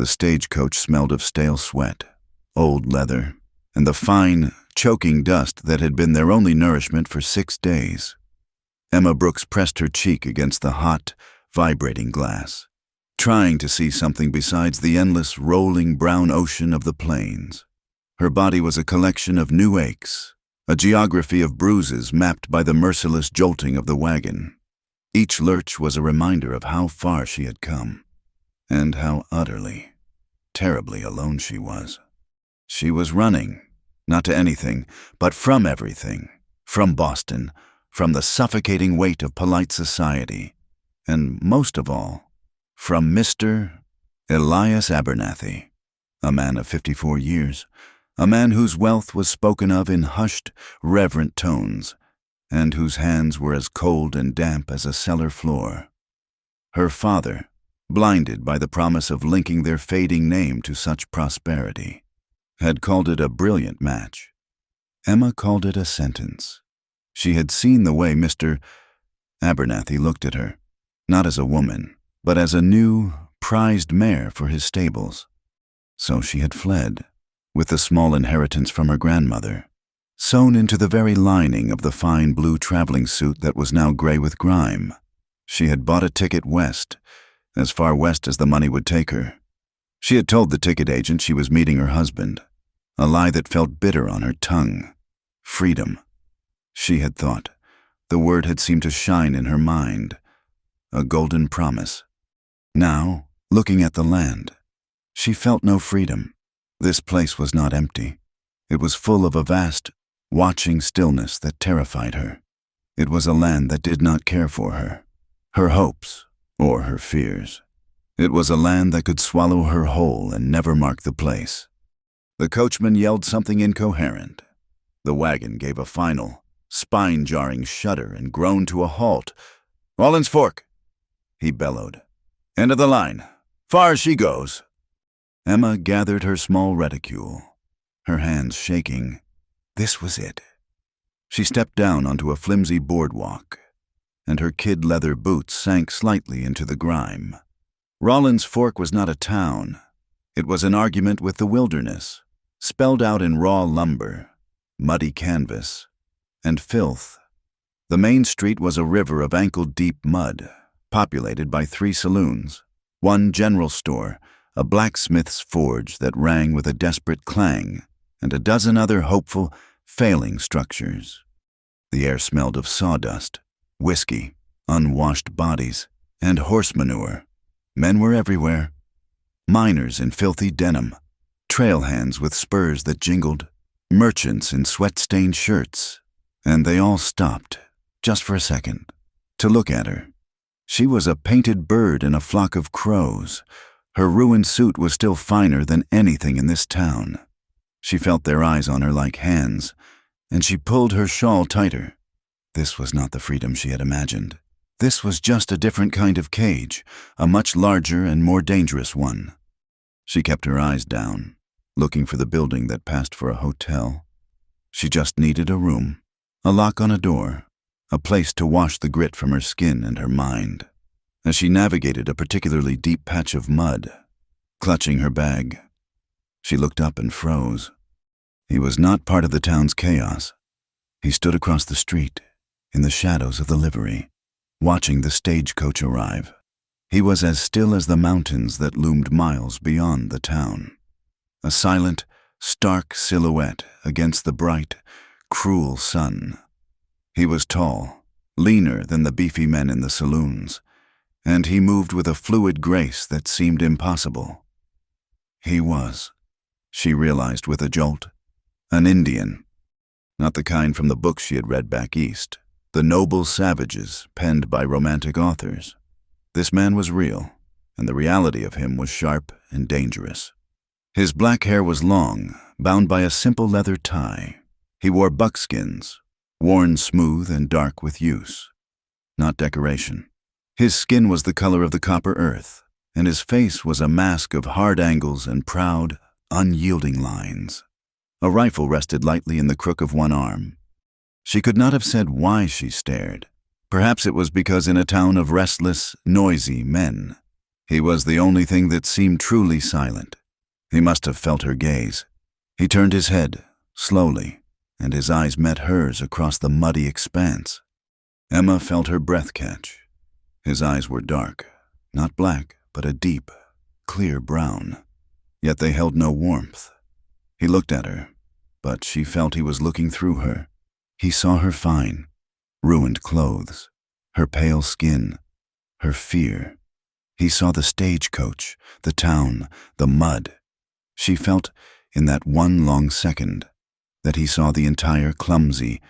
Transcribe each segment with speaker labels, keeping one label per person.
Speaker 1: The stagecoach smelled of stale sweat, old leather, and the fine, choking dust that had been their only nourishment for 6 days. Emma Brooks pressed her cheek against the hot, vibrating glass, trying to see something besides the endless, rolling brown ocean of the plains. Her body was a collection of new aches, a geography of bruises mapped by the merciless jolting of the wagon. Each lurch was a reminder of how far she had come, and how utterly, terribly alone she was. She was running, not to anything, but from everything, from Boston, from the suffocating weight of polite society, and most of all, from Mr. Elias Abernathy, a man of 54 years, a man whose wealth was spoken of in hushed, reverent tones, and whose hands were as cold and damp as a cellar floor. Her father, blinded by the promise of linking their fading name to such prosperity, had called it a brilliant match. Emma called it a sentence. She had seen the way Mr. Abernathy looked at her, not as a woman, but as a new, prized mare for his stables. So she had fled, with the small inheritance from her grandmother, sewn into the very lining of the fine blue traveling suit that was now gray with grime. She had bought a ticket west, as far west as the money would take her. She had told the ticket agent she was meeting her husband, a lie that felt bitter on her tongue. Freedom. She had thought. The word had seemed to shine in her mind. A golden promise. Now, looking at the land, she felt no freedom. This place was not empty. It was full of a vast, watching stillness that terrified her. It was a land that did not care for her hopes, or her fears. It was a land that could swallow her whole and never mark the place. The coachman yelled something incoherent. The wagon gave a final, spine-jarring shudder and groaned to a halt. "Rollins Fork," he bellowed. "End of the line. Far as she goes." Emma gathered her small reticule, her hands shaking. This was it. She stepped down onto a flimsy boardwalk, and her kid leather boots sank slightly into the grime. Rollins Fork was not a town. It was an argument with the wilderness, spelled out in raw lumber, muddy canvas, and filth. The main street was a river of ankle-deep mud, populated by 3 saloons, 1 general store, a blacksmith's forge that rang with a desperate clang, and a dozen other hopeful, failing structures. The air smelled of sawdust, whiskey, unwashed bodies, and horse manure. Men were everywhere. Miners in filthy denim, trail hands with spurs that jingled, merchants in sweat-stained shirts, and they all stopped, just for a second, to look at her. She was a painted bird in a flock of crows. Her ruined suit was still finer than anything in this town. She felt their eyes on her like hands, and she pulled her shawl tighter. This was not the freedom she had imagined. This was just a different kind of cage, a much larger and more dangerous one. She kept her eyes down, looking for the building that passed for a hotel. She just needed a room, a lock on a door, a place to wash the grit from her skin and her mind. As she navigated a particularly deep patch of mud, clutching her bag, she looked up and froze. He was not part of the town's chaos. He stood across the street, in the shadows of the livery, watching the stagecoach arrive. He was as still as the mountains that loomed miles beyond the town. A silent, stark silhouette against the bright, cruel sun. He was tall, leaner than the beefy men in the saloons, and he moved with a fluid grace that seemed impossible. He was, she realized with a jolt, an Indian. Not the kind from the books she had read back east, the noble savages penned by romantic authors. This man was real, and the reality of him was sharp and dangerous. His black hair was long, bound by a simple leather tie. He wore buckskins, worn smooth and dark with use, not decoration. His skin was the color of the copper earth, and his face was a mask of hard angles and proud, unyielding lines. A rifle rested lightly in the crook of one arm. She could not have said why she stared. Perhaps it was because in a town of restless, noisy men, He was the only thing that seemed truly silent. He must have felt her gaze. He turned his head, slowly, and his eyes met hers across the muddy expanse. Emma felt her breath catch. His eyes were dark, not black, but a deep, clear brown. Yet they held no warmth. He looked at her, but she felt he was looking through her. He saw her fine, ruined clothes, her pale skin, her fear. He saw the stagecoach, the town, the mud. She felt, in that one long second, that he saw the entire clumsy,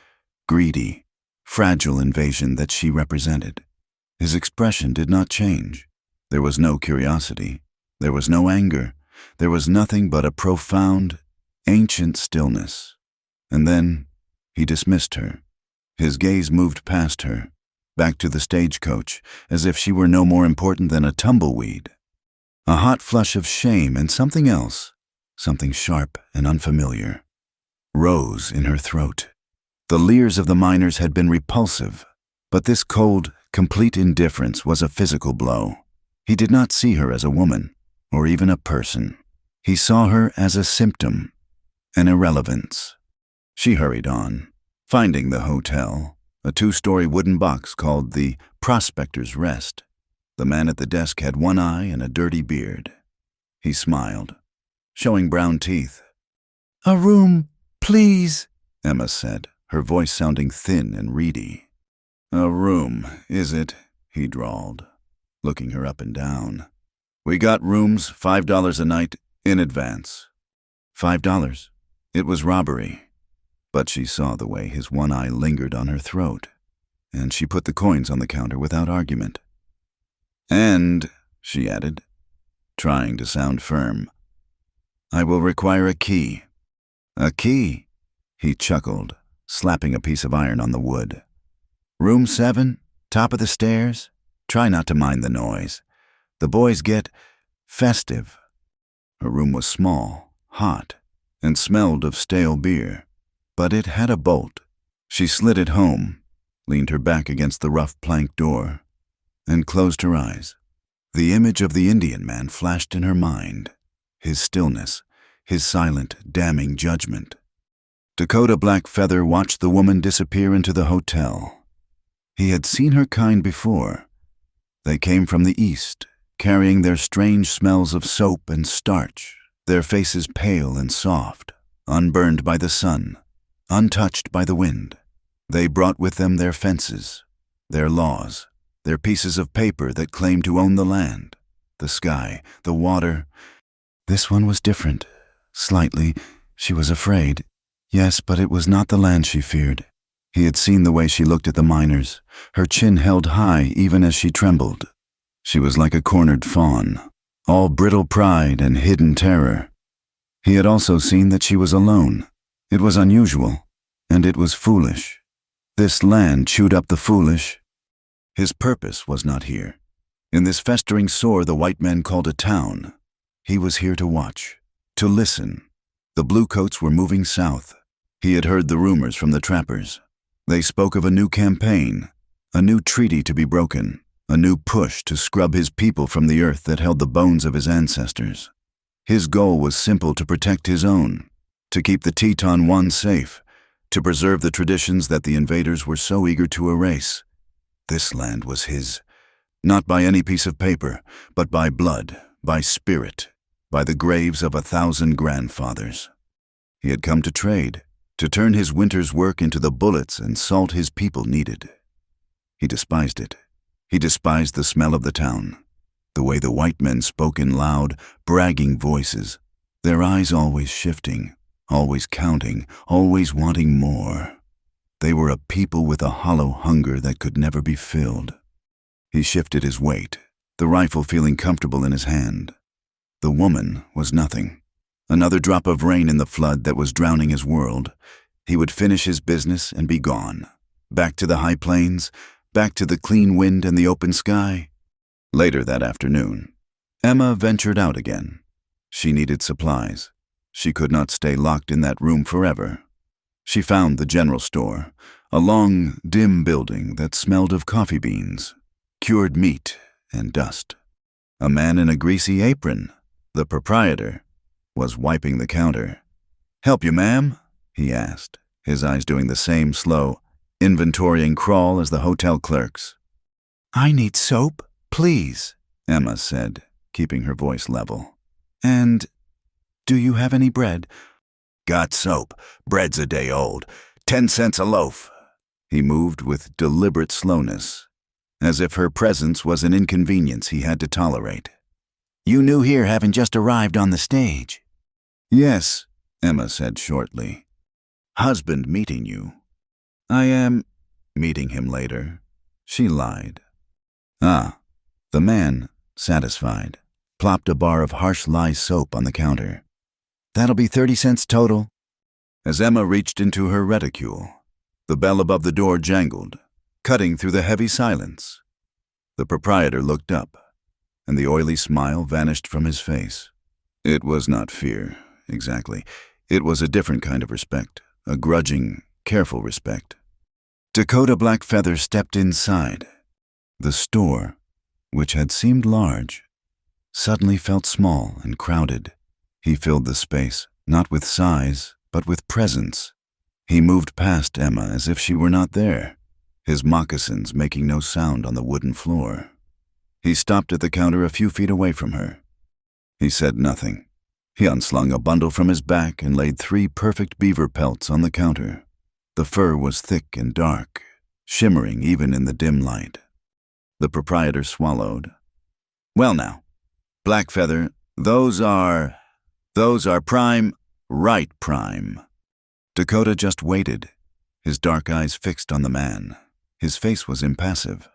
Speaker 1: greedy, fragile invasion that she represented. His expression did not change. There was no curiosity. There was no anger. There was nothing but a profound, ancient stillness. And then he dismissed her. His gaze moved past her, back to the stagecoach, as if she were no more important than a tumbleweed. A hot flush of shame and something else, something sharp and unfamiliar, rose in her throat. The leers of the miners had been repulsive, but this cold, complete indifference was a physical blow. He did not see her as a woman, or even a person. He saw her as a symptom, an irrelevance. She hurried on, finding the hotel, a 2-story wooden box called the Prospector's Rest. The man at the desk had one eye and a dirty beard. He smiled, showing brown teeth. "A room, please," Emma said, her voice sounding thin and reedy. "A room, is it?" he drawled, looking her up and down. "We got rooms, $5 a night, in advance." $5. It was robbery. But she saw the way his one eye lingered on her throat, and she put the coins on the counter without argument. "And," she added, trying to sound firm, "I will require a key." "A key?" He chuckled, slapping a piece of iron on the wood. "Room 7, top of the stairs? Try not to mind the noise. The boys get festive." Her room was small, hot, and smelled of stale beer, but it had a bolt. She slid it home, leaned her back against the rough plank door, and closed her eyes. The image of the Indian man flashed in her mind, his stillness, his silent, damning judgment. Dakota Blackfeather watched the woman disappear into the hotel. He had seen her kind before. They came from the east, carrying their strange smells of soap and starch, their faces pale and soft, unburned by the sun, untouched by the wind. They brought with them their fences, their laws, their pieces of paper that claimed to own the land, the sky, the water. This one was different. Slightly, she was afraid. Yes, but it was not the land she feared. He had seen the way she looked at the miners, her chin held high even as she trembled. She was like a cornered fawn, all brittle pride and hidden terror. He had also seen that she was alone. It was unusual, and it was foolish. This land chewed up the foolish. His purpose was not here. In this festering sore the white men called a town. He was here to watch, to listen. The bluecoats were moving south. He had heard the rumors from the trappers. They spoke of a new campaign, a new treaty to be broken, a new push to scrub his people from the earth that held the bones of his ancestors. His goal was simple: to protect his own, to keep the Teton One safe, to preserve the traditions that the invaders were so eager to erase. This land was his, not by any piece of paper, but by blood, by spirit, by the graves of 1,000 grandfathers. He had come to trade, to turn his winter's work into the bullets and salt his people needed. He despised it. He despised the smell of the town, the way the white men spoke in loud, bragging voices, their eyes always shifting, always counting, always wanting more. They were a people with a hollow hunger that could never be filled. He shifted his weight, the rifle feeling comfortable in his hand. The woman was nothing. Another drop of rain in the flood that was drowning his world. He would finish his business and be gone. Back to the high plains, back to the clean wind and the open sky. Later that afternoon, Emma ventured out again. She needed supplies. She could not stay locked in that room forever. She found the general store, a long, dim building that smelled of coffee beans, cured meat, and dust. A man in a greasy apron, the proprietor, was wiping the counter. "Help you, ma'am?" he asked, his eyes doing the same slow, inventorying crawl as the hotel clerk's. "I need soap, please," Emma said, keeping her voice level. "And do you have any bread?" "Got soap. Bread's a day old. 10 cents a loaf." He moved with deliberate slowness, as if her presence was an inconvenience he had to tolerate. "You new here, having just arrived on the stage?" "Yes," Emma said shortly. "Husband meeting you." "I am meeting him later," she lied. Ah, the man, satisfied, plopped a bar of harsh lye soap on the counter. "That'll be 30 cents total." As Emma reached into her reticule, the bell above the door jangled, cutting through the heavy silence. The proprietor looked up, and the oily smile vanished from his face. It was not fear, exactly. It was a different kind of respect, a grudging, careful respect. Dakota Blackfeather stepped inside. The store, which had seemed large, suddenly felt small and crowded. He filled the space, not with size, but with presence. He moved past Emma as if she were not there, his moccasins making no sound on the wooden floor. He stopped at the counter a few feet away from her. He said nothing. He unslung a bundle from his back and laid 3 perfect beaver pelts on the counter. The fur was thick and dark, shimmering even in the dim light. The proprietor swallowed. "Well now, Blackfeather, those are prime, right prime." Dakota just waited, his dark eyes fixed on the man. His face was impassive.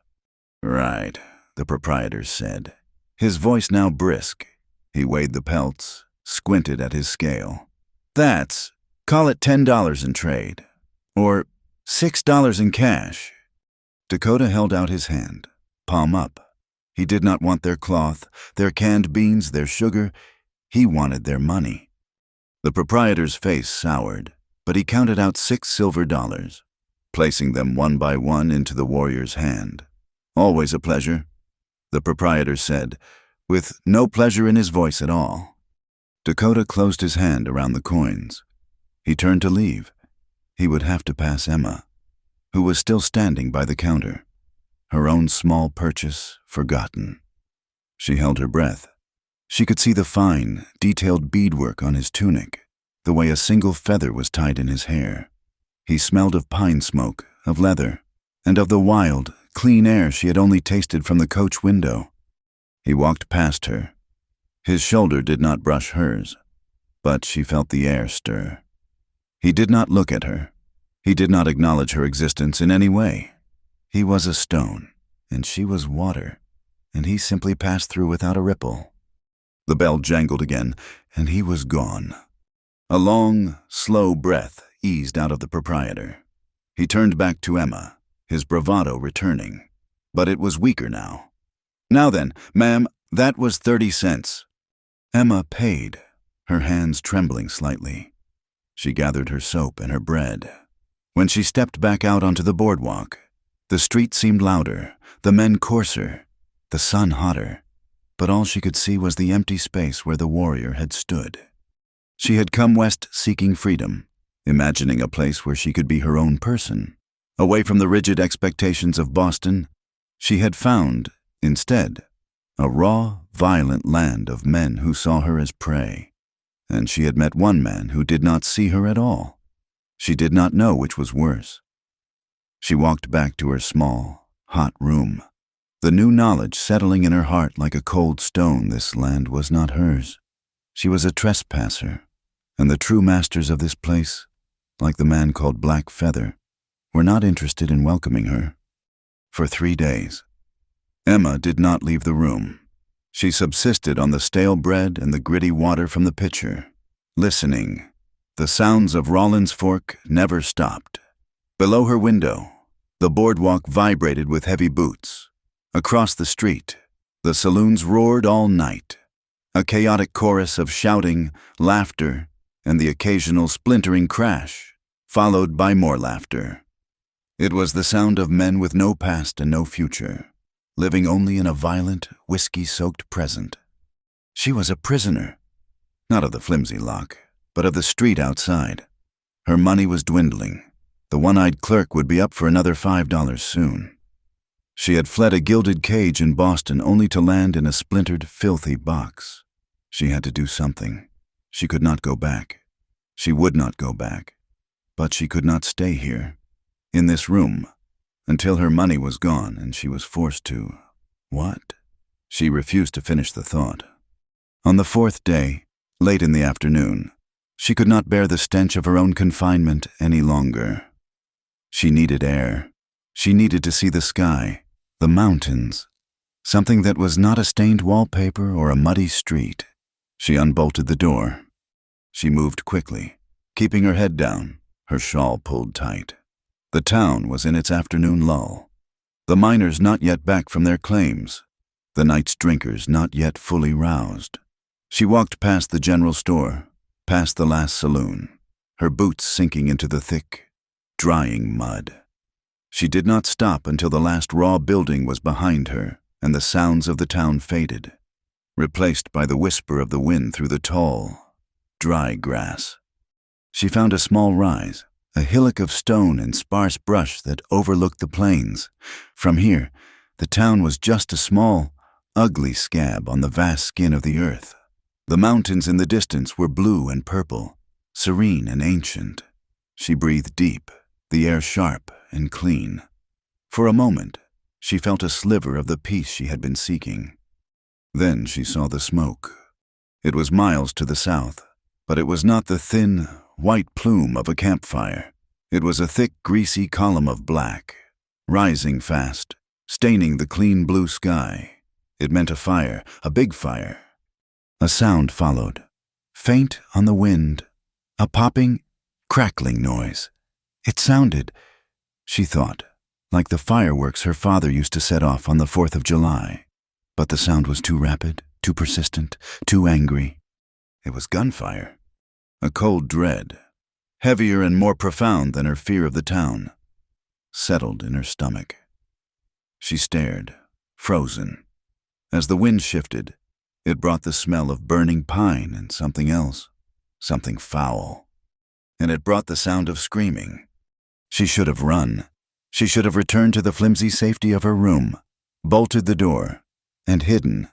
Speaker 1: "Right," the proprietor said, his voice now brisk. He weighed the pelts, squinted at his scale. Call it $10 in trade, or $6 in cash." Dakota held out his hand, palm up. He did not want their cloth, their canned beans, their sugar. He wanted their money. The proprietor's face soured, but he counted out 6 silver dollars, placing them one by one into the warrior's hand. "Always a pleasure," the proprietor said, with no pleasure in his voice at all. Dakota closed his hand around the coins. He turned to leave. He would have to pass Emma, who was still standing by the counter, her own small purchase forgotten. She held her breath. She could see the fine, detailed beadwork on his tunic, the way a single feather was tied in his hair. He smelled of pine smoke, of leather, and of the wild, clean air she had only tasted from the coach window. He walked past her. His shoulder did not brush hers, but she felt the air stir. He did not look at her. He did not acknowledge her existence in any way. He was a stone, and she was water, and he simply passed through without a ripple. The bell jangled again, and he was gone. A long, slow breath eased out of the proprietor. He turned back to Emma, his bravado returning, but it was weaker now. "Now then, ma'am, that was 30 cents. Emma paid, her hands trembling slightly. She gathered her soap and her bread. When she stepped back out onto the boardwalk, the street seemed louder, the men coarser, the sun hotter, but all she could see was the empty space where the warrior had stood. She had come west seeking freedom, imagining a place where she could be her own person. Away from the rigid expectations of Boston, she had found, instead, a raw, violent land of men who saw her as prey. And she had met one man who did not see her at all. She did not know which was worse. She walked back to her small, hot room, the new knowledge settling in her heart like a cold stone. This land was not hers. She was a trespasser, and the true masters of this place, like the man called Blackfeather, were not interested in welcoming her. For 3 days, Emma did not leave the room. She subsisted on the stale bread and the gritty water from the pitcher, listening. The sounds of Rollins Fork never stopped. Below her window, the boardwalk vibrated with heavy boots. Across the street, the saloons roared all night, a chaotic chorus of shouting, laughter, and the occasional splintering crash, followed by more laughter. It was the sound of men with no past and no future, living only in a violent, whiskey-soaked present. She was a prisoner, not of the flimsy lock, but of the street outside. Her money was dwindling. The one-eyed clerk would be up for another $5 soon. She had fled a gilded cage in Boston only to land in a splintered, filthy box. She had to do something. She could not go back. She would not go back. But she could not stay here, in this room, until her money was gone and she was forced to… What? She refused to finish the thought. On the fourth day, late in the afternoon, she could not bear the stench of her own confinement any longer. She needed air. She needed to see the sky, the mountains, something that was not a stained wallpaper or a muddy street. She unbolted the door. She moved quickly, keeping her head down, her shawl pulled tight. The town was in its afternoon lull. The miners not yet back from their claims. The night's drinkers not yet fully roused. She walked past the general store, past the last saloon, her boots sinking into the thick, drying mud. She did not stop until the last raw building was behind her and the sounds of the town faded, replaced by the whisper of the wind through the tall, dry grass. She found a small rise, a hillock of stone and sparse brush that overlooked the plains. From here, the town was just a small, ugly scab on the vast skin of the earth. The mountains in the distance were blue and purple, serene and ancient. She breathed deep, the air sharp and clean. For a moment, she felt a sliver of the peace she had been seeking. Then she saw the smoke. It was miles to the south, but it was not the thin, white plume of a campfire. It was a thick, greasy column of black, rising fast, staining the clean blue sky. It meant a fire, a big fire. A sound followed, faint on the wind, a popping, crackling noise. It sounded, she thought, like the fireworks her father used to set off on the 4th of July. But the sound was too rapid, too persistent, too angry. It was gunfire. A cold dread, heavier and more profound than her fear of the town, settled in her stomach. She stared, frozen. As the wind shifted, it brought the smell of burning pine and something else, something foul. And it brought the sound of screaming. She should have run. She should have returned to the flimsy safety of her room, bolted the door, and hidden.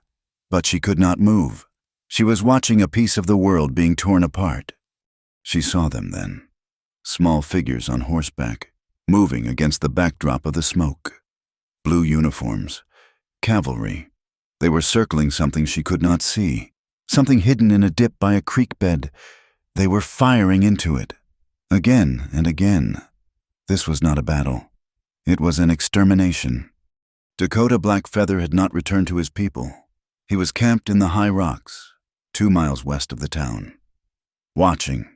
Speaker 1: But she could not move. She was watching a piece of the world being torn apart. She saw them then, small figures on horseback, moving against the backdrop of the smoke. Blue uniforms, cavalry. They were circling something she could not see, something hidden in a dip by a creek bed. They were firing into it, again and again. This was not a battle. It was an extermination. Dakota Blackfeather had not returned to his people. He was camped in the high rocks, 2 miles west of the town. Watching,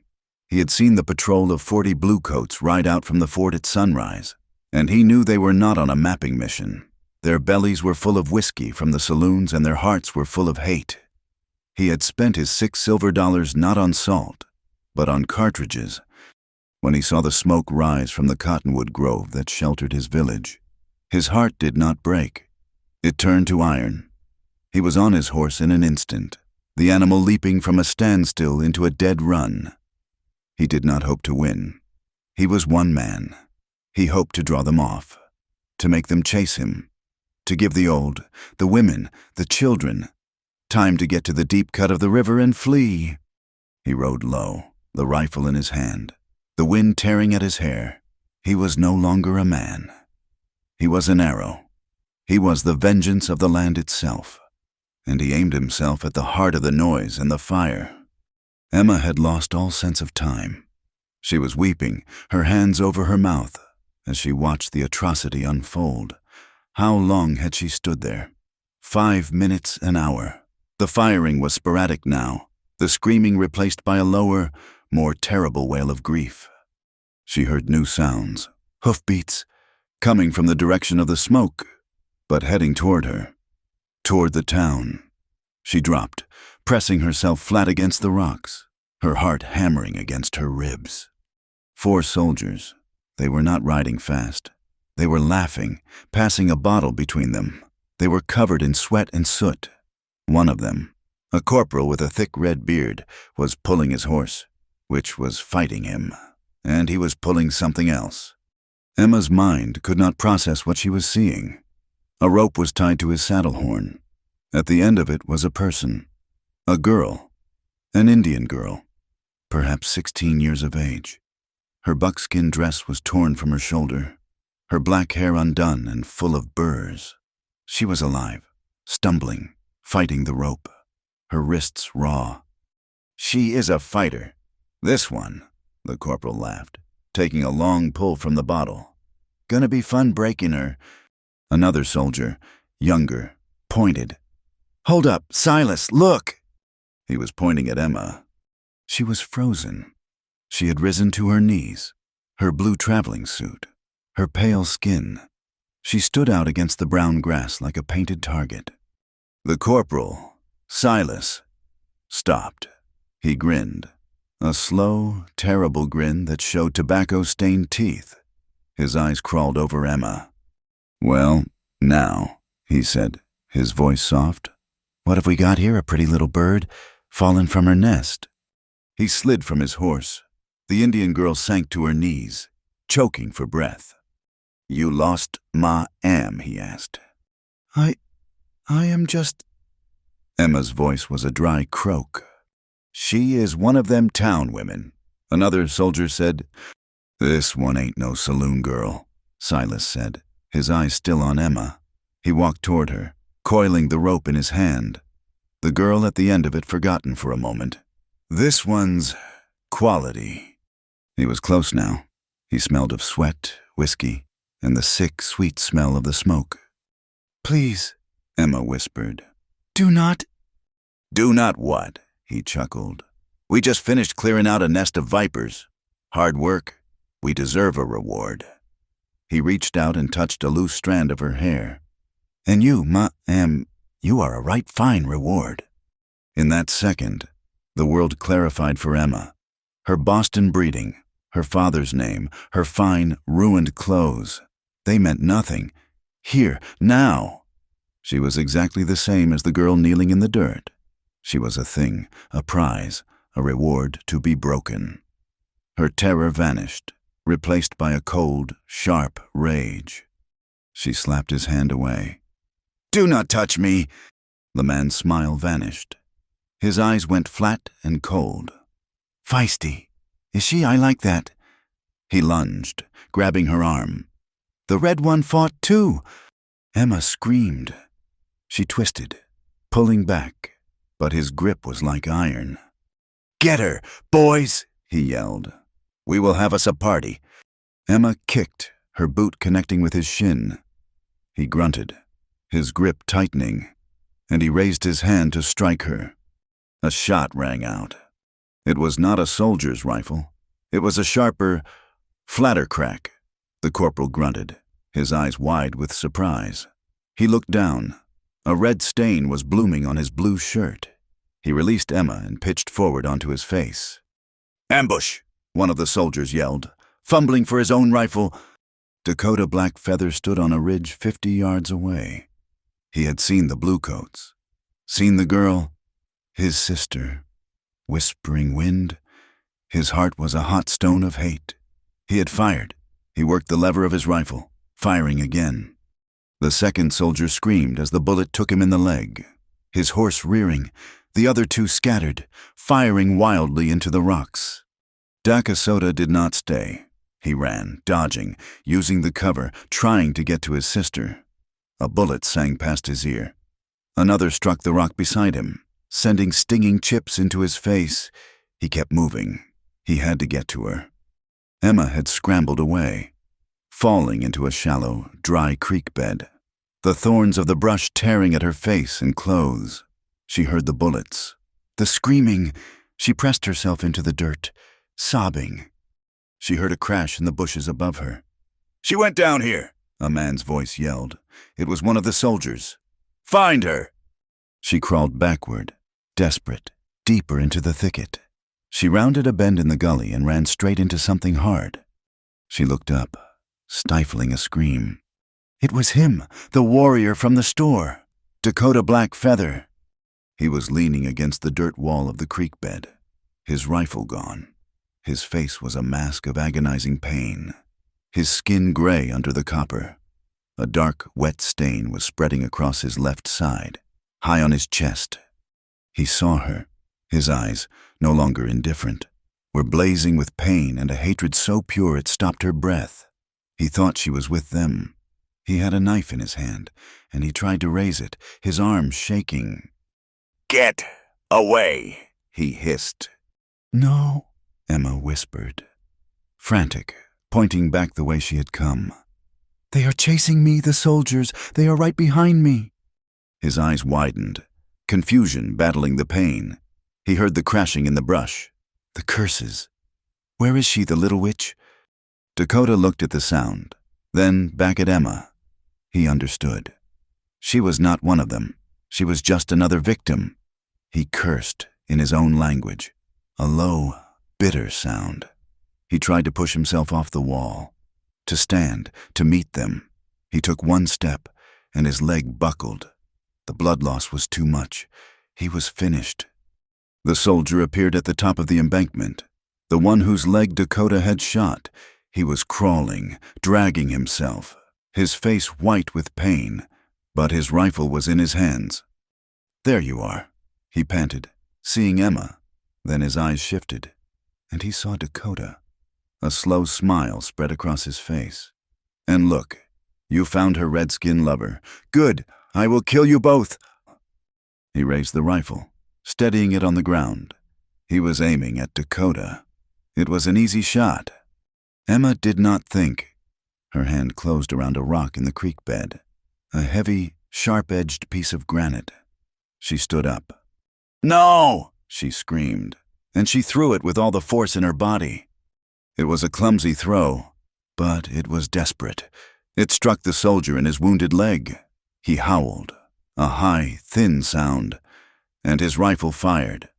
Speaker 1: he had seen the patrol of 40 bluecoats ride out from the fort at sunrise, and he knew they were not on a mapping mission. Their bellies were full of whiskey from the saloons and their hearts were full of hate. He had spent his $6 silver not on salt, but on cartridges. When he saw the smoke rise from the cottonwood grove that sheltered his village, his heart did not break. It turned to iron. He was on his horse in an instant, the animal leaping from a standstill into a dead run. He did not hope to win. He was one man. He hoped to draw them off, to make them chase him, to give the old, the women, the children, time to get to the deep cut of the river and flee. He rode low, the rifle in his hand, the wind tearing at his hair. He was no longer a man. He was an arrow. He was the vengeance of the land itself, and he aimed himself at the heart of the noise and the fire. Emma had lost all sense of time. She was weeping, her hands over her mouth, as she watched the atrocity unfold. How long had she stood there? 5 minutes, an hour. The firing was sporadic now, the screaming replaced by a lower, more terrible wail of grief. She heard new sounds, hoofbeats, coming from the direction of the smoke, but heading toward her, toward the town. She dropped, pressing herself flat against the rocks, her heart hammering against her ribs. 4 soldiers. They were not riding fast. They were laughing, passing a bottle between them. They were covered in sweat and soot. One of them, a corporal with a thick red beard, was pulling his horse, which was fighting him, and he was pulling something else. Emma's mind could not process what she was seeing. A rope was tied to his saddle horn. At the end of it was a person, a girl, an Indian girl, perhaps 16 years of age. Her buckskin dress was torn from her shoulder, her black hair undone and full of burrs. She was alive, stumbling, fighting the rope, her wrists raw. "She is a fighter. This one," the corporal laughed, taking a long pull from the bottle. "Gonna be fun breaking her." Another soldier, younger, pointed. "Hold up, Silas, look!" He was pointing at Emma. She was frozen. She had risen to her knees, her blue traveling suit, her pale skin. She stood out against the brown grass like a painted target. The corporal, Silas, stopped. He grinned, a slow, terrible grin that showed tobacco-stained teeth. His eyes crawled over Emma. "Well, now," he said, his voice soft. "What have we got here, a pretty little bird, fallen from her nest?" He slid from his horse. The Indian girl sank to her knees, choking for breath. "You lost ma am?" he asked. I am just..." Emma's voice was a dry croak. "She is one of them town women," another soldier said. "This one ain't no saloon girl," Silas said, his eyes still on Emma. He walked toward her, coiling the rope in his hand. The girl at the end of it forgotten for a moment. "This one's quality." He was close now. He smelled of sweat, whiskey, and the sick, sweet smell of the smoke. "Please," Emma whispered. "Do not..." "Do not what?" he chuckled. "We just finished clearing out a nest of vipers. Hard work. We deserve a reward." He reached out and touched a loose strand of her hair. "And you, you are a right fine reward." In that second, the world clarified for Emma. Her Boston breeding, her father's name, her fine, ruined clothes, they meant nothing. Here, now. She was exactly the same as the girl kneeling in the dirt. She was a thing, a prize, a reward to be broken. Her terror vanished, replaced by a cold, sharp rage. She slapped his hand away. "Do not touch me!" The man's smile vanished. His eyes went flat and cold. "Feisty. Is she? I like that." He lunged, grabbing her arm. "The red one fought too." Emma screamed. She twisted, pulling back, but his grip was like iron. "Get her, boys!" he yelled. "We will have us a party." Emma kicked, her boot connecting with his shin. He grunted, his grip tightening, and he raised his hand to strike her. A shot rang out. It was not a soldier's rifle. It was a sharper, flatter crack. The corporal grunted, his eyes wide with surprise. He looked down. A red stain was blooming on his blue shirt. He released Emma and pitched forward onto his face. "Ambush!" one of the soldiers yelled, fumbling for his own rifle. Dakota Blackfeather stood on a ridge 50 yards away. He had seen the bluecoats, seen the girl, his sister. Whispering wind. His heart was a hot stone of hate. He had fired. He worked the lever of his rifle, firing again. The second soldier screamed as the bullet took him in the leg. His horse rearing, the other two scattered, firing wildly into the rocks. Dakota did not stay. He ran, dodging, using the cover, trying to get to his sister. A bullet sang past his ear. Another struck the rock beside him, sending stinging chips into his face. He kept moving. He had to get to her. Emma had scrambled away, falling into a shallow, dry creek bed, the thorns of the brush tearing at her face and clothes. She heard the bullets, the screaming. She pressed herself into the dirt, sobbing. She heard a crash in the bushes above her. "She went down here," a man's voice yelled. It was one of the soldiers. "Find her!" She crawled backward, desperate, deeper into the thicket. She rounded a bend in the gully and ran straight into something hard. She looked up, stifling a scream. It was him, the warrior from the store, Dakota Black Feather. He was leaning against the dirt wall of the creek bed, his rifle gone. His face was a mask of agonizing pain, his skin gray under the copper. A dark, wet stain was spreading across his left side, high on his chest. He saw her. His eyes, no longer indifferent, were blazing with pain and a hatred so pure it stopped her breath. He thought she was with them. He had a knife in his hand, and he tried to raise it, his arms shaking.
Speaker 2: "Get away," he hissed.
Speaker 1: "No," Emma whispered, frantic, pointing back the way she had come. "They are chasing me, the soldiers. They are right behind me." His eyes widened, confusion battling the pain. He heard the crashing in the brush, the curses. Where is she, the little witch? Dakota looked at the sound, then back at Emma. He understood. She was not one of them. She was just another victim. He cursed in his own language, a low, bitter sound. He tried to push himself off the wall, to stand, to meet them. He took one step, and his leg buckled. The blood loss was too much. He was finished. The soldier appeared at the top of the embankment, the one whose leg Dakota had shot. He was crawling, dragging himself, his face white with pain, but his rifle was in his hands. "There you are," he panted, seeing Emma. Then his eyes shifted, and he saw Dakota. A slow smile spread across his face. "And look, you found her red-skinned lover. Good, I will kill you both." He raised the rifle, steadying it on the ground. He was aiming at Dakota. It was an easy shot. Emma did not think. Her hand closed around a rock in the creek bed, a heavy, sharp-edged piece of granite. She stood up. "No!" she screamed, and she threw it with all the force in her body. It was a clumsy throw, but it was desperate. It struck the soldier in his wounded leg. He howled, a high, thin sound, and his rifle fired.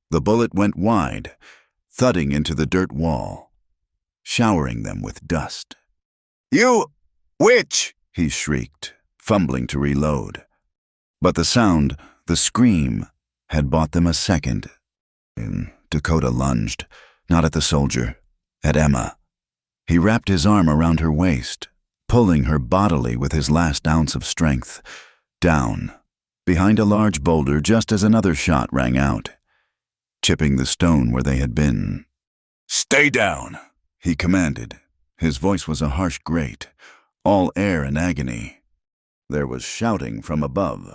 Speaker 1: The bullet went wide, thudding into the dirt wall, showering them with dust.
Speaker 2: "You witch!"
Speaker 1: he shrieked, fumbling to reload. But the sound, the scream, had bought them a second. Dakota lunged, not at the soldier, at Emma. He wrapped his arm around her waist, pulling her bodily with his last ounce of strength, down, behind a large boulder just as another shot rang out, chipping the stone where they had been.
Speaker 2: "Stay down,"
Speaker 1: he commanded. His voice was a harsh grate, all air and agony. There was shouting from above.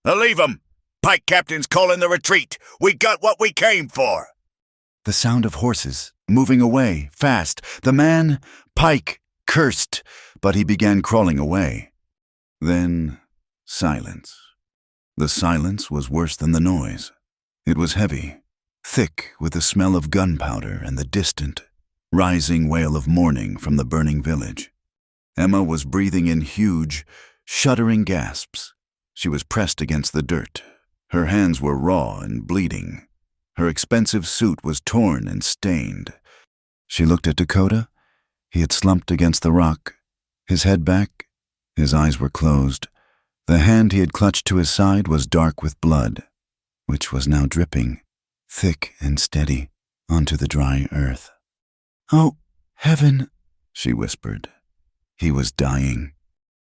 Speaker 2: "Leave 'em! Pike Captain's calling the retreat! We got what we came for!"
Speaker 1: The sound of horses, moving away, fast. The man, Pike, cursed, but he began crawling away. Then, silence. The silence was worse than the noise. It was heavy, thick with the smell of gunpowder and the distant, rising wail of mourning from the burning village. Emma was breathing in huge, shuddering gasps. She was pressed against the dirt. Her hands were raw and bleeding. Her expensive suit was torn and stained. She looked at Dakota. He had slumped against the rock, his head back. His eyes were closed. The hand he had clutched to his side was dark with blood, which was now dripping, thick and steady, onto the dry earth. "Oh, heaven," she whispered. He was dying.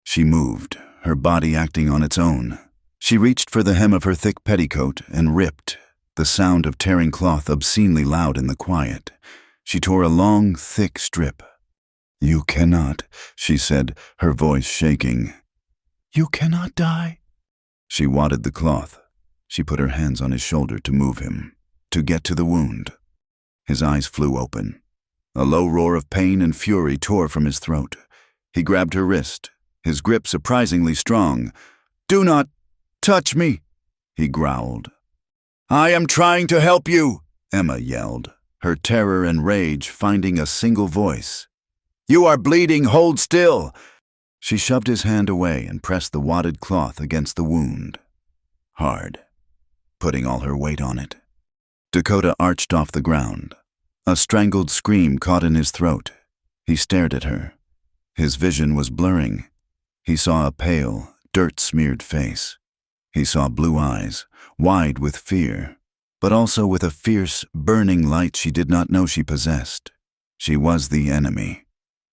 Speaker 1: She moved, her body acting on its own. She reached for the hem of her thick petticoat and ripped, the sound of tearing cloth obscenely loud in the quiet. She tore a long, thick strip. "You cannot," she said, her voice shaking. "You cannot die." She wadded the cloth. She put her hands on his shoulder to move him, to get to the wound. His eyes flew open. A low roar of pain and fury tore from his throat. He grabbed her wrist, his grip surprisingly strong. "Do not touch me," he growled. "I am trying to help you," Emma yelled, her terror and rage finding a single voice. "You are bleeding, hold still." She shoved his hand away and pressed the wadded cloth against the wound. Hard, putting all her weight on it. Dakota arched off the ground. A strangled scream caught in his throat. He stared at her. His vision was blurring. He saw a pale, dirt-smeared face. He saw blue eyes, wide with fear, but also with a fierce, burning light she did not know she possessed. She was the enemy.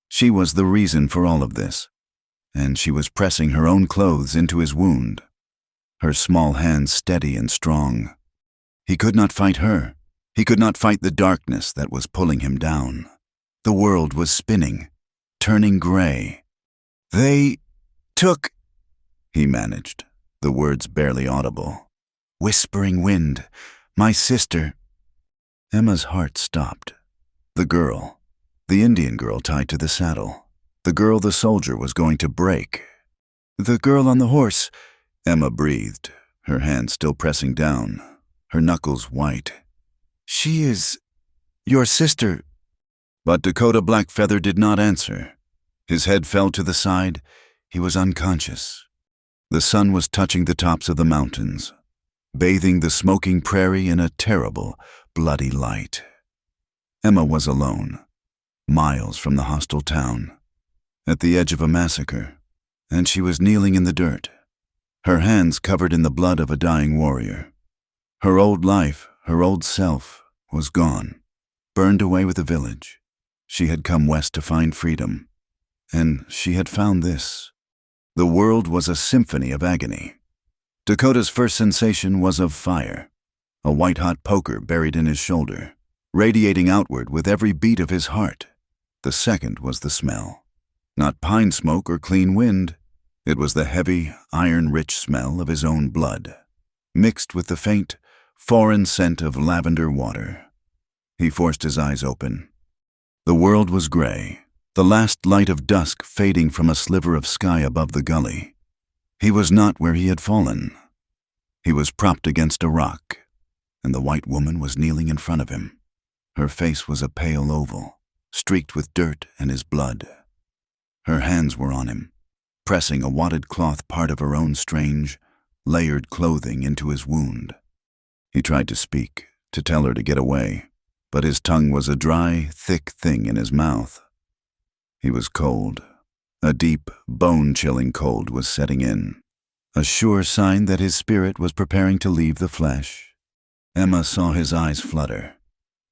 Speaker 1: She was the reason for all of this, and she was pressing her own clothes into his wound, her small hands steady and strong. He could not fight her. He could not fight the darkness that was pulling him down. The world was spinning, turning gray. "They took," he managed, the words barely audible. "Whispering wind, my sister." Emma's heart stopped. The girl, the Indian girl tied to the saddle, the girl the soldier was going to break. "The girl on the horse," Emma breathed, her hand still pressing down, her knuckles white. "She is your sister." But Dakota Blackfeather did not answer. His head fell to the side. He was unconscious. The sun was touching the tops of the mountains, bathing the smoking prairie in a terrible, bloody light. Emma was alone, miles from the hostile town, at the edge of a massacre, and she was kneeling in the dirt, her hands covered in the blood of a dying warrior. Her old life, her old self, was gone, burned away with the village. She had come west to find freedom, and she had found this. The world was a symphony of agony. Dakota's first sensation was of fire, a white-hot poker buried in his shoulder, radiating outward with every beat of his heart. The second was the smell. Not pine smoke or clean wind. It was the heavy, iron-rich smell of his own blood, mixed with the faint, foreign scent of lavender water. He forced his eyes open. The world was gray, the last light of dusk fading from a sliver of sky above the gully. He was not where he had fallen. He was propped against a rock, and the white woman was kneeling in front of him. Her face was a pale oval, streaked with dirt and his blood. Her hands were on him, pressing a wadded cloth part of her own strange, layered clothing into his wound. He tried to speak, to tell her to get away, but his tongue was a dry, thick thing in his mouth. He was cold. A deep, bone-chilling cold was setting in, a sure sign that his spirit was preparing to leave the flesh. Emma saw his eyes flutter.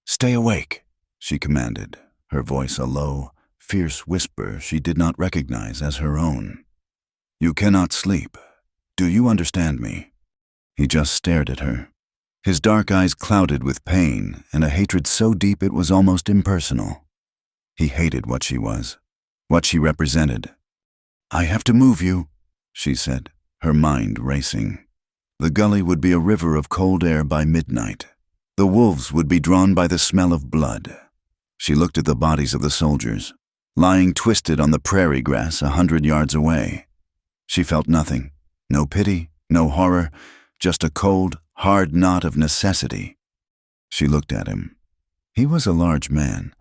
Speaker 1: "Stay awake," she commanded, her voice a low, fierce whisper she did not recognize as her own. "You cannot sleep. Do you understand me?" He just stared at her, his dark eyes clouded with pain and a hatred so deep it was almost impersonal. He hated what she was, what she represented. "I have to move you," she said, her mind racing. The gully would be a river of cold air by midnight. The wolves would be drawn by the smell of blood. She looked at the bodies of the soldiers, lying twisted on the prairie grass 100 yards away. She felt nothing, no pity, no horror, just a cold, hard knot of necessity. She looked at him. He was a large man,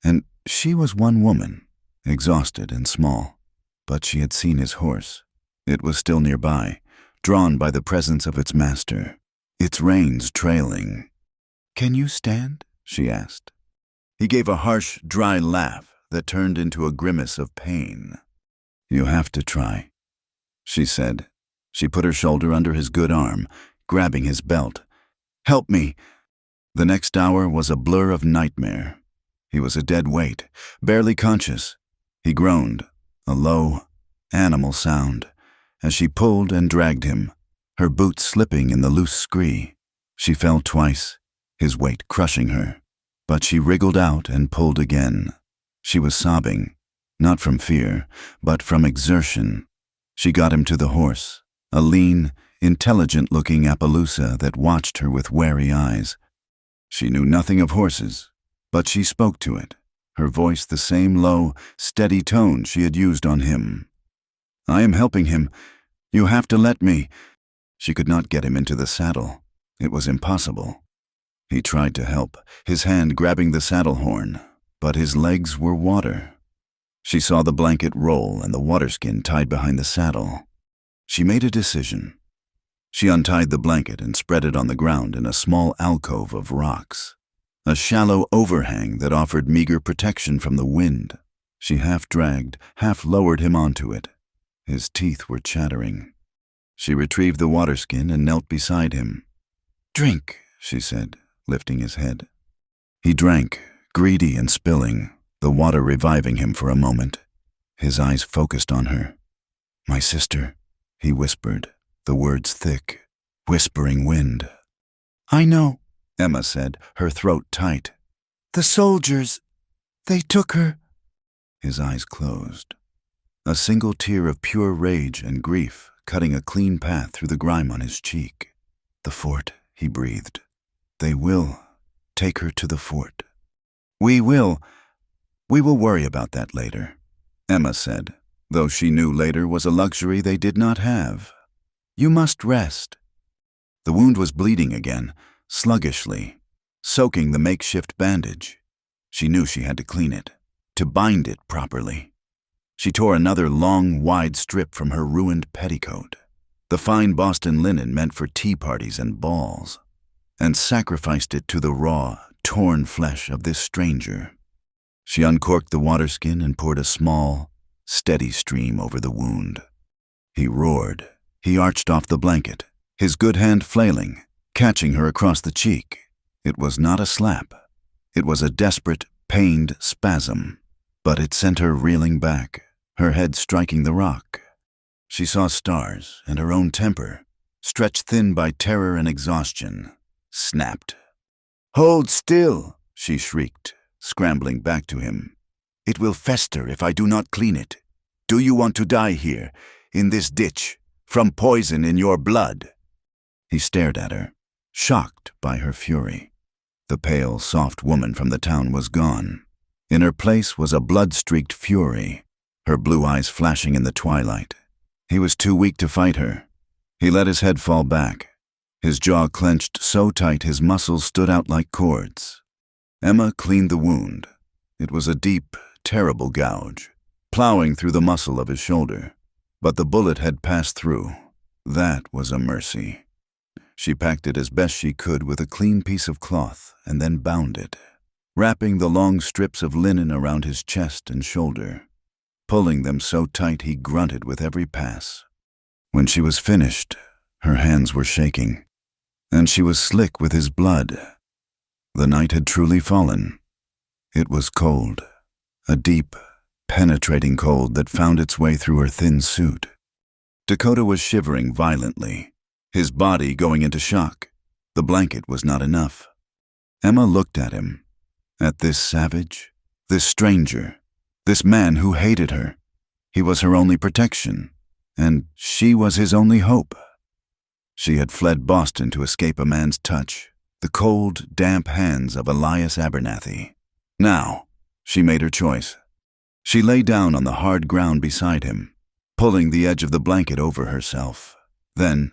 Speaker 1: and she was one woman, exhausted and small. But she had seen his horse. It was still nearby, drawn by the presence of its master, its reins trailing. "Can you stand?" she asked. He gave a harsh, dry laugh that turned into a grimace of pain. "You have to try," she said. She put her shoulder under his good arm, grabbing his belt. "Help me." The next hour was a blur of nightmare. He was a dead weight, barely conscious. He groaned, a low, animal sound, as she pulled and dragged him, her boots slipping in the loose scree. She fell twice, his weight crushing her, but she wriggled out and pulled again. She was sobbing, not from fear, but from exertion. She got him to the horse, a lean, intelligent-looking Appaloosa that watched her with wary eyes. She knew nothing of horses, but she spoke to it, her voice the same low, steady tone she had used on him. "I am helping him. You have to let me." She could not get him into the saddle. It was impossible. He tried to help, his hand grabbing the saddle horn, but his legs were water. She saw the blanket roll and the waterskin tied behind the saddle. She made a decision. She untied the blanket and spread it on the ground in a small alcove of rocks, a shallow overhang that offered meager protection from the wind. She half dragged, half lowered him onto it, His teeth were chattering. She retrieved the water skin and knelt beside him. "Drink," she said, lifting his head. He drank, greedy and spilling, the water reviving him for a moment. His eyes focused on her. "My sister," he whispered, the words thick, whispering wind. "I know," Emma said, her throat tight. "The soldiers, they took her." His eyes closed. A single tear of pure rage and grief cutting a clean path through the grime on his cheek. "The fort," he breathed. "They will take her to the fort." We will worry about that later," Emma said, though she knew later was a luxury they did not have. "You must rest." The wound was bleeding again, sluggishly, soaking the makeshift bandage. She knew she had to clean it, to bind it properly. She tore another long, wide strip from her ruined petticoat, the fine Boston linen meant for tea parties and balls, and sacrificed it to the raw, torn flesh of this stranger. She uncorked the water skin and poured a small, steady stream over the wound. He roared. He arched off the blanket, his good hand flailing, catching her across the cheek. It was not a slap. It was a desperate, pained spasm, but it sent her reeling back, her head striking the rock. She saw stars, and her own temper, stretched thin by terror and exhaustion, snapped. "Hold still," she shrieked, scrambling back to him. "It will fester if I do not clean it. Do you want to die here, in this ditch, from poison in your blood?" He stared at her, shocked by her fury. The pale, soft woman from the town was gone. In her place was a blood-streaked fury, her blue eyes flashing in the twilight. He was too weak to fight her. He let his head fall back, his jaw clenched so tight his muscles stood out like cords. Emma cleaned the wound. It was a deep, terrible gouge, plowing through the muscle of his shoulder. But the bullet had passed through. That was a mercy. She packed it as best she could with a clean piece of cloth and then bound it, wrapping the long strips of linen around his chest and shoulder, pulling them so tight he grunted with every pass. When she was finished, her hands were shaking, and she was slick with his blood. The night had truly fallen. It was cold, a deep, penetrating cold that found its way through her thin suit. Dakota was shivering violently, his body going into shock. The blanket was not enough. Emma looked at him, at this savage, this stranger, this man who hated her. He was her only protection, and she was his only hope. She had fled Boston to escape a man's touch, the cold, damp hands of Elias Abernathy. Now, she made her choice. She lay down on the hard ground beside him, pulling the edge of the blanket over herself. Then,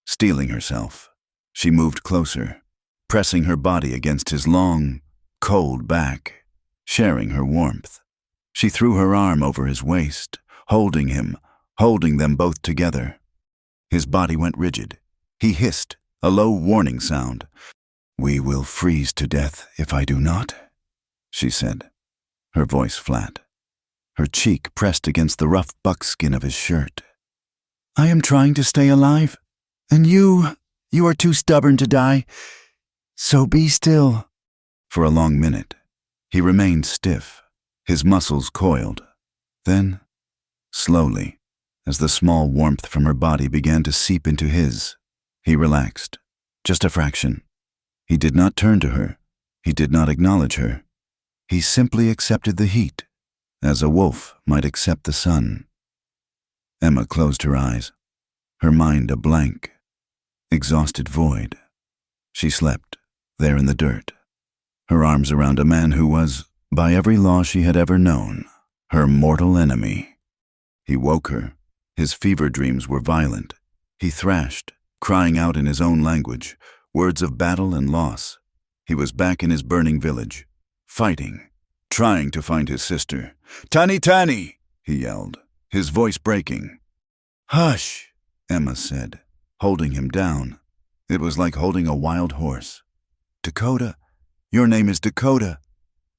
Speaker 1: steeling herself, she moved closer, pressing her body against his long, cold back, sharing her warmth. She threw her arm over his waist, holding him, holding them both together. His body went rigid. He hissed, a low warning sound. "We will freeze to death if I do not," she said, her voice flat, her cheek pressed against the rough buckskin of his shirt. "I am trying to stay alive, and you are too stubborn to die, so be still." For a long minute, he remained stiff, his muscles coiled. Then, slowly, as the small warmth from her body began to seep into his, he relaxed, just a fraction. He did not turn to her. He did not acknowledge her. He simply accepted the heat, as a wolf might accept the sun. Emma closed her eyes, her mind a blank, exhausted void. She slept, there in the dirt, her arms around a man who was, by every law she had ever known, her mortal enemy. He woke her. His fever dreams were violent. He thrashed, crying out in his own language, words of battle and loss. He was back in his burning village, fighting, trying to find his sister. "Tani, Tani!" he yelled, his voice breaking. "Hush," Emma said, holding him down. It was like holding a wild horse. "Dakota, your name is Dakota.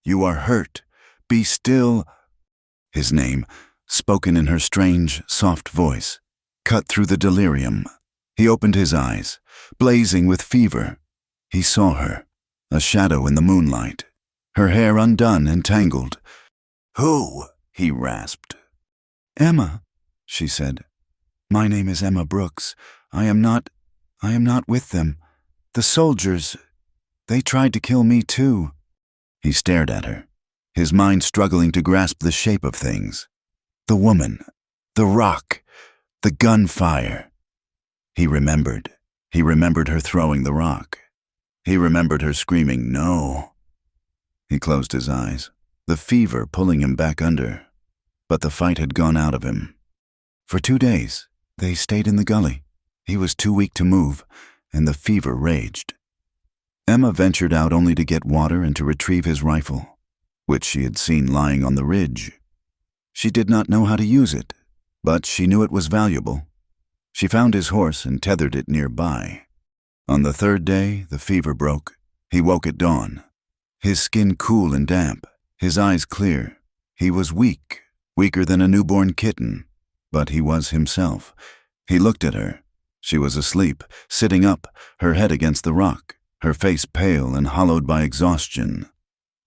Speaker 1: You are hurt. Be still." His name, spoken in her strange, soft voice, cut through the delirium. He opened his eyes, blazing with fever. He saw her, a shadow in the moonlight, her hair undone and tangled. "Who?" he rasped. "Emma," she said. "My name is Emma Brooks. I am not with them. The soldiers, they tried to kill me too." He stared at her, his mind struggling to grasp the shape of things. The woman, the rock, the gunfire. He remembered her throwing the rock. He remembered her screaming, "No." He closed his eyes, the fever pulling him back under. But the fight had gone out of him. For 2 days, they stayed in the gully. He was too weak to move, and the fever raged. Emma ventured out only to get water and to retrieve his rifle, which she had seen lying on the ridge. She did not know how to use it, but she knew it was valuable. She found his horse and tethered it nearby. On the 3rd day, the fever broke. He woke at dawn, his skin cool and damp, his eyes clear. He was weak, weaker than a newborn kitten, but he was himself. He looked at her. She was asleep, sitting up, her head against the rock, her face pale and hollowed by exhaustion.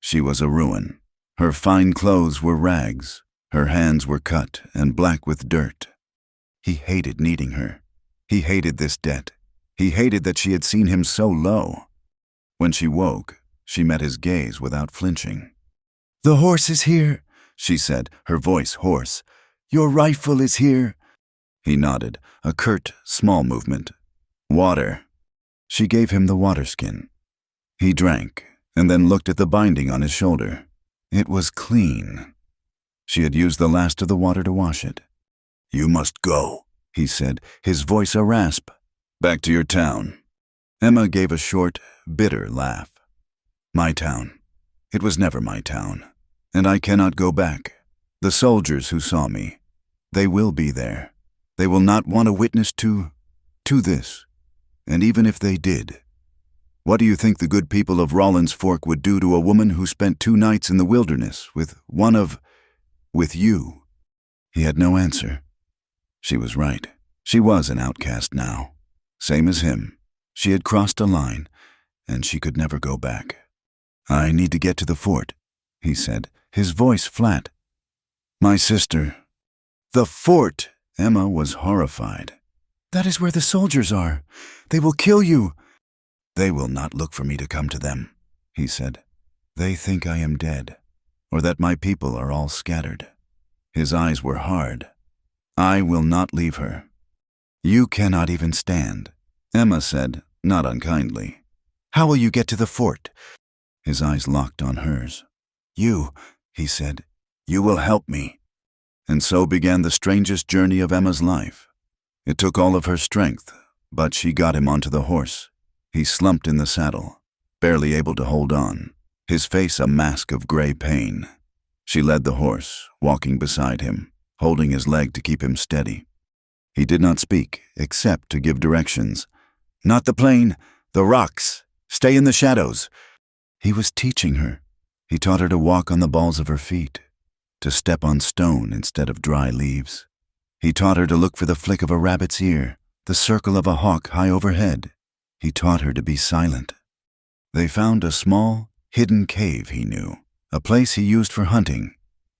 Speaker 1: She was a ruin. Her fine clothes were rags. Her hands were cut and black with dirt. He hated needing her. He hated this debt. He hated that she had seen him so low. When she woke, she met his gaze without flinching. "The horse is here," she said, her voice hoarse. "Your rifle is here." He nodded, a curt, small movement. "Water." She gave him the water skin. He drank, and then looked at the binding on his shoulder. It was clean. She had used the last of the water to wash it. "You must go," he said, his voice a rasp. "Back to your town." Emma gave a short, bitter laugh. "My town. It was never my town, and I cannot go back. The soldiers who saw me, they will be there. They will not want a witness to this. And even if they did, what do you think the good people of Rawlins Fork would do to a woman who spent 2 nights in the wilderness with you?" He had no answer. She was right. She was an outcast now. Same as him. She had crossed a line, and she could never go back. "I need to get to the fort," he said, his voice flat. "My sister." "The fort!" Emma was horrified. "That is where the soldiers are. They will kill you." "They will not look for me to come to them," he said. "They think I am dead, or that my people are all scattered." His eyes were hard. "I will not leave her." "You cannot even stand," Emma said, not unkindly. "How will you get to the fort?" His eyes locked on hers. "You," he said, "you will help me." And so began the strangest journey of Emma's life. It took all of her strength, but she got him onto the horse. He slumped in the saddle, barely able to hold on, his face a mask of gray pain. She led the horse, walking beside him, holding his leg to keep him steady. He did not speak, except to give directions. "Not the plain, the rocks. Stay in the shadows." He was teaching her. He taught her to walk on the balls of her feet, to step on stone instead of dry leaves. He taught her to look for the flick of a rabbit's ear, the circle of a hawk high overhead. He taught her to be silent. They found a small, hidden cave he knew, a place he used for hunting.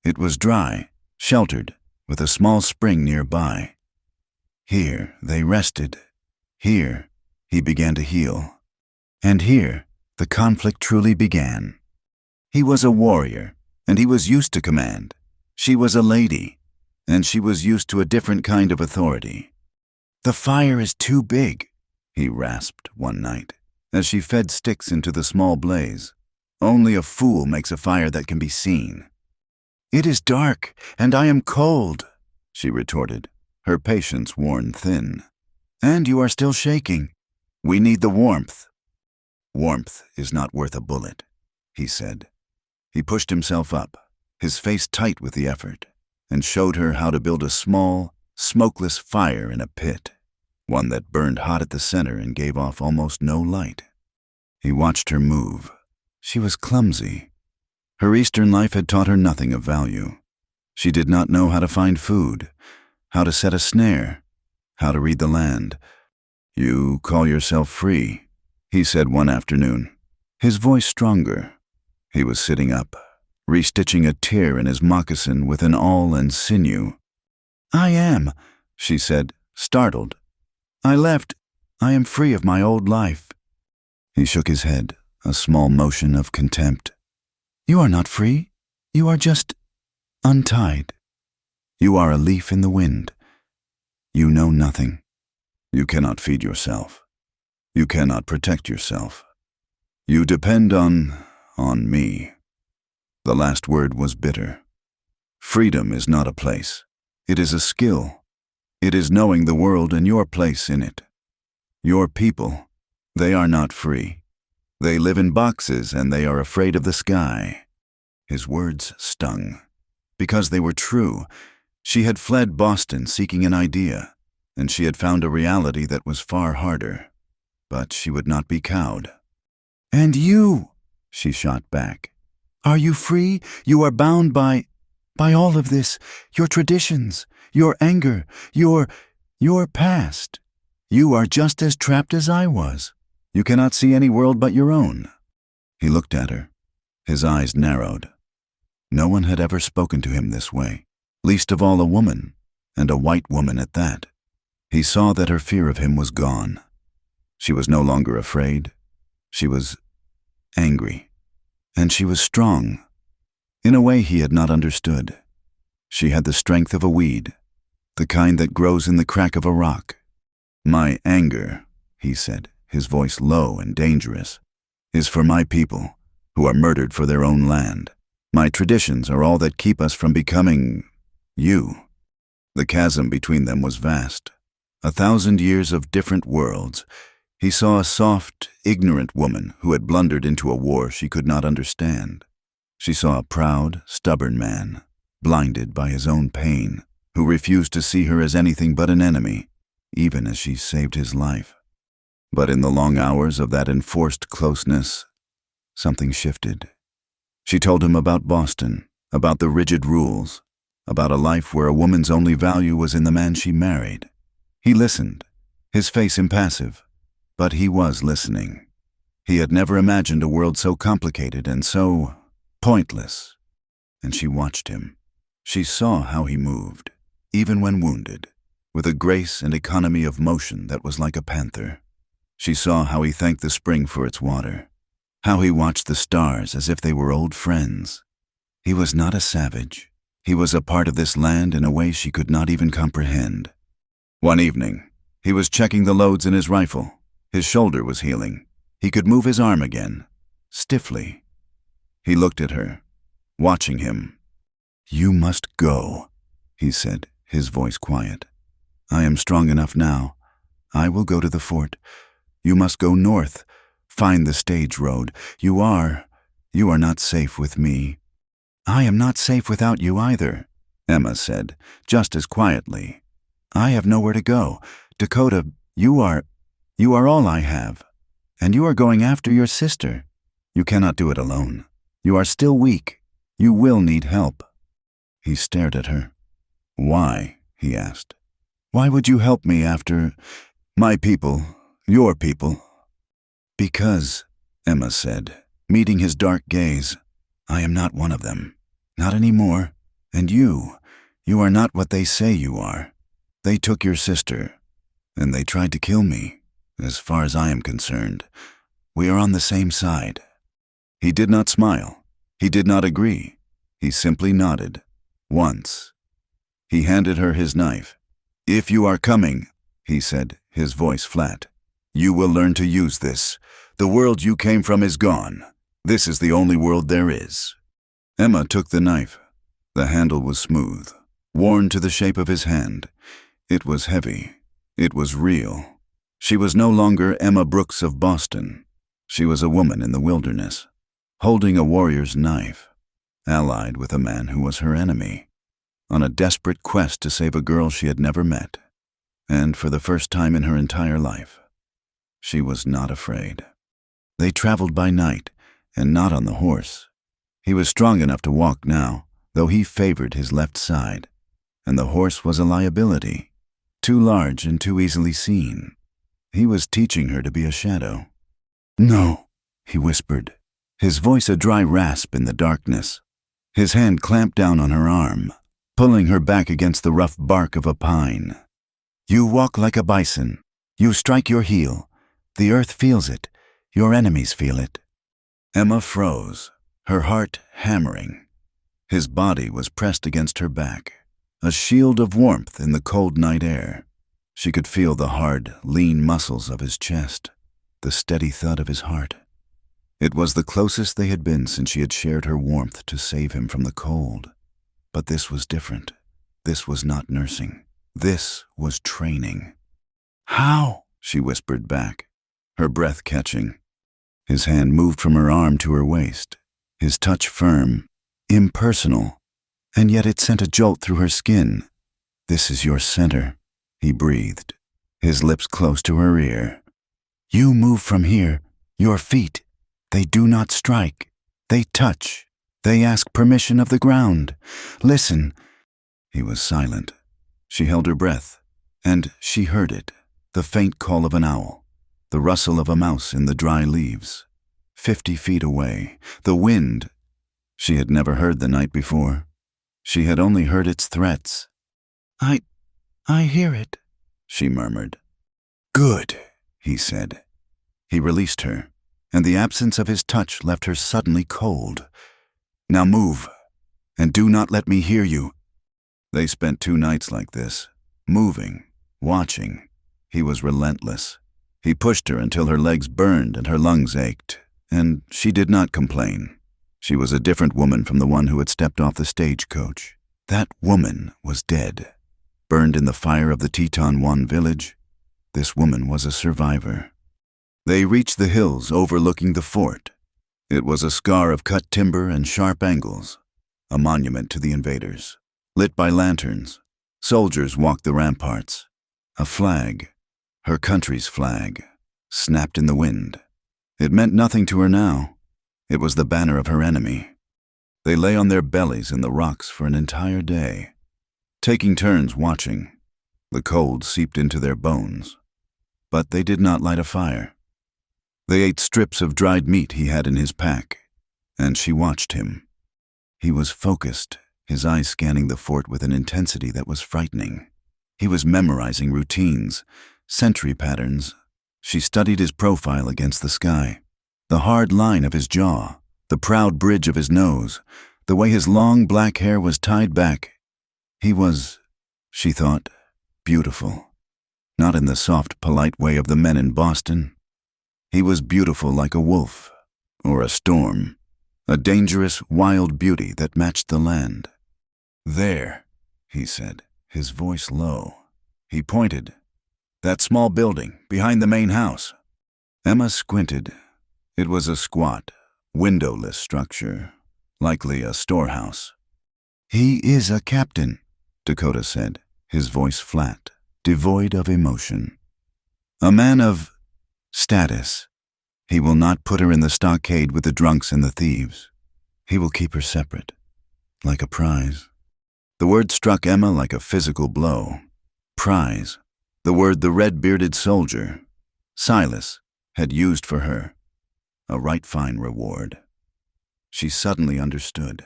Speaker 1: It was dry, sheltered, with a small spring nearby. Here they rested. Here he began to heal. And here the conflict truly began. He was a warrior, and he was used to command. She was a lady, and she was used to a different kind of authority. "The fire is too big," he rasped one night, as she fed sticks into the small blaze. "Only a fool makes a fire that can be seen." "It is dark, and I am cold," she retorted, her patience worn thin. "And you are still shaking. We need the warmth." "Warmth is not worth a bullet," he said. He pushed himself up, his face tight with the effort, and showed her how to build a small, smokeless fire in a pit, one that burned hot at the center and gave off almost no light. He watched her move. She was clumsy. Her Eastern life had taught her nothing of value. She did not know how to find food, how to set a snare, how to read the land. "You call yourself free," he said one afternoon, his voice stronger. He was sitting up, restitching a tear in his moccasin with an awl and sinew. "I am," she said, startled. "I left. I am free of my old life." He shook his head, a small motion of contempt. "You are not free. You are just untied. You are a leaf in the wind. You know nothing. You cannot feed yourself. You cannot protect yourself. You depend on me." The last word was bitter. Freedom is not a place. It is a skill. It is knowing the world and your place in it. Your people, they are not free. They live in boxes and they are afraid of the sky. His words stung. Because they were true. She had fled Boston seeking an idea, and she had found a reality that was far harder. But she would not be cowed. "And you," she shot back. "Are you free? You are bound by all of this, your traditions, your anger, your past. You are just as trapped as I was. You cannot see any world but your own." He looked at her. His eyes narrowed. No one had ever spoken to him this way, least of all a woman, and a white woman at that. He saw that her fear of him was gone. She was no longer afraid. She was angry. And she was strong, in a way he had not understood. She had the strength of a weed, the kind that grows in the crack of a rock. "My anger," he said, his voice low and dangerous, "is for my people, who are murdered for their own land. My traditions are all that keep us from becoming you." The chasm between them was vast. 1,000 years of different worlds. He saw a soft, ignorant woman who had blundered into a war she could not understand. She saw a proud, stubborn man, blinded by his own pain, who refused to see her as anything but an enemy, even as she saved his life. But in the long hours of that enforced closeness, something shifted. She told him about Boston, about the rigid rules, about a life where a woman's only value was in the man she married. He listened, his face impassive, but he was listening. He had never imagined a world so complicated and so pointless. And she watched him. She saw how he moved, even when wounded, with a grace and economy of motion that was like a panther. She saw how he thanked the spring for its water, how he watched the stars as if they were old friends. He was not a savage. He was a part of this land in a way she could not even comprehend. One evening, he was checking the loads in his rifle. His shoulder was healing. He could move his arm again, stiffly. He looked at her, watching him. "You must go," he said, his voice quiet. "I am strong enough now. I will go to the fort. You must go north. Find the stage road. You are not safe with me." "I am not safe without you either," Emma said, just as quietly. "I have nowhere to go. Dakota, you are all I have. And you are going after your sister. You cannot do it alone. You are still weak. You will need help." He stared at her. "Why?" he asked. "Why would you help me after my people, your people?" "Because," Emma said, meeting his dark gaze, "I am not one of them. Not anymore. And you are not what they say you are. They took your sister, and they tried to kill me. As far as I am concerned, we are on the same side." He did not smile. He did not agree. He simply nodded. Once. He handed her his knife. "If you are coming," he said, his voice flat, "you will learn to use this. The world you came from is gone. This is the only world there is." Emma took the knife. The handle was smooth, worn to the shape of his hand. It was heavy. It was real. She was no longer Emma Brooks of Boston. She was a woman in the wilderness, holding a warrior's knife, allied with a man who was her enemy, on a desperate quest to save a girl she had never met. And for the first time in her entire life, she was not afraid. They traveled by night, and not on the horse. He was strong enough to walk now, though he favored his left side, and the horse was a liability, too large and too easily seen. He was teaching her to be a shadow. "No," he whispered, his voice a dry rasp in the darkness. His hand clamped down on her arm, pulling her back against the rough bark of a pine. "You walk like a bison. You strike your heel. The earth feels it. Your enemies feel it." Emma froze, her heart hammering. His body was pressed against her back, a shield of warmth in the cold night air. She could feel the hard, lean muscles of his chest, the steady thud of his heart. It was the closest they had been since she had shared her warmth to save him from the cold. But this was different. This was not nursing. This was training. "How?" she whispered back, her breath catching. His hand moved from her arm to her waist, his touch firm, impersonal, and yet it sent a jolt through her skin. "This is your center," he breathed, his lips close to her ear. "You move from here, your feet. They do not strike. They touch. They ask permission of the ground. Listen." He was silent. She held her breath, and she heard it, the faint call of an owl, the rustle of a mouse in the dry leaves. 50 feet away, the wind. She had never heard the night before. She had only heard its threats. I hear it," she murmured. "Good," he said. He released her, and the absence of his touch left her suddenly cold. "Now move, and do not let me hear you." They spent 2 nights like this, moving, watching. He was relentless. He pushed her until her legs burned and her lungs ached, and she did not complain. She was a different woman from the one who had stepped off the stagecoach. That woman was dead, burned in the fire of the Teton One village. This woman was a survivor. They reached the hills overlooking the fort. It was a scar of cut timber and sharp angles, a monument to the invaders. Lit by lanterns, soldiers walked the ramparts. A flag, her country's flag, snapped in the wind. It meant nothing to her now. It was the banner of her enemy. They lay on their bellies in the rocks for an entire day, taking turns watching. The cold seeped into their bones. But they did not light a fire. They ate strips of dried meat he had in his pack, and she watched him. He was focused, his eyes scanning the fort with an intensity that was frightening. He was memorizing routines, sentry patterns. She studied his profile against the sky, the hard line of his jaw, the proud bridge of his nose, the way his long black hair was tied back. He was, she thought, beautiful. Not in the soft, polite way of the men in Boston. He was beautiful like a wolf, or a storm, a dangerous, wild beauty that matched the land. "There," he said, his voice low. He pointed. "That small building, behind the main house." Emma squinted. It was a squat, windowless structure, likely a storehouse. "He is a captain," Dakota said, his voice flat, devoid of emotion. "A man of status. He will not put her in the stockade with the drunks and the thieves. He will keep her separate, like a prize." The word struck Emma like a physical blow. Prize. The word the red-bearded soldier, Silas, had used for her. A right fine reward. She suddenly understood.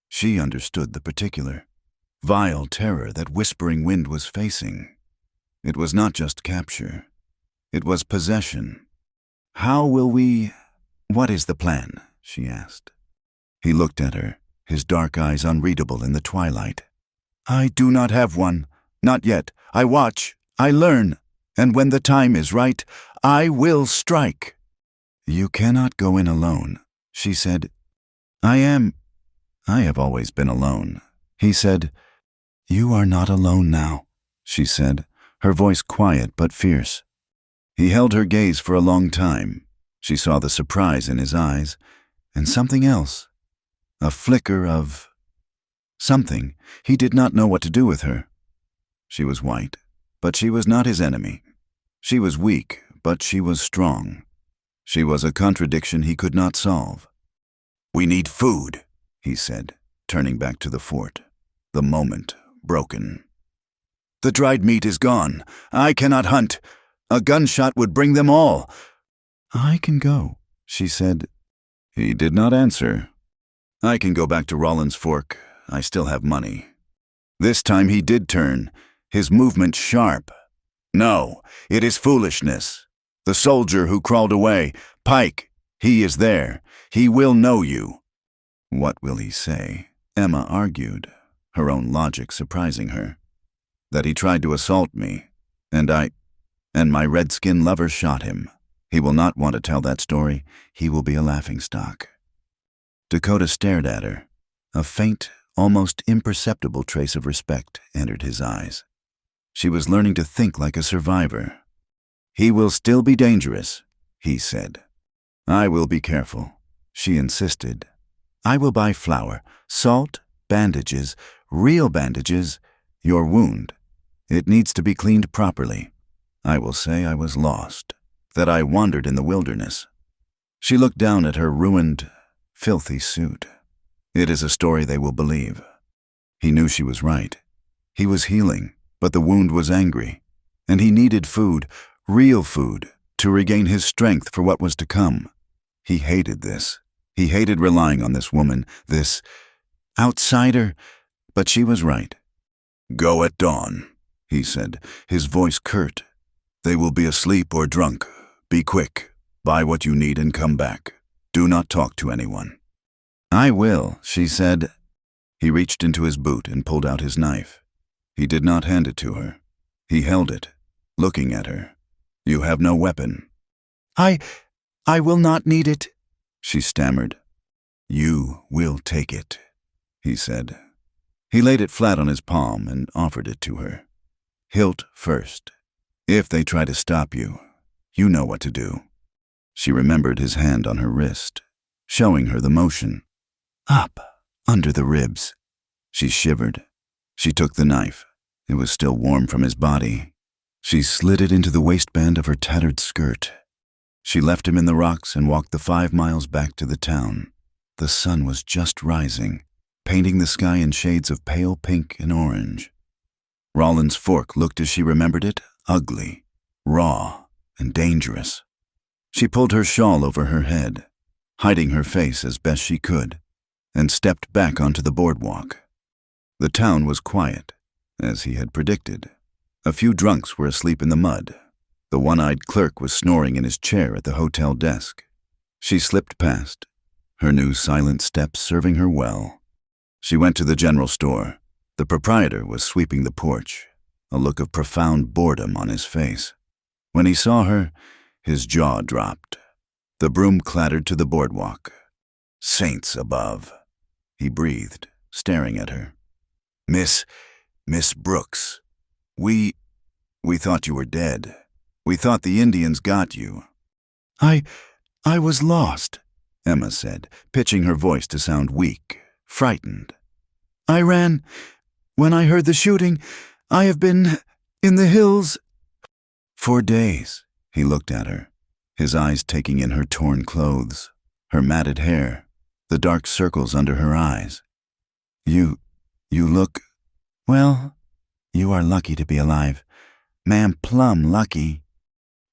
Speaker 1: She understood the particular, vile terror that Whispering Wind was facing. It was not just capture. It was possession. "How will we— What is the plan?" she asked. He looked at her, his dark eyes unreadable in the twilight. "I do not have one. Not yet. I watch. I learn. And when the time is right, I will strike." "You cannot go in alone," she said. I have always been alone," he said. "You are not alone now," she said, her voice quiet but fierce. He held her gaze for a long time. She saw the surprise in his eyes, and something else. A flicker of something. He did not know what to do with her. She was white, but she was not his enemy. She was weak, but she was strong. She was a contradiction he could not solve. "We need food," he said, turning back to the fort, the moment broken. "The dried meat is gone. I cannot hunt. A gunshot would bring them all." "I can go," she said. He did not answer. "I can go back to Rollins Fork. I still have money." This time he did turn, his movement sharp. "No, it is foolishness. The soldier who crawled away, Pike, he is there. He will know you." "What will he say?" Emma argued, her own logic surprising her. "That he tried to assault me, and my redskin lover shot him. He will not want to tell that story. He will be a laughingstock." Dakota stared at her. A faint, almost imperceptible trace of respect entered his eyes. She was learning to think like a survivor. "He will still be dangerous," he said. "I will be careful," she insisted. "I will buy flour, salt, bandages, real bandages, your wound. It needs to be cleaned properly. I will say I was lost, that I wandered in the wilderness." She looked down at her ruined, filthy suit. "It is a story they will believe." He knew she was right. He was healing, but the wound was angry, and he needed food, real food, to regain his strength for what was to come. He hated this. He hated relying on this woman, this outsider, but she was right. "Go at dawn," he said, his voice curt. "They will be asleep or drunk. Be quick. Buy what you need and come back. Do not talk to anyone." "I will," she said. He reached into his boot and pulled out his knife. He did not hand it to her. He held it, looking at her. "You have no weapon." I will not need it," she stammered. "You will take it," he said. He laid it flat on his palm and offered it to her. "Hilt first. If they try to stop you, you know what to do." She remembered his hand on her wrist, showing her the motion. Up, under the ribs. She shivered. She took the knife. It was still warm from his body. She slid it into the waistband of her tattered skirt. She left him in the rocks and walked the 5 miles back to the town. The sun was just rising, painting the sky in shades of pale pink and orange. Rollins Fork looked as she remembered it, ugly, raw, and dangerous. She pulled her shawl over her head, hiding her face as best she could, and stepped back onto the boardwalk. The town was quiet, as he had predicted. A few drunks were asleep in the mud. The one-eyed clerk was snoring in his chair at the hotel desk. She slipped past, her new silent steps serving her well. She went to the general store. The proprietor was sweeping the porch, a look of profound boredom on his face. When he saw her, his jaw dropped. The broom clattered to the boardwalk. "Saints above," he breathed, staring at her. Miss Brooks, we thought you were dead. We thought the Indians got you." I was lost," Emma said, pitching her voice to sound weak, frightened. "I ran. When I heard the shooting, I have been in the hills." "For days," he looked at her, his eyes taking in her torn clothes, her matted hair, the dark circles under her eyes. You look, well, you are lucky to be alive. Ma'am, plumb lucky."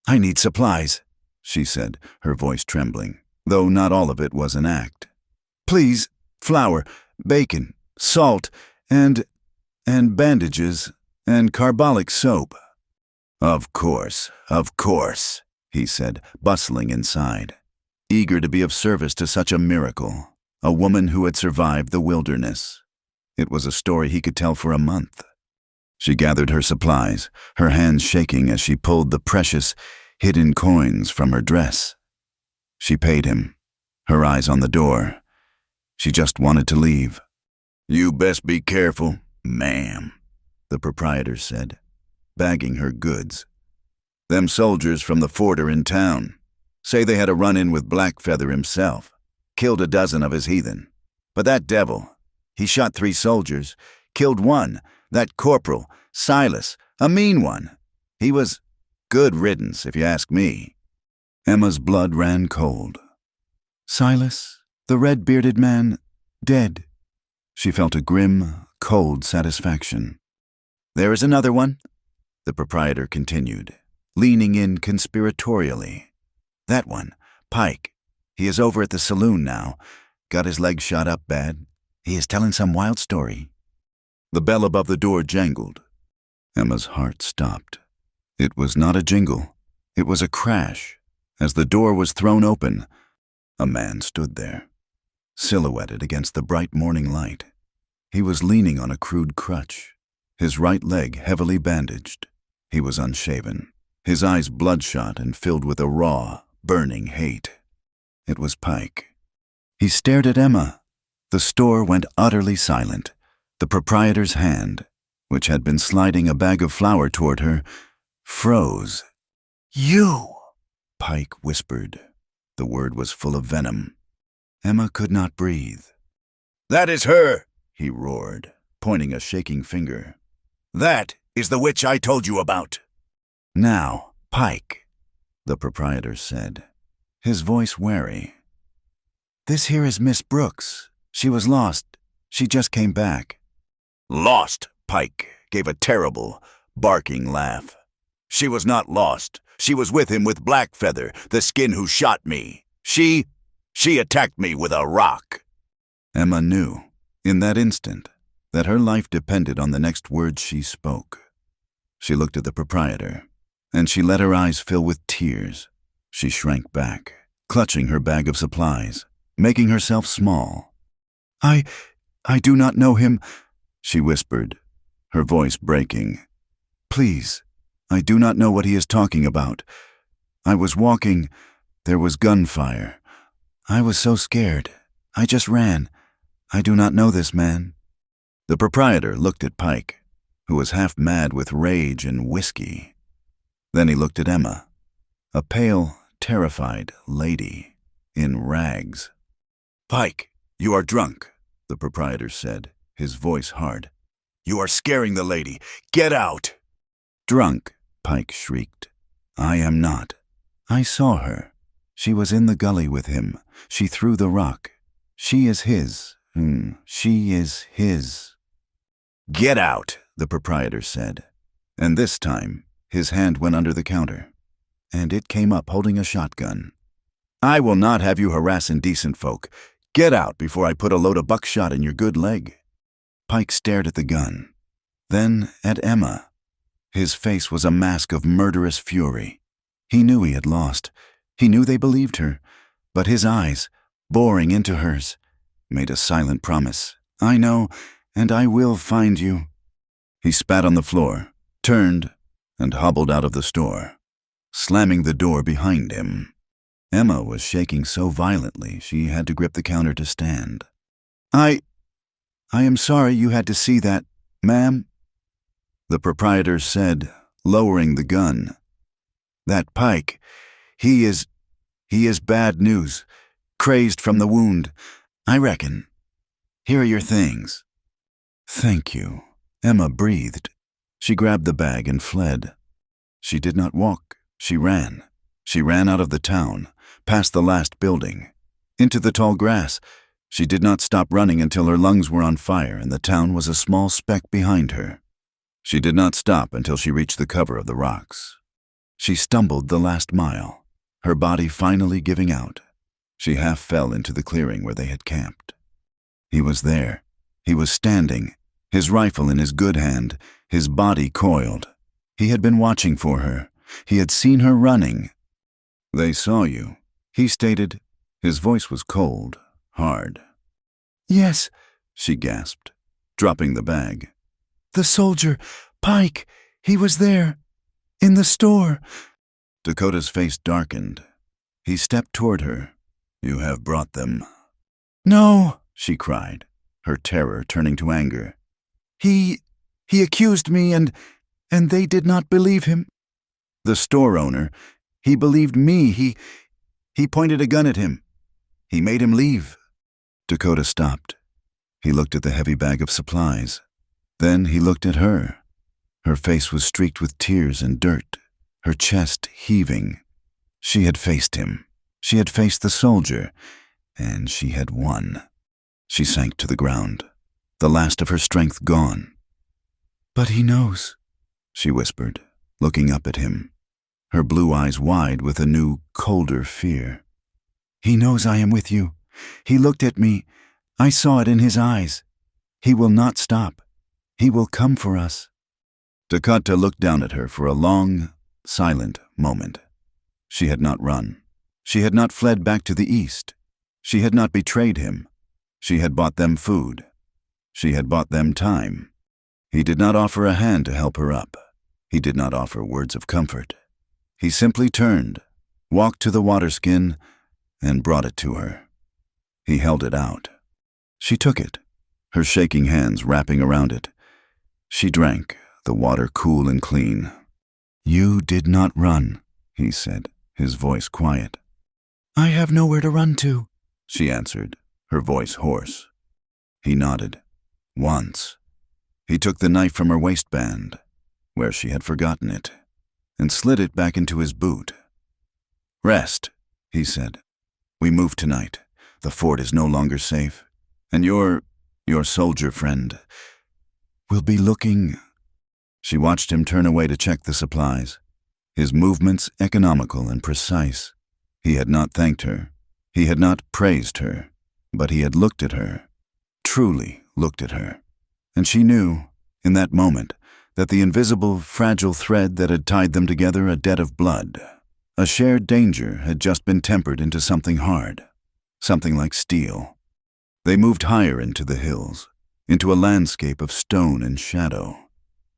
Speaker 1: "I need supplies," she said, her voice trembling, though not all of it was an act. "Please, flour, bacon, salt, and bandages, and carbolic soap." Of course," he said, bustling inside, eager to be of service to such a miracle, a woman who had survived the wilderness. It was a story he could tell for a month. She gathered her supplies, her hands shaking as she pulled the precious, hidden coins from her dress. She paid him, her eyes on the door. She just wanted to leave. "You best be careful, ma'am," the proprietor said, bagging her goods. "Them soldiers from the fort are in town. Say they had a run-in with Blackfeather himself. Killed a dozen of his heathen. But that devil, he shot 3 soldiers, killed one, that corporal, Silas, a mean one. He was good riddance, if you ask me." Emma's blood ran cold. "Silas, the red-bearded man, dead." She felt a grim, cold satisfaction. "There is another one," the proprietor continued, leaning in conspiratorially. "That one, Pike. He is over at the saloon now. Got his leg shot up bad. He is telling some wild story." The bell above the door jangled. Emma's heart stopped. It was not a jingle. It was a crash. As the door was thrown open, a man stood there, silhouetted against the bright morning light. He was leaning on a crude crutch, his right leg heavily bandaged. He was unshaven, his eyes bloodshot and filled with a raw, burning hate. It was Pike. He stared at Emma. The store went utterly silent. The proprietor's hand, which had been sliding a bag of flour toward her, froze. "You!" Pike whispered. The word was full of venom. Emma could not breathe.
Speaker 2: "That is her,"
Speaker 1: he roared, pointing a shaking finger.
Speaker 2: "That is the witch I told you about."
Speaker 1: "Now, Pike," the proprietor said, his voice wary. "This here is Miss Brooks. She was lost. She just came back."
Speaker 2: "Lost," Pike gave a terrible, barking laugh. "She was not lost. She was with him with Blackfeather, the skin who shot me. She attacked me with a rock."
Speaker 1: Emma knew, in that instant, that her life depended on the next words she spoke. She looked at the proprietor, and she let her eyes fill with tears. She shrank back, clutching her bag of supplies, making herself small. I do not know him," she whispered, her voice breaking. "Please, I do not know what he is talking about. I was walking. There was gunfire. I was so scared. I just ran. I do not know this man." The proprietor looked at Pike, who was half mad with rage and whiskey. Then he looked at Emma, a pale, terrified lady in rags. "Pike, you are drunk," the proprietor said, his voice hard. "You are scaring the lady. Get out!" "Drunk," Pike shrieked. "I am not. I saw her. She was in the gully with him. She threw the rock. She is his. She is his." "Get out," the proprietor said. And this time, his hand went under the counter, and it came up holding a shotgun. "I will not have you harass indecent folk. Get out before I put a load of buckshot in your good leg." Pike stared at the gun, then at Emma. His face was a mask of murderous fury. He knew he had lost. He knew they believed her, but his eyes, boring into hers, made a silent promise. "I know, and I will find you." He spat on the floor, turned, and hobbled out of the store, slamming the door behind him. Emma was shaking so violently she had to grip the counter to stand. I am sorry you had to see that, ma'am," the proprietor said, lowering the gun. "That Pike, he is bad news, crazed from the wound, I reckon. Here are your things." "Thank you," Emma breathed. She grabbed the bag and fled. She did not walk. She ran. She ran out of the town, past the last building, into the tall grass. She did not stop running until her lungs were on fire and the town was a small speck behind her. She did not stop until she reached the cover of the rocks. She stumbled the last mile, her body finally giving out. She half fell into the clearing where they had camped. He was there. He was standing, his rifle in his good hand, his body coiled. He had been watching for her. He had seen her running. "They saw you," he stated. His voice was cold, hard. "Yes," she gasped, dropping the bag. "The soldier, Pike, he was there, in the store." Dakota's face darkened. He stepped toward her. "You have brought them." "No," she cried, her terror turning to anger. He accused me and they did not believe him." "The store owner, he believed me. He pointed a gun at him. He made him leave." Dakota stopped. He looked at the heavy bag of supplies. Then he looked at her. Her face was streaked with tears and dirt, her chest heaving. She had faced him. She had faced the soldier, and she had won. She sank to the ground. the last of her strength gone. "But he knows," she whispered, looking up at him, her blue eyes wide with a new, colder fear. "He knows I am with you. He looked at me. I saw it in his eyes. He will not stop. He will come for us." Dakota looked down at her for a long, silent moment. She had not run. She had not fled back to the east. She had not betrayed him. She had bought them food. She had bought them time. He did not offer a hand to help her up. He did not offer words of comfort. He simply turned, walked to the waterskin, and brought it to her. He held it out. She took it, her shaking hands wrapping around it. She drank, the water cool and clean. "You did not run," he said, his voice quiet. "I have nowhere to run to," she answered, her voice hoarse. He nodded. Once. He took the knife from her waistband, where she had forgotten it, and slid it back into his boot. "Rest," he said. "We move tonight. The fort is no longer safe, and your soldier friend will be looking." She watched him turn away to check the supplies, his movements economical and precise. He had not thanked her. He had not praised her, but he had looked at her, truly looked at her. And she knew, in that moment, that the invisible, fragile thread that had tied them together, a debt of blood, a shared danger, had just been tempered into something hard, something like steel. They moved higher into the hills, into a landscape of stone and shadow.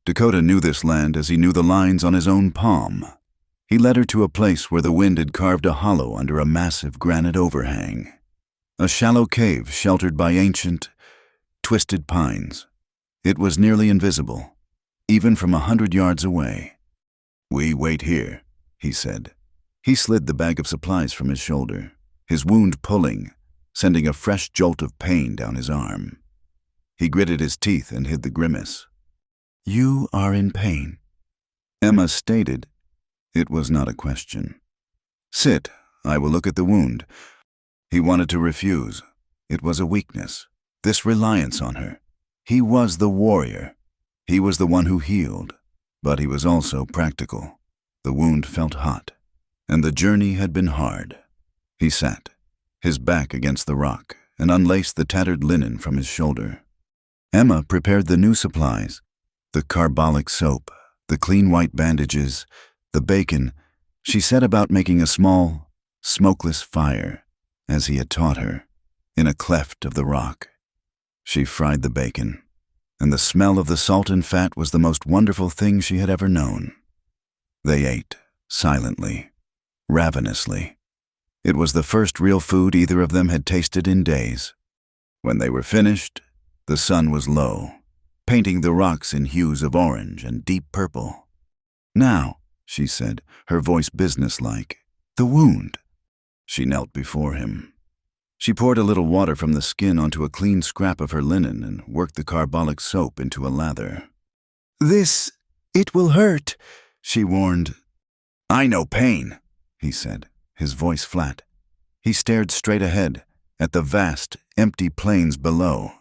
Speaker 1: Dakota knew this land as he knew the lines on his own palm. He led her to a place where the wind had carved a hollow under a massive granite overhang, a shallow cave sheltered by ancient, twisted pines. It was nearly invisible, even from 100 yards away. "We wait here," he said. He slid the bag of supplies from his shoulder, his wound pulling, sending a fresh jolt of pain down his arm. He gritted his teeth and hid the grimace. "You are in pain," Emma stated. It was not a question. "Sit, I will look at the wound." He wanted to refuse. It was a weakness, this reliance on her. He was the warrior. He was the one who healed, but he was also practical. The wound felt hot, and the journey had been hard. He sat, his back against the rock, and unlaced the tattered linen from his shoulder. Emma prepared the new supplies, the carbolic soap, the clean white bandages, the bacon. She set about making a small, smokeless fire, as he had taught her, in a cleft of the rock. She fried the bacon, and the smell of the salt and fat was the most wonderful thing she had ever known. They ate, silently, ravenously. It was the first real food either of them had tasted in days. When they were finished, the sun was low, painting the rocks in hues of orange and deep purple. "Now," she said, her voice businesslike, "the wound." She knelt before him. She poured a little water from the skin onto a clean scrap of her linen and worked the carbolic soap into a lather. It will hurt," she warned. "I know pain," he said, his voice flat. He stared straight ahead, at the vast, empty plains below,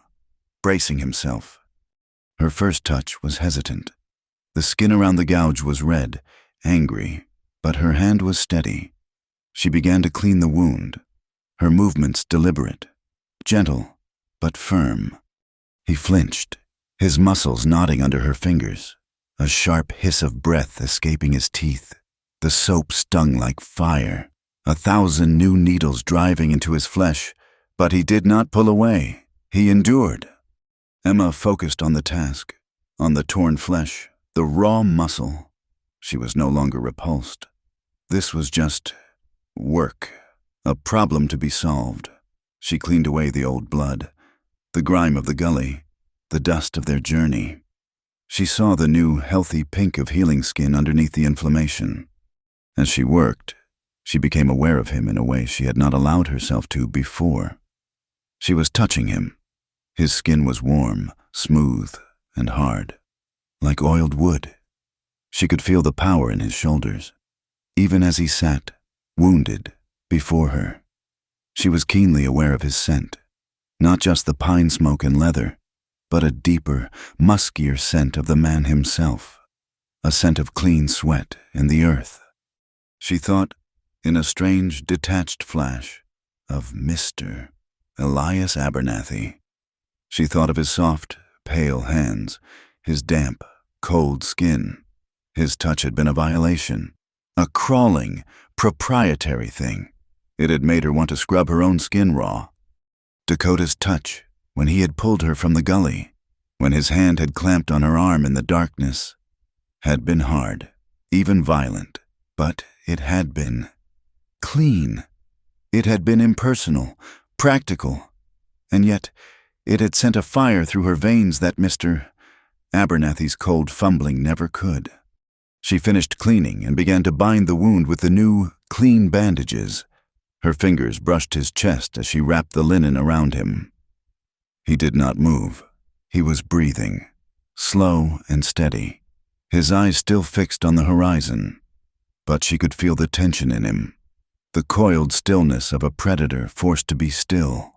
Speaker 1: bracing himself. Her first touch was hesitant. The skin around the gouge was red, angry, but her hand was steady. She began to clean the wound, her movements deliberate, gentle, but firm. He flinched, his muscles knotting under her fingers, a sharp hiss of breath escaping his teeth. The soap stung like fire, 1,000 new needles driving into his flesh, but he did not pull away. He endured. Emma focused on the task, on the torn flesh, the raw muscle. She was no longer repulsed. This was just work, a problem to be solved. She cleaned away the old blood, the grime of the gully, the dust of their journey. She saw the new, healthy pink of healing skin underneath the inflammation. As she worked, she became aware of him in a way she had not allowed herself to before. She was touching him. His skin was warm, smooth, and hard, like oiled wood. She could feel the power in his shoulders, even as he sat, wounded, before her. She was keenly aware of his scent, not just the pine smoke and leather, but a deeper, muskier scent of the man himself, a scent of clean sweat and the earth. She thought, in a strange, detached flash, of Mr. Elias Abernathy. She thought of his soft, pale hands, his damp, cold skin. His touch had been a violation, a crawling, proprietary thing. It had made her want to scrub her own skin raw. Dakota's touch, when he had pulled her from the gully, when his hand had clamped on her arm in the darkness, had been hard, even violent, but it had been clean. It had been impersonal, practical, and yet it had sent a fire through her veins that Mr. Abernathy's cold fumbling never could. She finished cleaning and began to bind the wound with the new, clean bandages. Her fingers brushed his chest as she wrapped the linen around him. He did not move. He was breathing, slow and steady, his eyes still fixed on the horizon. But she could feel the tension in him, the coiled stillness of a predator forced to be still.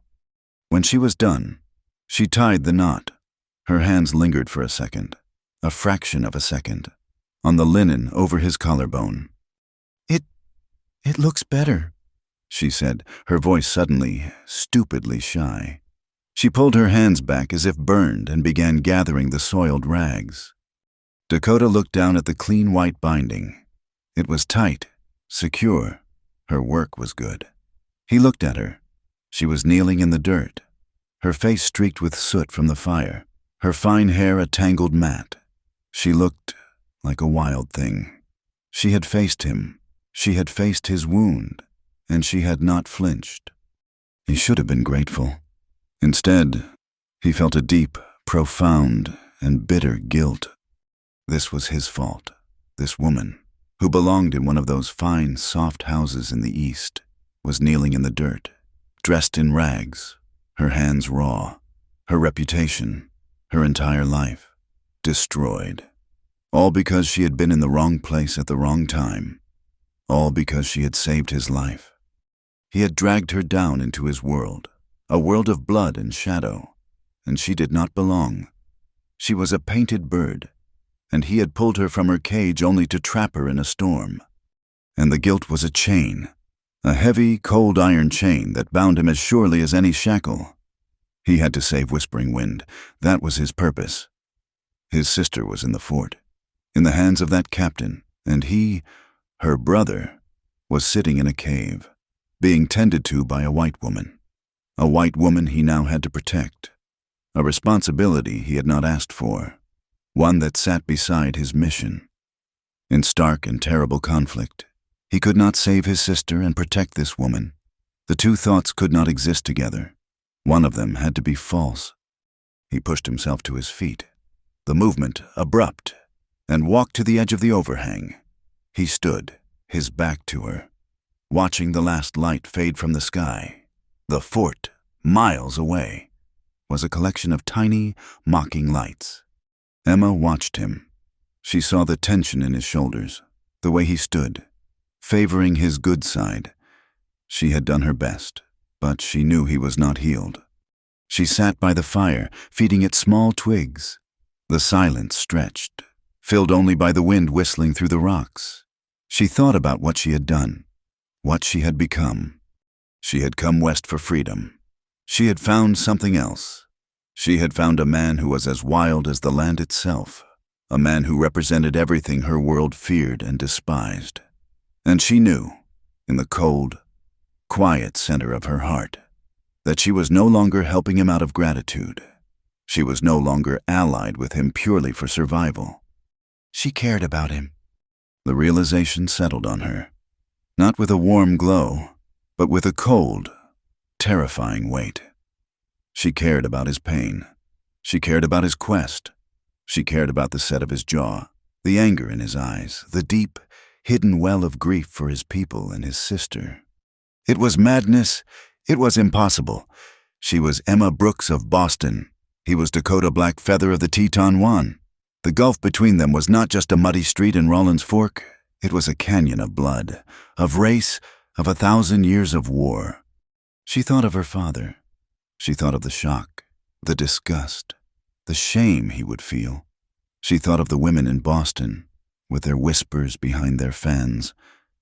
Speaker 1: When she was done, she tied the knot. Her hands lingered for a second, a fraction of a second, on the linen over his collarbone. It looks better," she said, her voice suddenly, stupidly shy. She pulled her hands back as if burned and began gathering the soiled rags. Dakota looked down at the clean white binding. It was tight, secure. Her work was good. He looked at her. She was kneeling in the dirt, her face streaked with soot from the fire, her fine hair a tangled mat. She looked like a wild thing. She had faced him. She had faced his wound, and she had not flinched. He should have been grateful. Instead, he felt a deep, profound, and bitter guilt. This was his fault. This woman, who belonged in one of those fine, soft houses in the East, was kneeling in the dirt, dressed in rags, her hands raw, her reputation, her entire life, destroyed. All because she had been in the wrong place at the wrong time. All because she had saved his life. He had dragged her down into his world, a world of blood and shadow, and she did not belong. She was a painted bird, and he had pulled her from her cage only to trap her in a storm. And the guilt was a chain, a heavy, cold iron chain that bound him as surely as any shackle. He had to save Whispering Wind. That was his purpose. His sister was in the fort, in the hands of that captain, and he, her brother, was sitting in a cave, being tended to by a white woman. A white woman he now had to protect. A responsibility he had not asked for. One that sat beside his mission. In stark and terrible conflict, he could not save his sister and protect this woman. The two thoughts could not exist together. One of them had to be false. He pushed himself to his feet, the movement abrupt, and walked to the edge of the overhang. He stood, his back to her, watching the last light fade from the sky. The fort, miles away, was a collection of tiny, mocking lights. Emma watched him. She saw the tension in his shoulders, the way he stood, favoring his good side. She had done her best, but she knew he was not healed. She sat by the fire, feeding it small twigs. The silence stretched, filled only by the wind whistling through the rocks. She thought about what she had done, what she had become. She had come west for freedom. She had found something else. She had found a man who was as wild as the land itself, a man who represented everything her world feared and despised. And she knew, in the cold, quiet center of her heart, that she was no longer helping him out of gratitude. She was no longer allied with him purely for survival. She cared about him. The realization settled on her, not with a warm glow, but with a cold, terrifying weight. She cared about his pain. She cared about his quest. She cared about the set of his jaw, the anger in his eyes, the deep, hidden well of grief for his people and his sister. It was madness. It was impossible. She was Emma Brooks of Boston. He was Dakota Blackfeather of the Teton One. The gulf between them was not just a muddy street in Rollins Fork. It was a canyon of blood, of race, of 1,000 years of war. She thought of her father. She thought of the shock, the disgust. the shame he would feel. She thought of the women in Boston, with their whispers behind their fans.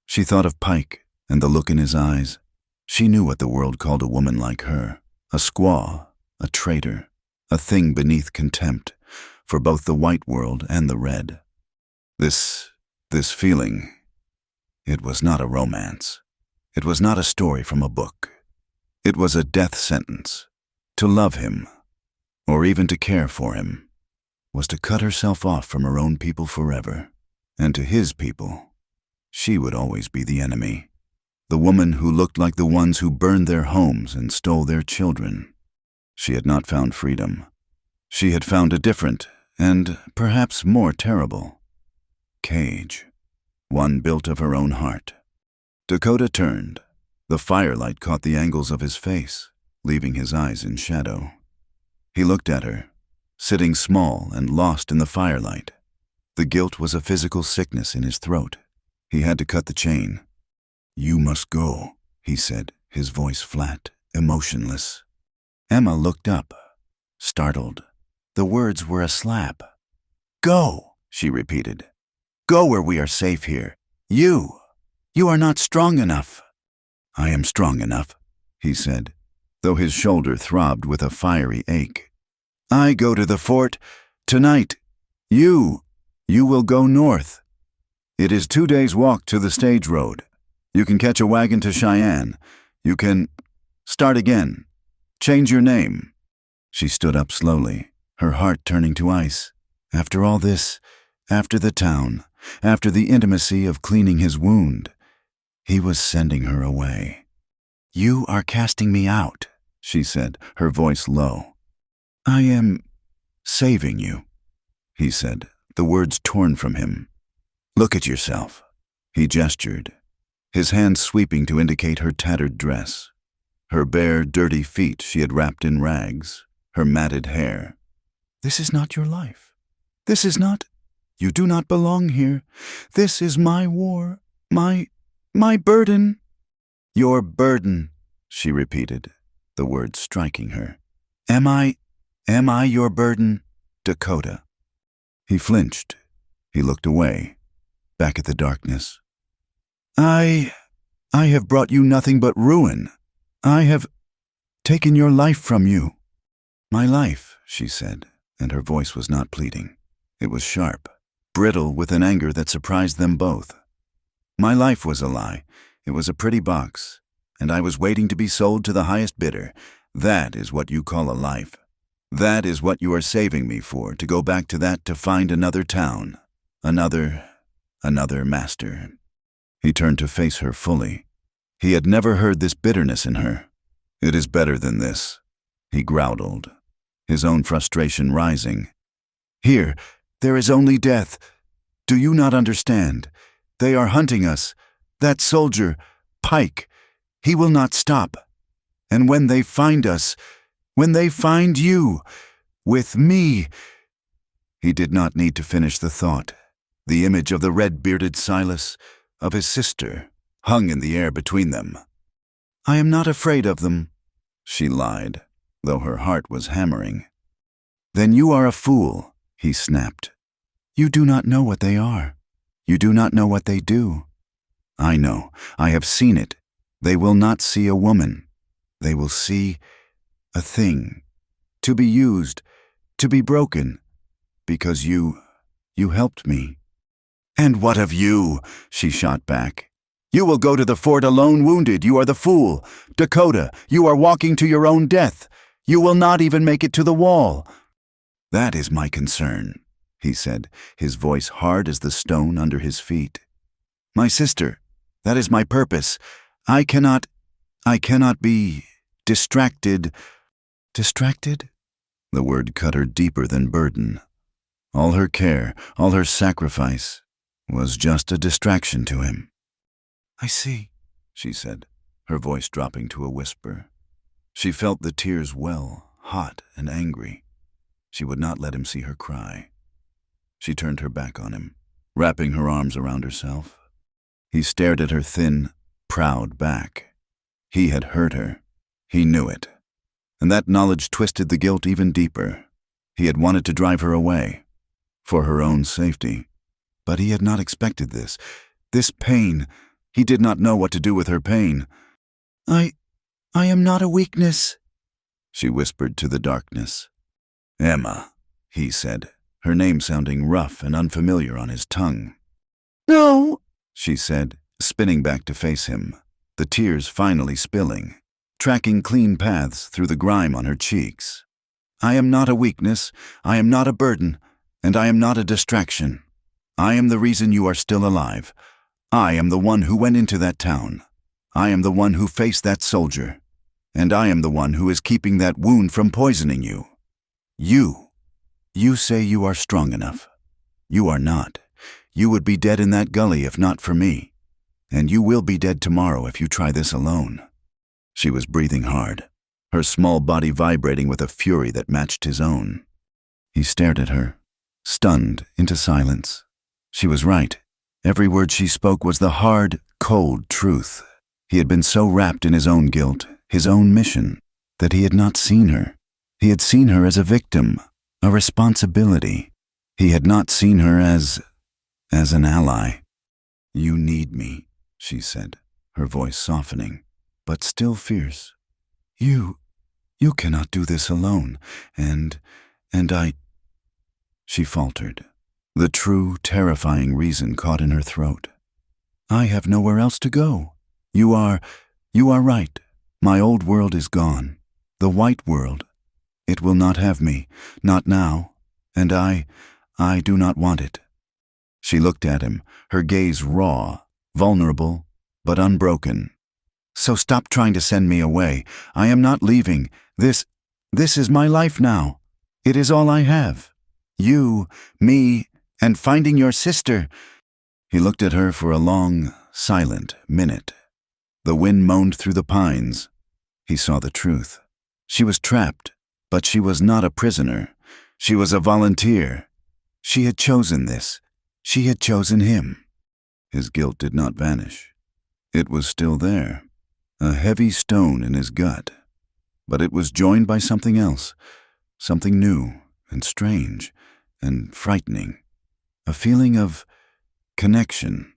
Speaker 1: She thought of Pike and the look in his eyes. She knew what the world called a woman like her: a squaw, a traitor, a thing beneath contempt for both the white world and the red. This feeling, it was not a romance. It was not a story from a book. It was a death sentence. To love him, or even to care for him, was to cut herself off from her own people forever. And to his people, she would always be the enemy. The woman who looked like the ones who burned their homes and stole their children. She had not found freedom. She had found a different, and perhaps more terrible, cage. One built of her own heart. Dakota turned. The firelight caught the angles of his face, leaving his eyes in shadow. He looked at her, sitting small and lost in the firelight. The guilt was a physical sickness in his throat. He had to cut the chain. "You must go," he said, his voice flat, emotionless. Emma looked up, startled. The words were a slap. "Go," she repeated. "Go where we are safe here. You are not strong enough." "I am strong enough," he said, though his shoulder throbbed with a fiery ache. "I go to the fort tonight. You will go north. It is 2 days' walk to the stage road. You can catch a wagon to Cheyenne. You can start again. Change your name." She stood up slowly, her heart turning to ice. After all this, after the town, after the intimacy of cleaning his wound, he was sending her away. "You are casting me out," she said, her voice low. "I am saving you," he said, the words torn from him. "Look at yourself." He gestured, his hand sweeping to indicate her tattered dress, her bare, dirty feet she had wrapped in rags, her matted hair. "This is not your life. This is not. You do not belong here. This is my war, my burden." "Your burden," she repeated, the words striking her. Am I your burden, Dakota?" He flinched. He looked away, back at the darkness. I have brought you nothing but ruin. I have taken your life from you." "My life," she said, and her voice was not pleading. It was sharp, brittle with an anger that surprised them both. "My life was a lie. It was a pretty box, and I was waiting to be sold to the highest bidder. That is what you call a life. That is what you are saving me for, to go back to that to find another town, another master." He turned to face her fully. He had never heard this bitterness in her. "It is better than this," he growled, his own frustration rising. "Here, there is only death. Do you not understand? They are hunting us. That soldier, Pike, he will not stop. And when they find us, when they find you, with me—" He did not need to finish the thought. The image of the red-bearded Silas, of his sister, hung in the air between them. "I am not afraid of them," she lied, though her heart was hammering. "Then you are a fool," he snapped. "You do not know what they are. You do not know what they do." "I know. I have seen it. They will not see a woman. They will see a thing, to be used, to be broken, because you helped me." "And what of you?" she shot back. "You will go to the fort alone wounded. You are the fool. Dakota, you are walking to your own death. You will not even make it to the wall." "That is my concern," he said, his voice hard as the stone under his feet. "My sister, that is my purpose. I cannot be distracted." "Distracted?" The word cut her deeper than burden. All her care, all her sacrifice, was just a distraction to him. "I see," she said, her voice dropping to a whisper. She felt the tears well, hot and angry. She would not let him see her cry. She turned her back on him, wrapping her arms around herself. He stared at her thin, proud back. He had hurt her. He knew it. And that knowledge twisted the guilt even deeper. He had wanted to drive her away, for her own safety. But he had not expected this. This pain, he did not know what to do with her pain. I am not a weakness, she whispered to the darkness.
Speaker 2: Emma,
Speaker 1: he said, her name sounding rough and unfamiliar on his tongue.
Speaker 3: No,
Speaker 1: she said, spinning back to face him, the tears finally spilling, tracking clean paths through the grime on her cheeks. I am not a weakness, I am not a burden, and I am not a distraction. I am the reason you are still alive. I am the one who went into that town. I am the one who faced that soldier. And I am the one who is keeping that wound from poisoning you. You say you are strong enough. You are not. You would be dead in that gully if not for me. And you will be dead tomorrow if you try this alone. She was breathing hard, her small body vibrating with a fury that matched his own. He stared at her, stunned into silence. She was right. Every word she spoke was the hard, cold truth. He had been so wrapped in his own guilt, his own mission, that he had not seen her. He had seen her as a victim, a responsibility. He had not seen her as an ally. You need me, she said, her voice softening, but still fierce. You cannot do this alone, and I... She faltered, the true, terrifying reason caught in her throat. I have nowhere else to go. You are right. My old world is gone. The white world. It will not have me, not now, and I do not want it. She looked at him, her gaze raw, vulnerable, but unbroken. So stop trying to send me away. I am not leaving. This is my life now. It is all I have. You, me, and finding your sister. He looked at her for a long, silent minute. The wind moaned through the pines. He saw the truth. She was trapped, but she was not a prisoner. She was a volunteer. She had chosen this. She had chosen him. His guilt did not vanish. It was still there, a heavy stone in his gut. But it was joined by something else, something new and strange and frightening. A feeling of connection.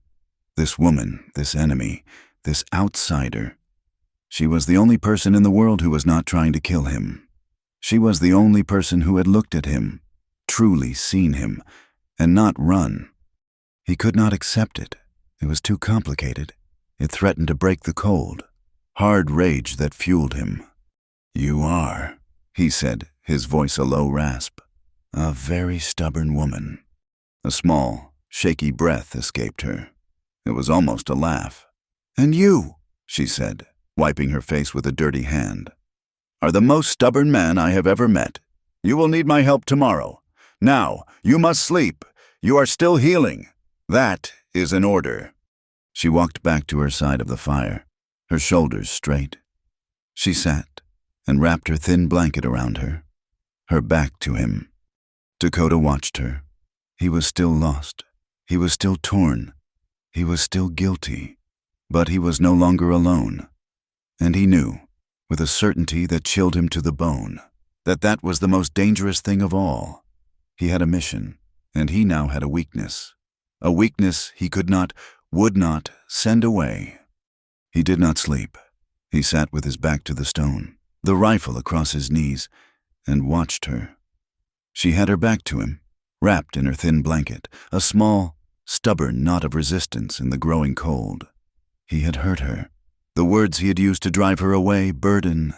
Speaker 1: This woman, this enemy, this outsider. She was the only person in the world who was not trying to kill him. She was the only person who had looked at him, truly seen him, and not run. He could not accept it. It was too complicated. It threatened to break the cold, hard rage that fueled him. You are, he said, his voice a low rasp, a very stubborn woman. A small, shaky breath escaped her. It was almost a laugh. And you, she said, wiping her face with a dirty hand, are the most stubborn man I have ever met. You will need my help tomorrow. Now, you must sleep. You are still healing. That is an order. She walked back to her side of the fire, her shoulders straight. She sat and wrapped her thin blanket around her, her back to him. Dakota watched her. He was still lost. He was still torn. He was still guilty. But he was no longer alone. And he knew, with a certainty that chilled him to the bone, that was the most dangerous thing of all. He had a mission, and he now had a weakness he could not, would not send away. He did not sleep. He sat with his back to the stone, the rifle across his knees, and watched her. She had her back to him, wrapped in her thin blanket, a small, stubborn knot of resistance in the growing cold. He had hurt her. The words he had used to drive her away, burden,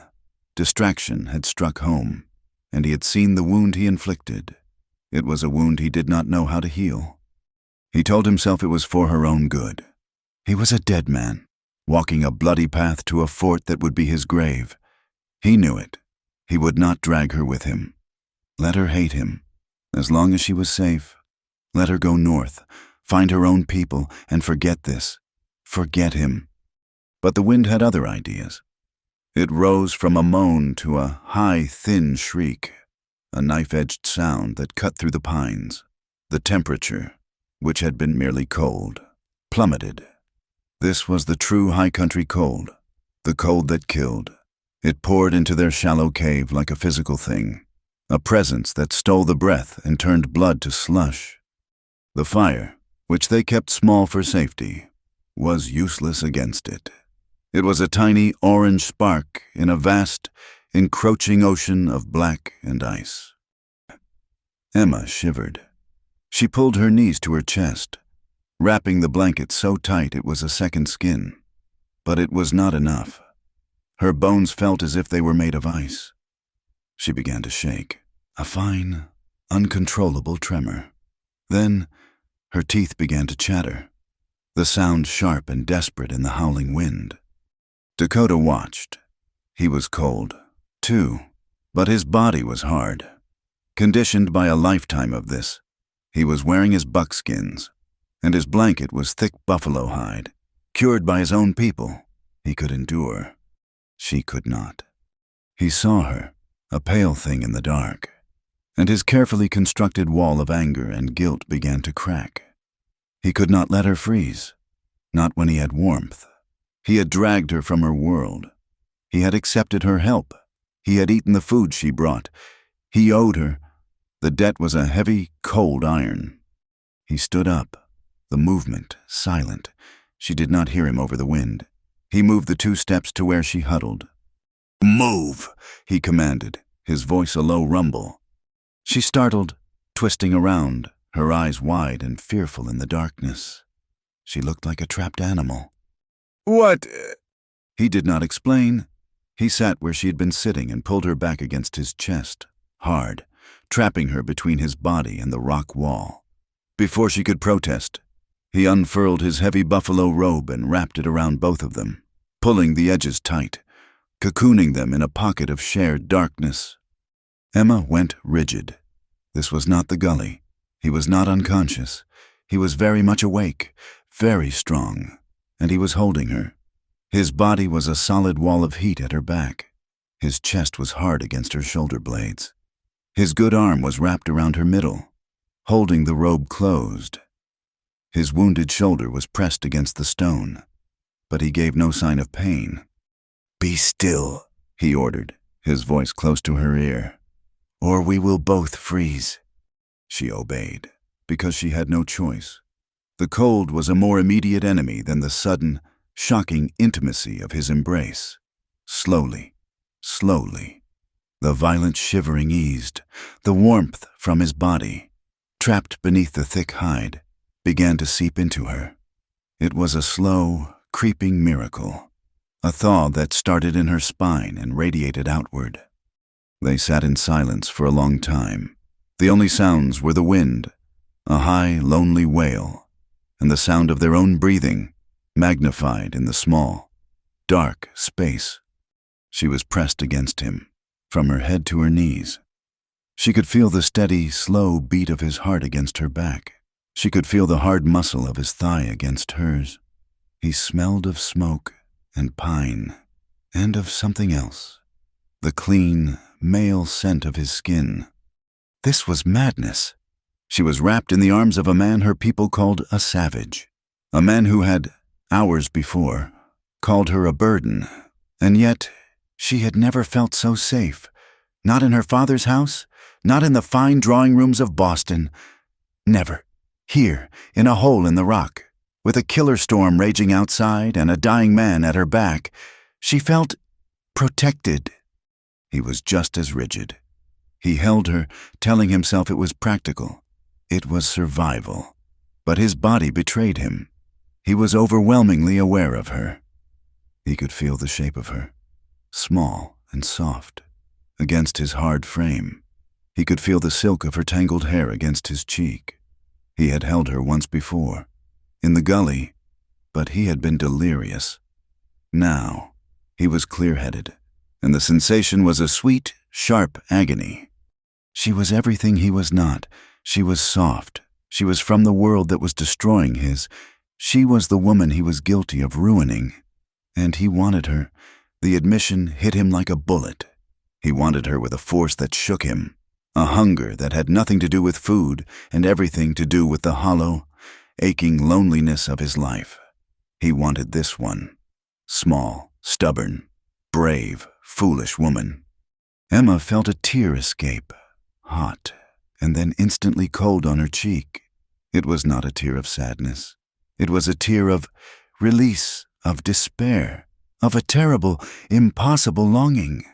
Speaker 1: distraction, had struck home, and he had seen the wound he inflicted. It was a wound he did not know how to heal. He told himself it was for her own good. He was a dead man, walking a bloody path to a fort that would be his grave. He knew it. He would not drag her with him. Let her hate him. As long as she was safe, let her go north, find her own people, and forget this. Forget him. But the wind had other ideas. It rose from a moan to a high, thin shriek, a knife-edged sound that cut through the pines. The temperature, which had been merely cold, plummeted. This was the true high-country cold, the cold that killed. It poured into their shallow cave like a physical thing. a presence that stole the breath and turned blood to slush. The fire, which they kept small for safety, was useless against it. It was a tiny orange spark in a vast, encroaching ocean of black and ice. Emma shivered. She pulled her knees to her chest, wrapping the blanket so tight it was a second skin. But it was not enough. Her bones felt as if they were made of ice. She began to shake, a fine, uncontrollable tremor. Then, her teeth began to chatter, the sound sharp and desperate in the howling wind. Dakota watched. He was cold, too, but his body was hard. Conditioned by a lifetime of this, he was wearing his buckskins, and his blanket was thick buffalo hide. Cured by his own people, he could endure. She could not. He saw her, a pale thing in the dark, and his carefully constructed wall of anger and guilt began to crack. He could not let her freeze, not when he had warmth. He had dragged her from her world. He had accepted her help. He had eaten the food she brought. He owed her. The debt was a heavy, cold iron. He stood up, the movement silent. She did not hear him over the wind. He moved the 2 steps to where she huddled. "Move," he commanded, his voice a low rumble. She startled, twisting around, her eyes wide and fearful in the darkness. She looked like a trapped animal.
Speaker 2: "What?"
Speaker 1: He did not explain. He sat where she had been sitting and pulled her back against his chest, hard, trapping her between his body and the rock wall. Before she could protest, he unfurled his heavy buffalo robe and wrapped it around both of them, pulling the edges tight, cocooning them in a pocket of shared darkness. Emma went rigid. This was not the gully. He was not unconscious. He was very much awake, very strong, and he was holding her. His body was a solid wall of heat at her back. His chest was hard against her shoulder blades. His good arm was wrapped around her middle, holding the robe closed. His wounded shoulder was pressed against the stone, but he gave no sign of pain. "Be still," he ordered, his voice close to her ear, "or we will both freeze." She obeyed, because she had no choice. The cold was a more immediate enemy than the sudden, shocking intimacy of his embrace. Slowly, slowly, the violent shivering eased, the warmth from his body, trapped beneath the thick hide, began to seep into her. It was a slow, creeping miracle, a thaw that started in her spine and radiated outward. They sat in silence for a long time. The only sounds were the wind, a high, lonely wail, and the sound of their own breathing, magnified in the small, dark space. She was pressed against him, from her head to her knees. She could feel the steady, slow beat of his heart against her back. She could feel the hard muscle of his thigh against hers. He smelled of smoke and pine, and of something else, the clean, male scent of his skin. This was madness. She was wrapped in the arms of a man her people called a savage, a man who had, hours before, called her a burden, and yet she had never felt so safe, not in her father's house, not in the fine drawing rooms of Boston. Never. Here, in a hole in the rock, with a killer storm raging outside and a dying man at her back, she felt protected. He was just as rigid. He held her, telling himself it was practical. It was survival. But his body betrayed him. He was overwhelmingly aware of her. He could feel the shape of her, small and soft, against his hard frame. He could feel the silk of her tangled hair against his cheek. He had held her once before, in the gully, but he had been delirious. Now, he was clear-headed, and the sensation was a sweet, sharp agony. She was everything he was not. She was soft. She was from the world that was destroying his. She was the woman he was guilty of ruining. And he wanted her. The admission hit him like a bullet. He wanted her with a force that shook him, a hunger that had nothing to do with food and everything to do with the hollow, aching loneliness of his life. He wanted this one, small, stubborn, brave, foolish woman. Emma felt a tear escape, hot, and then instantly cold on her cheek. It was not a tear of sadness. It was a tear of release, of despair, of a terrible, impossible longing.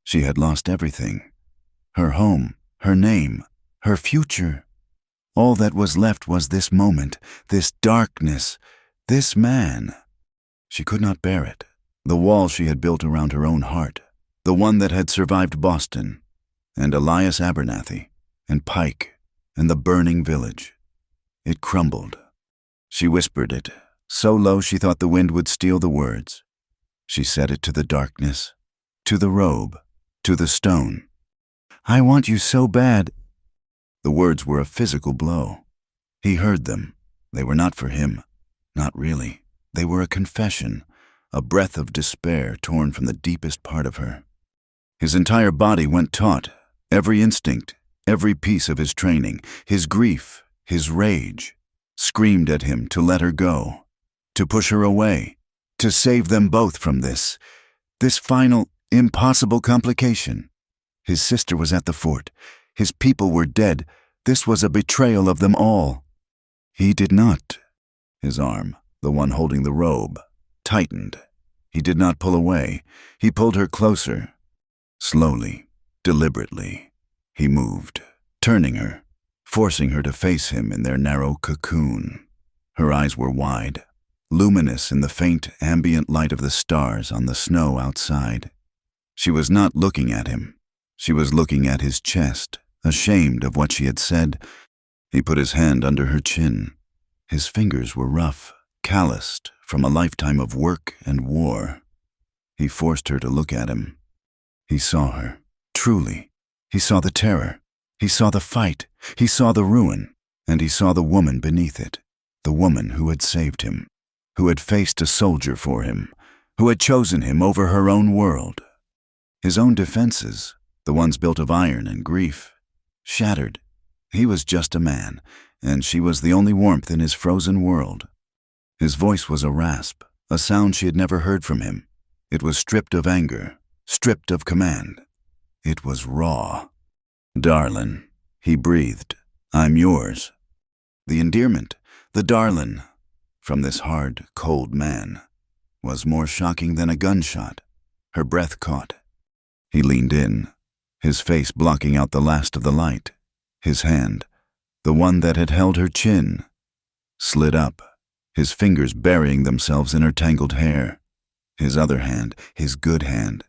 Speaker 1: She had lost everything. Her home, her name, her future. All that was left was this moment, this darkness, this man. She could not bear it. The wall she had built around her own heart, the one that had survived Boston, and Elias Abernathy, and Pike, and the burning village. It crumbled. She whispered it, so low she thought the wind would steal the words. She said it to the darkness, to the robe, to the stone. "I want you so bad." The words were a physical blow. He heard them. They were not for him. Not really. They were a confession, a breath of despair torn from the deepest part of her. His entire body went taut, every instinct, every piece of his training, his grief, his rage, screamed at him to let her go, to push her away, to save them both from this final, impossible complication. His sister was at the fort. His people were dead. This was a betrayal of them all. He did not. His arm, the one holding the robe, tightened. He did not pull away. He pulled her closer. Slowly, deliberately, he moved, turning her, forcing her to face him in their narrow cocoon. Her eyes were wide, luminous in the faint ambient light of the stars on the snow outside. She was not looking at him. She was looking at his chest, ashamed of what she had said. He put his hand under her chin. His fingers were rough, calloused from a lifetime of work and war. He forced her to look at him. He saw her, truly. He saw the terror. He saw the fight. He saw the ruin. And he saw the woman beneath it, the woman who had saved him, who had faced a soldier for him, who had chosen him over her own world. His own defenses, the ones built of iron and grief, shattered. He was just a man, and she was the only warmth in his frozen world. His voice was a rasp, a sound she had never heard from him. It was stripped of anger, stripped of command. It was raw. "Darlin," he breathed, "I'm yours." The endearment, the Darlin, from this hard, cold man, was more shocking than a gunshot. Her breath caught. He leaned in, his face blocking out the last of the light. His hand, the one that had held her chin, slid up, his fingers burying themselves in her tangled hair. His other hand, his good hand,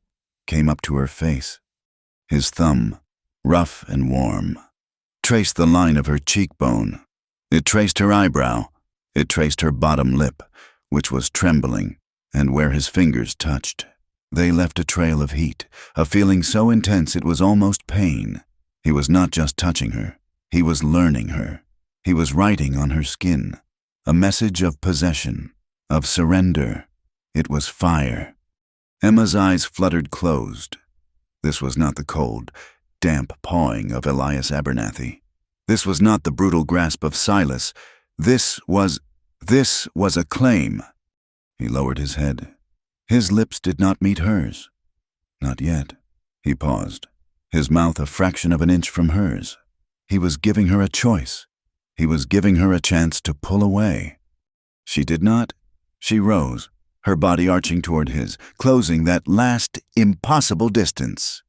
Speaker 1: came up to her face. His thumb, rough and warm, traced the line of her cheekbone. It traced her eyebrow. It traced her bottom lip, which was trembling, and where his fingers touched, they left a trail of heat, a feeling so intense it was almost pain. He was not just touching her. He was learning her. He was writing on her skin, a message of possession, of surrender. It was fire. Emma's eyes fluttered closed. This was not the cold, damp pawing of Elias Abernathy. This was not the brutal grasp of Silas. This was a claim. He lowered his head. His lips did not meet hers. Not yet. He paused, his mouth a fraction of an inch from hers. He was giving her a choice. He was giving her a chance to pull away. She did not. She rose, her body arching toward his, closing that last impossible distance.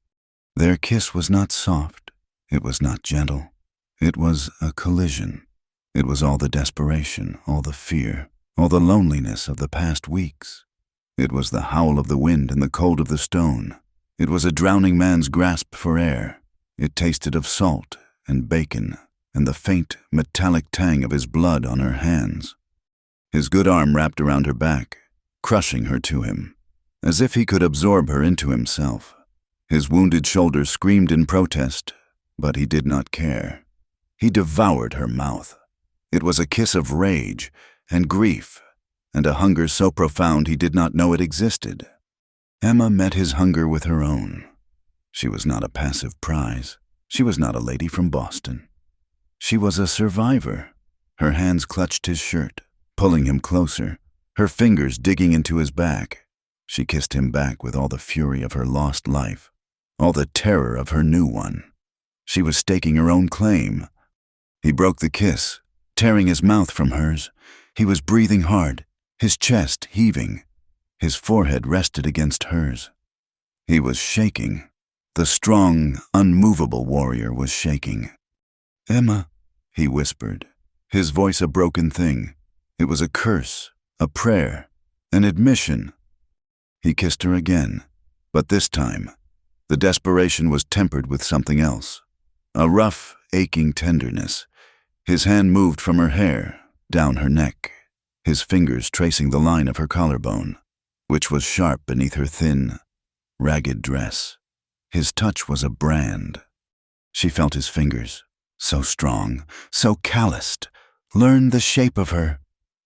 Speaker 1: Their kiss was not soft. It was not gentle. It was a collision. It was all the desperation, all the fear, all the loneliness of the past weeks. It was the howl of the wind and the cold of the stone. It was a drowning man's grasp for air. It tasted of salt and bacon and the faint, metallic tang of his blood on her hands. His good arm wrapped around her back, crushing her to him, as if he could absorb her into himself. His wounded shoulder screamed in protest, but he did not care. He devoured her mouth. It was a kiss of rage and grief, and a hunger so profound he did not know it existed. Emma met his hunger with her own. She was not a passive prize. She was not a lady from Boston. She was a survivor. Her hands clutched his shirt, pulling him closer, her fingers digging into his back. She kissed him back with all the fury of her lost life, all the terror of her new one. She was staking her own claim. He broke the kiss, tearing his mouth from hers. He was breathing hard, his chest heaving. His forehead rested against hers. He was shaking. The strong, unmovable warrior was shaking. "Emma," he whispered, his voice a broken thing. It was a curse, a prayer, an admission. He kissed her again, but this time, the desperation was tempered with something else. A rough, aching tenderness. His hand moved from her hair, down her neck, his fingers tracing the line of her collarbone, which was sharp beneath her thin, ragged dress. His touch was a brand. She felt his fingers, so strong, so calloused, learned the shape of her.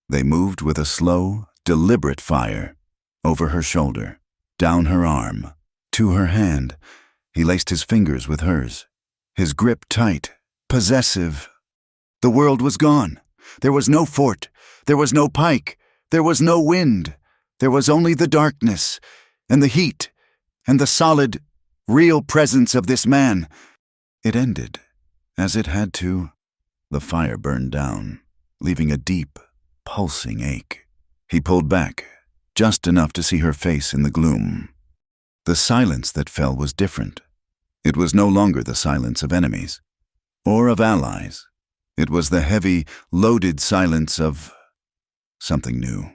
Speaker 1: They moved with a slow, deliberate fire, over her shoulder, down her arm, to her hand. He laced his fingers with hers, his grip tight, possessive. The world was gone. There was no fort. There was no pike. There was no wind. There was only the darkness, and the heat, and the solid, real presence of this man. It ended, as it had to. The fire burned down, leaving a deep, pulsing ache. He pulled back, just enough to see her face in the gloom. The silence that fell was different. It was no longer the silence of enemies, or of allies. It was the heavy, loaded silence of something new.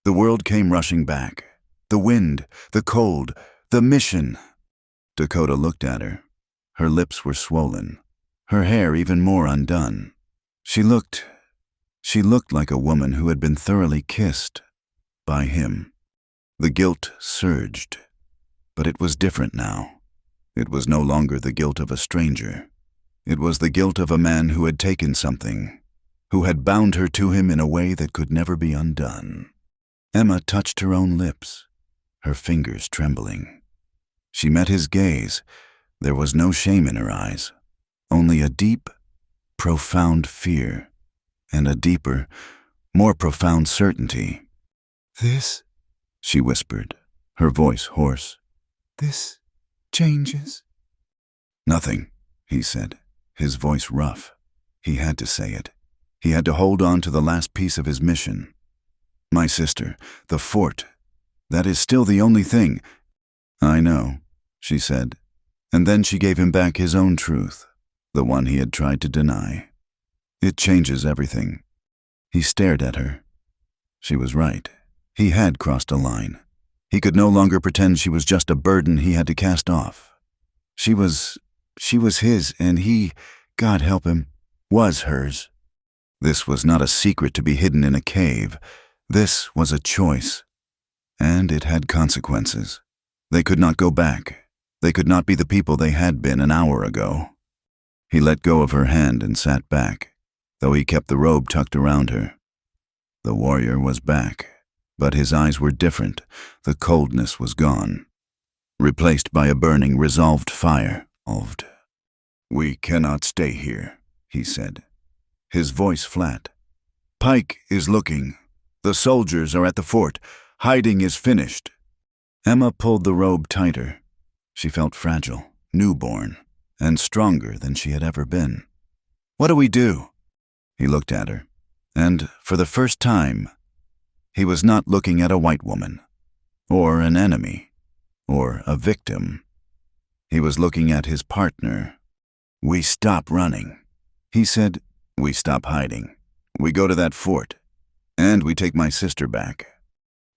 Speaker 1: The world came rushing back. The wind, the cold, the mission. Dakota looked at her. Her lips were swollen, her hair even more undone. She looked like a woman who had been thoroughly kissed by him. The guilt surged, but it was different now. It was no longer the guilt of a stranger. It was the guilt of a man who had taken something, who had bound her to him in a way that could never be undone. Emma touched her own lips, her fingers trembling. She met his gaze. There was no shame in her eyes, only a deep, profound fear, and a deeper, more profound certainty.
Speaker 3: "This,"
Speaker 1: she whispered, her voice hoarse.
Speaker 3: "This changes."
Speaker 1: "Nothing," he said, his voice rough. He had to say it. He had to hold on to the last piece of his mission. "My sister, the fort, that is still the only thing." "I know," she said, and then she gave him back his own truth, the one he had tried to deny. "It changes everything." He stared at her. She was right. He had crossed a line. He could no longer pretend she was just a burden he had to cast off. She was his, and he, God help him, was hers. This was not a secret to be hidden in a cave. This was a choice, and it had consequences. They could not go back. They could not be the people they had been an hour ago. He let go of her hand and sat back, though he kept the robe tucked around her. The warrior was back, but his eyes were different. The coldness was gone, replaced by a burning, resolved fire. "We cannot stay here," he said, his voice flat. "Pike is looking. The soldiers are at the fort. Hiding is finished." Emma pulled the robe tighter. She felt fragile, newborn, and stronger than she had ever been. "What do we do?" He looked at her, and for the first time, he was not looking at a white woman, or an enemy, or a victim. He was looking at his partner. "We stop running," he said. "We stop hiding. We go to that fort, and we take my sister back."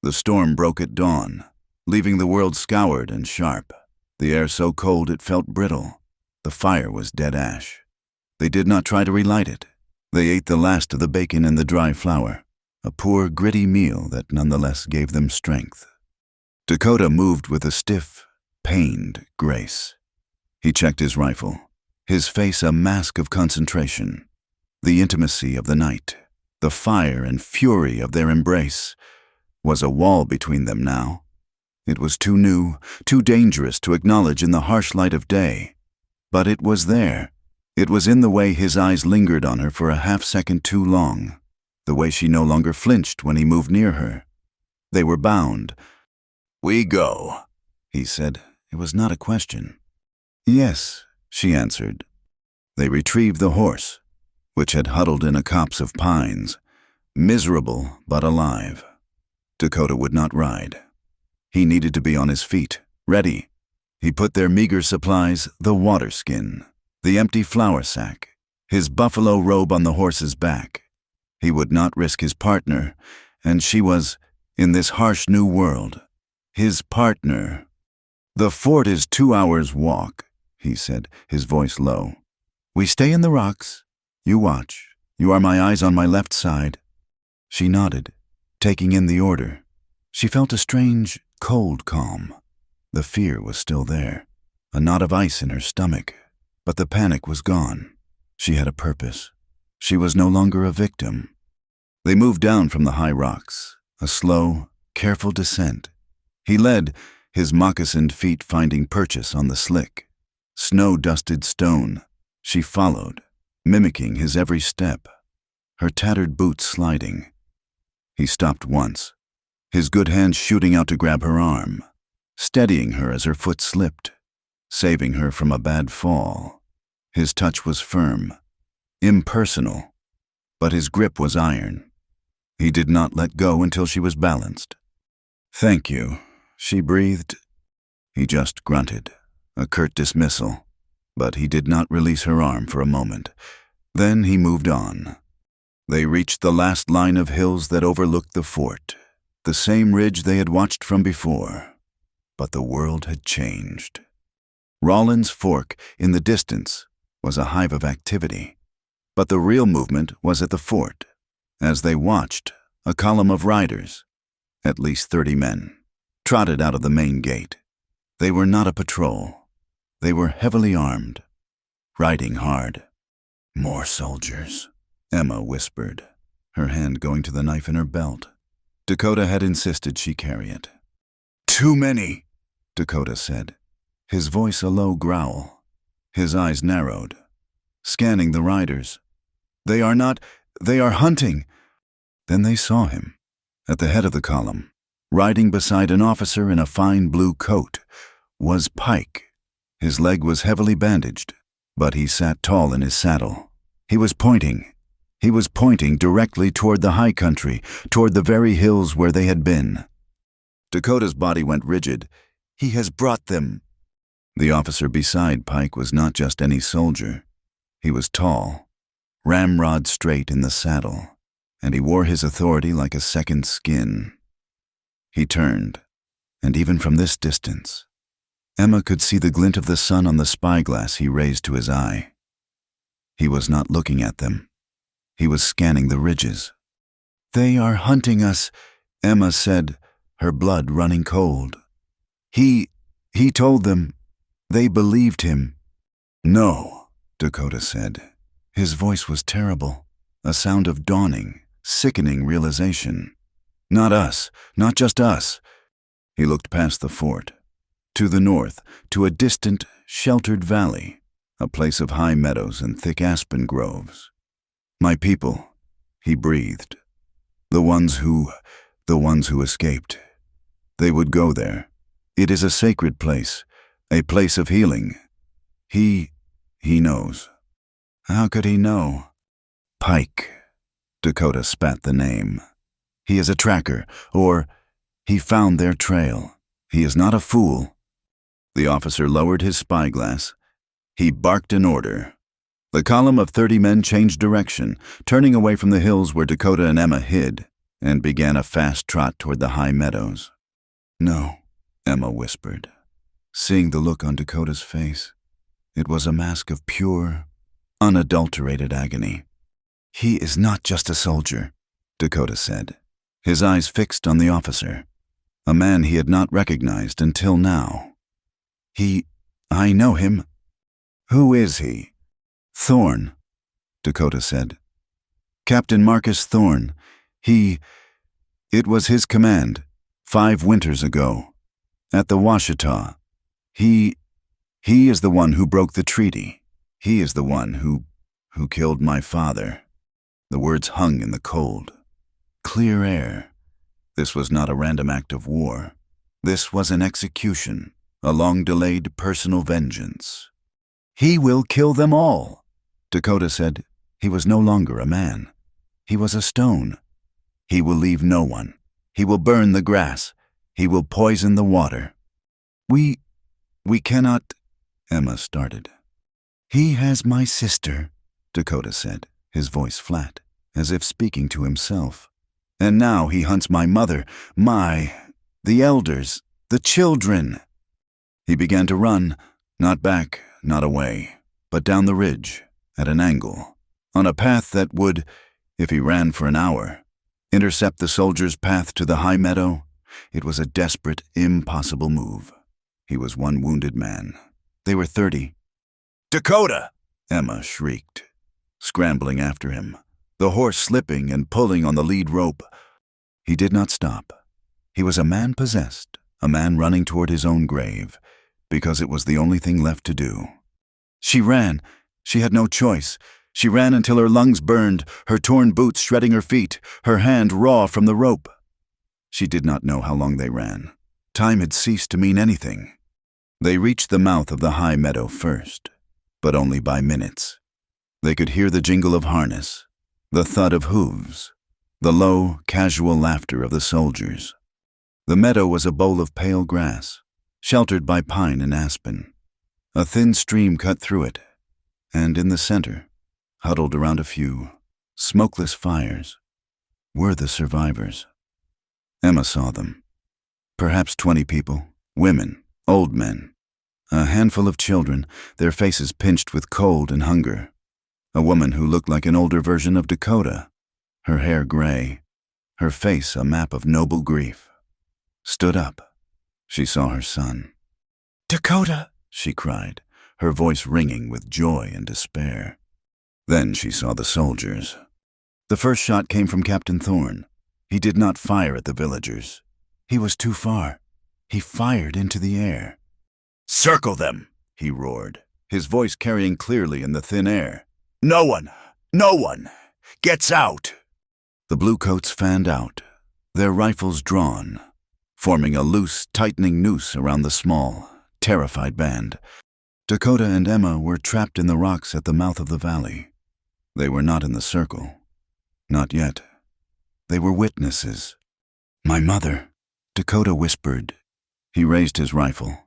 Speaker 1: The storm broke at dawn, leaving the world scoured and sharp. The air so cold it felt brittle. The fire was dead ash. They did not try to relight it. They ate the last of the bacon and the dry flour, a poor, gritty meal that nonetheless gave them strength. Dakota moved with a stiff, pained grace. He checked his rifle, his face a mask of concentration. The intimacy of the night, the fire and fury of their embrace, was a wall between them now. It was too new, too dangerous to acknowledge in the harsh light of day. But it was there. It was in the way his eyes lingered on her for a half-second too long, the way she no longer flinched when he moved near her. They were bound. "We go," he said. It was not a question. "Yes," she answered. They retrieved the horse, which had huddled in a copse of pines, miserable but alive. Dakota would not ride. He needed to be on his feet, ready. He put their meager supplies, the water skin, the empty flour sack, his buffalo robe on the horse's back. He would not risk his partner, and she was, in this harsh new world, his partner. "The fort is 2 hours' walk," he said, his voice low. "We stay in the rocks. You watch. You are my eyes on my left side." She nodded, taking in the order. She felt a strange, cold calm. The fear was still there, a knot of ice in her stomach, but the panic was gone. She had a purpose. She was no longer a victim. They moved down from the high rocks, a slow, careful descent. He led, his moccasined feet finding purchase on the slick, snow-dusted stone. She followed, mimicking his every step, her tattered boots sliding. He stopped once, his good hand shooting out to grab her arm, steadying her as her foot slipped, saving her from a bad fall. His touch was firm, impersonal, but his grip was iron. He did not let go until she was balanced. "Thank you," she breathed. He just grunted, a curt dismissal, but he did not release her arm for a moment. Then he moved on. They reached the last line of hills that overlooked the fort, the same ridge they had watched from before. But the world had changed. Rawlins Fork, in the distance, was a hive of activity. But the real movement was at the fort. As they watched, a column of riders, at least 30 men, trotted out of the main gate. They were not a patrol. They were heavily armed, riding hard. "More soldiers," Emma whispered, her hand going to the knife in her belt. Dakota had insisted she carry it. "Too many," Dakota said, his voice a low growl. His eyes narrowed, scanning the riders. They are hunting." Then they saw him, at the head of the column, riding beside an officer in a fine blue coat, was Pike. His leg was heavily bandaged, but he sat tall in his saddle. He was pointing directly toward the high country, toward the very hills where they had been. Dakota's body went rigid. "He has brought them." The officer beside Pike was not just any soldier. He was tall, ramrod straight in the saddle, and he wore his authority like a second skin. He turned, and even from this distance, Emma could see the glint of the sun on the spyglass he raised to his eye. He was not looking at them. He was scanning the ridges. "They are hunting us," Emma said, her blood running cold. He told them. They believed him." "No," Dakota said. His voice was terrible, a sound of dawning, sickening realization. "Not us, not just us." He looked past the fort, to the north, to a distant, sheltered valley, a place of high meadows and thick aspen groves. "My people," he breathed. The ones who escaped. They would go there. It is a sacred place, a place of healing. He knows." "How could he know?" "Pike." Dakota spat the name. "He is a tracker, or he found their trail. He is not a fool." The officer lowered his spyglass. He barked an order. The column of 30 men changed direction, turning away from the hills where Dakota and Emma hid, and began a fast trot toward the high meadows. "No," Emma whispered, seeing the look on Dakota's face. It was a mask of pure, unadulterated agony. "He is not just a soldier," Dakota said, his eyes fixed on the officer, a man he had not recognized until now. I know him." "Who is he?" "Thorne," Dakota said. "Captain Marcus Thorne. It was his command, 5 winters ago, at the Washita. He is the one who broke the treaty. He is the one who killed my father." The words hung in the cold, clear air. This was not a random act of war. This was an execution, a long-delayed personal vengeance. He will kill them all. Dakota said he was no longer a man. He was a stone. He will leave no one. He will burn the grass. He will poison the water. We cannot, Emma started. He has my sister, Dakota said, his voice flat, as if speaking to himself. And now he hunts my mother, the elders, the children. He began to run, not back, not away, but down the ridge, at an angle, on a path that would, if he ran for an hour, intercept the soldiers' path to the high meadow. It was a desperate, impossible move. He was one wounded man. They were 30.
Speaker 2: Dakota!
Speaker 1: Emma shrieked, scrambling after him, the horse slipping and pulling on the lead rope. He did not stop. He was a man possessed, a man running toward his own grave, because it was the only thing left to do. She ran. She had no choice. She ran until her lungs burned, her torn boots shredding her feet, her hand raw from the rope. She did not know how long they ran. Time had ceased to mean anything. They reached the mouth of the high meadow first, but only by minutes. They could hear the jingle of harness, the thud of hooves, the low, casual laughter of the soldiers. The meadow was a bowl of pale grass, sheltered by pine and aspen. A thin stream cut through it, and in the center, huddled around a few smokeless fires, were the survivors. Emma saw them. Perhaps 20 people, women, old men, a handful of children, their faces pinched with cold and hunger. A woman who looked like an older version of Dakota, her hair gray, her face a map of noble grief, stood up. She saw her son.
Speaker 3: Dakota!
Speaker 1: She cried, her voice ringing with joy and despair. Then she saw the soldiers. The first shot came from Captain Thorne. He did not fire at the villagers. He was too far. He fired into the air.
Speaker 2: Circle them,
Speaker 1: he roared, his voice carrying clearly in the thin air.
Speaker 2: No one gets out.
Speaker 1: The bluecoats fanned out, their rifles drawn, forming a loose, tightening noose around the small, terrified band. Dakota and Emma were trapped in the rocks at the mouth of the valley. They were not in the circle. Not yet. They were witnesses. My mother, Dakota whispered. He raised his rifle.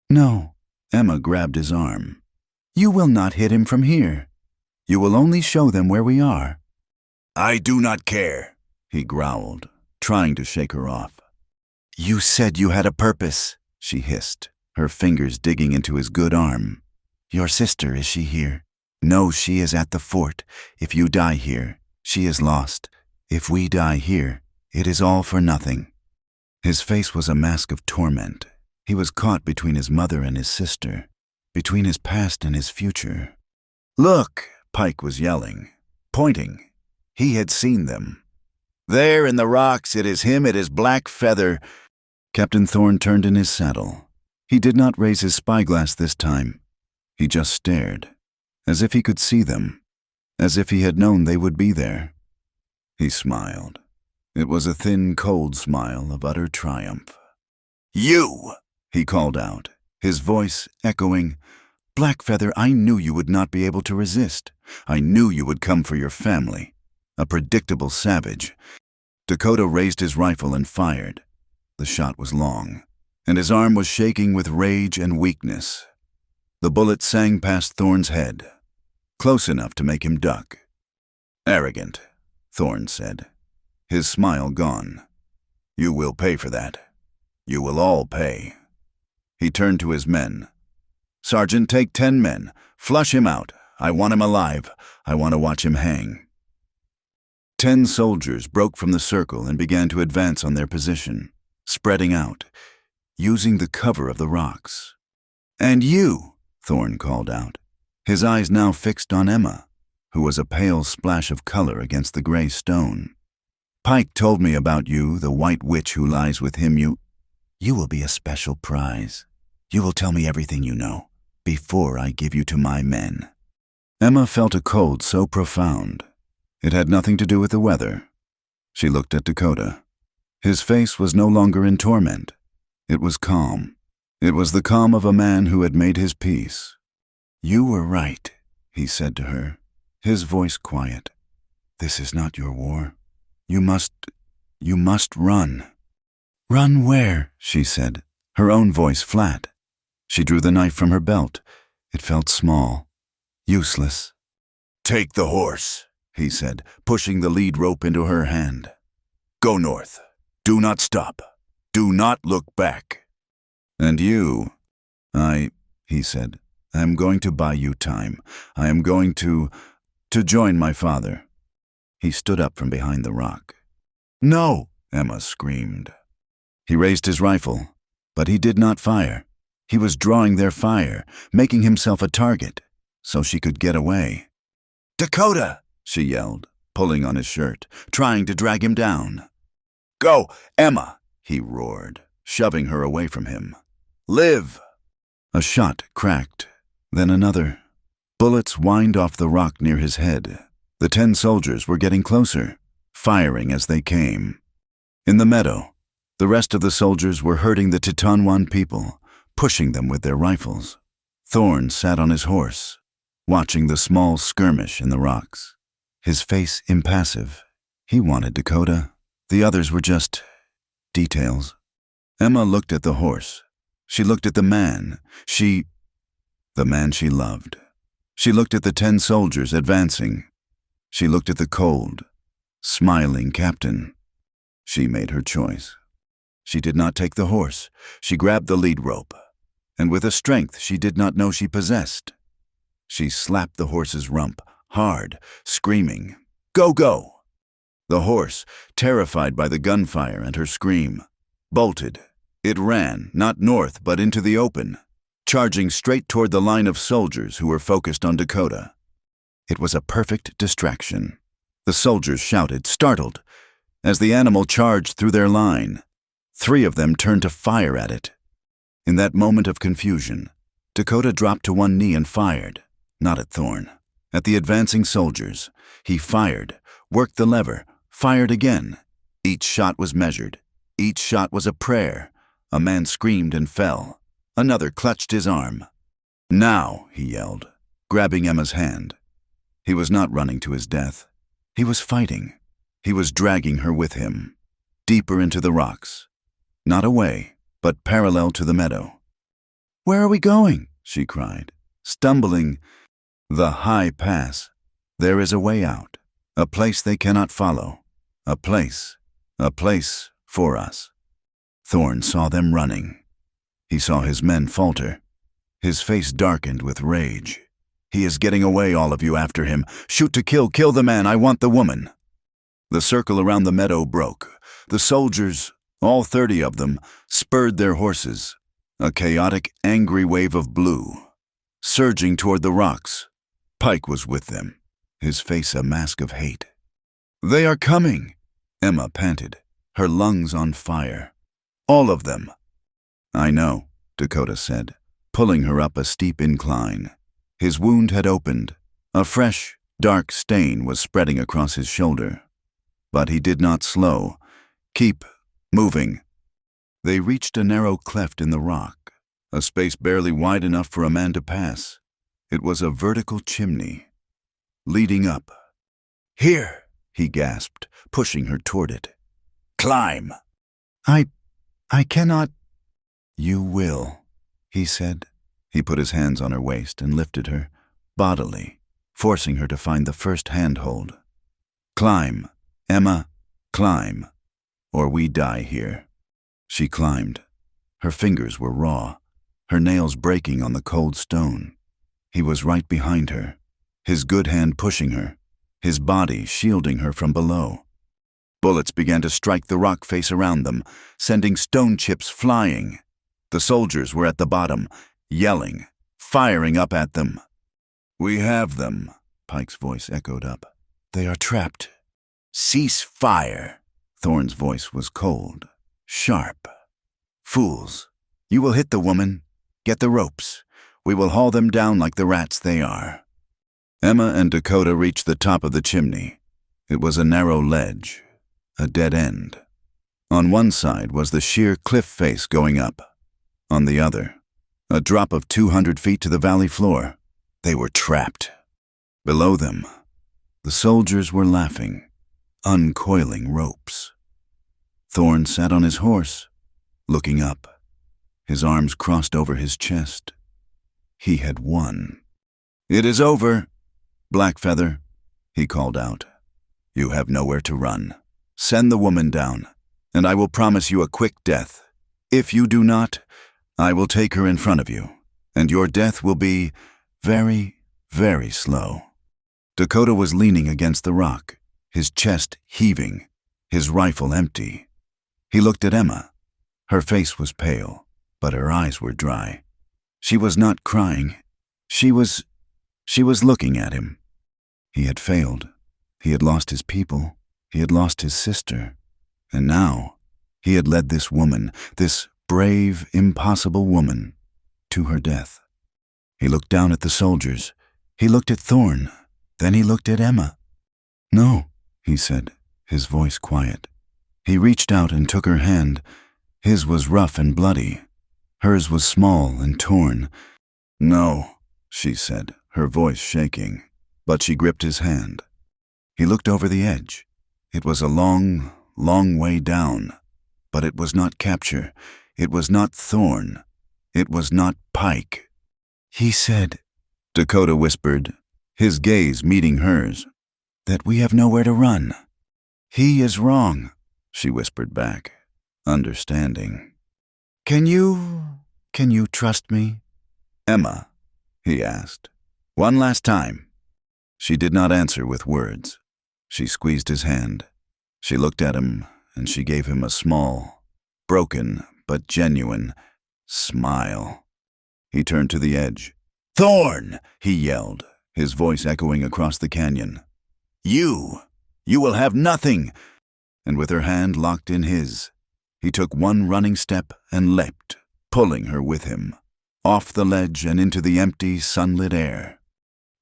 Speaker 1: No, Emma grabbed his arm. You will not hit him from here. You will only show them where we are.
Speaker 2: I do not care,
Speaker 1: he growled, trying to shake her off.
Speaker 3: You said you had a purpose,
Speaker 1: she hissed, her fingers digging into his good arm.
Speaker 3: Your sister, is she here? No, she is at the fort. If you die here, she is lost. If we die here, it is all for nothing.
Speaker 1: His face was a mask of torment. He was caught between his mother and his sister, between his past and his future.
Speaker 2: Look,
Speaker 1: Pike was yelling, pointing. He had seen them.
Speaker 2: There in the rocks, it is him, it is Black Feather.
Speaker 1: Captain Thorne turned in his saddle. He did not raise his spyglass this time. He just stared, as if he could see them, as if he had known they would be there. He smiled. It was a thin, cold smile of utter triumph.
Speaker 2: You,
Speaker 1: he called out, his voice echoing. Blackfeather, I knew you would not be able to resist. I knew you would come for your family. A predictable savage. Dakota raised his rifle and fired. The shot was long, and his arm was shaking with rage and weakness. The bullet sang past Thorne's head, close enough to make him duck. Arrogant, Thorne said, his smile gone. You will pay for that. You will all pay. He turned to his men. Sergeant, take 10 men. Flush him out. I want him alive. I want to watch him hang. 10 soldiers broke from the circle and began to advance on their position, spreading out, using the cover of the rocks. And you, Thorne called out, his eyes now fixed on Emma, who was a pale splash of color against the gray stone. Pike told me about you, the white witch who lies with him. You will be a special prize. You will tell me everything you know, before I give you to my men. Emma felt a cold so profound. It had nothing to do with the weather. She looked at Dakota. His face was no longer in torment. It was calm. It was the calm of a man who had made his peace.
Speaker 3: You were right, he said to her, his voice quiet. This is not your war. You must run. Run where? She said, her own voice flat. She drew the knife from her belt. It felt small, useless.
Speaker 2: Take the horse, he said, pushing the lead rope into her hand. Go north. Do not stop. Do not look back.
Speaker 1: And you? He said, I am going to buy you time. I am going to join my father. He stood up from behind the rock.
Speaker 2: No, Emma screamed.
Speaker 1: He raised his rifle, but he did not fire. He was drawing their fire, making himself a target, so she could get away.
Speaker 2: Dakota,
Speaker 1: she yelled, pulling on his shirt, trying to drag him down.
Speaker 2: Go, Emma,
Speaker 1: he roared, shoving her away from him.
Speaker 2: Live.
Speaker 1: A shot cracked, then another. Bullets whined off the rock near his head. The 10 soldiers were getting closer, firing as they came. In the meadow, the rest of the soldiers were herding the Titanwan people, pushing them with their rifles. Thorn sat on his horse, watching the small skirmish in the rocks. His face impassive. He wanted Dakota. The others were just details. Emma looked at the horse. She looked at the man. The man she loved. She looked at the 10 soldiers advancing. She looked at the cold, smiling captain. She made her choice. She did not take the horse. She grabbed the lead rope, and with a strength she did not know she possessed, she slapped the horse's rump, hard, screaming, "Go, go!" The horse, terrified by the gunfire and her scream, bolted. It ran, not north, but into the open, charging straight toward the line of soldiers who were focused on Dakota. It was a perfect distraction. The soldiers shouted, startled. As the animal charged through their line, 3 of them turned to fire at it. In that moment of confusion, Dakota dropped to one knee and fired, not at Thorn, at the advancing soldiers. He fired, worked the lever, fired again. Each shot was measured. Each shot was a prayer. A man screamed and fell. Another clutched his arm. "Now," he yelled, grabbing Emma's hand. He was not running to his death. He was fighting. He was dragging her with him, deeper into the rocks. Not away, but parallel to the meadow. "Where are we going?" she cried, stumbling. "The high pass. There is a way out, a place they cannot follow, a place for us." Thorn saw them running. He saw his men falter. His face darkened with rage. "He is getting away, all of you after him. Shoot to kill, kill the man, I want the woman." The circle around the meadow broke. The soldiers, all 30 of them, spurred their horses. A chaotic, angry wave of blue, surging toward the rocks. Pike was with them, his face a mask of hate. "They are coming," Emma panted, her lungs on fire. "All of them." "I know," Dakota said, pulling her up a steep incline. His wound had opened. A fresh, dark stain was spreading across his shoulder. But he did not slow. "Keep moving." They reached a narrow cleft in the rock, a space barely wide enough for a man to pass. It was a vertical chimney, leading up. "Here," he gasped, pushing her toward it. "Climb." I cannot." "You will," he said. He put his hands on her waist and lifted her, bodily, forcing her to find the first handhold. "Climb, Emma, climb, or we die here." She climbed. Her fingers were raw, her nails breaking on the cold stone. He was right behind her, his good hand pushing her, his body shielding her from below. Bullets began to strike the rock face around them, sending stone chips flying. The soldiers were at the bottom, yelling, firing up at them. "We have them," Pike's voice echoed up. "They are trapped." "Cease fire." Thorn's voice was cold, sharp. "Fools, you will hit the woman. Get the ropes. We will haul them down like the rats they are." Emma and Dakota reached the top of the chimney. It was a narrow ledge, a dead end. On one side was the sheer cliff face going up. On the other, a drop of 200 feet to the valley floor. They were trapped. Below them, the soldiers were laughing, uncoiling ropes. Thorn sat on his horse, looking up, his arms crossed over his chest. He had won. "It is over, Blackfeather," he called out. "You have nowhere to run. Send the woman down, and I will promise you a quick death. If you do not, I will take her in front of you, and your death will be very, very slow." Dakota was leaning against the rock, his chest heaving, his rifle empty. He looked at Emma. Her face was pale, but her eyes were dry. She was not crying. She was looking at him. He had failed. He had lost his people. He had lost his sister. And now, he had led this woman, this brave, impossible woman, to her death. He looked down at the soldiers. He looked at Thorn. Then he looked at Emma. "No," he said, his voice quiet. He reached out and took her hand. His was rough and bloody. Hers was small and torn. "No," she said, her voice shaking, but she gripped his hand. He looked over the edge. It was a long, long way down, but it was not capture. It was not Thorn. It was not Pike. "He said," Dakota whispered, his gaze meeting hers, "that we have nowhere to run." "He is wrong," she whispered back, understanding. Can you trust me?" "Emma," he asked, "one last time." She did not answer with words. She squeezed his hand. She looked at him, and she gave him a small, broken but genuine smile. He turned to the edge. "Thorn!" he yelled, his voice echoing across the canyon. You will have nothing!" And with her hand locked in his, he took one running step and leapt, pulling her with him, off the ledge and into the empty, sunlit air.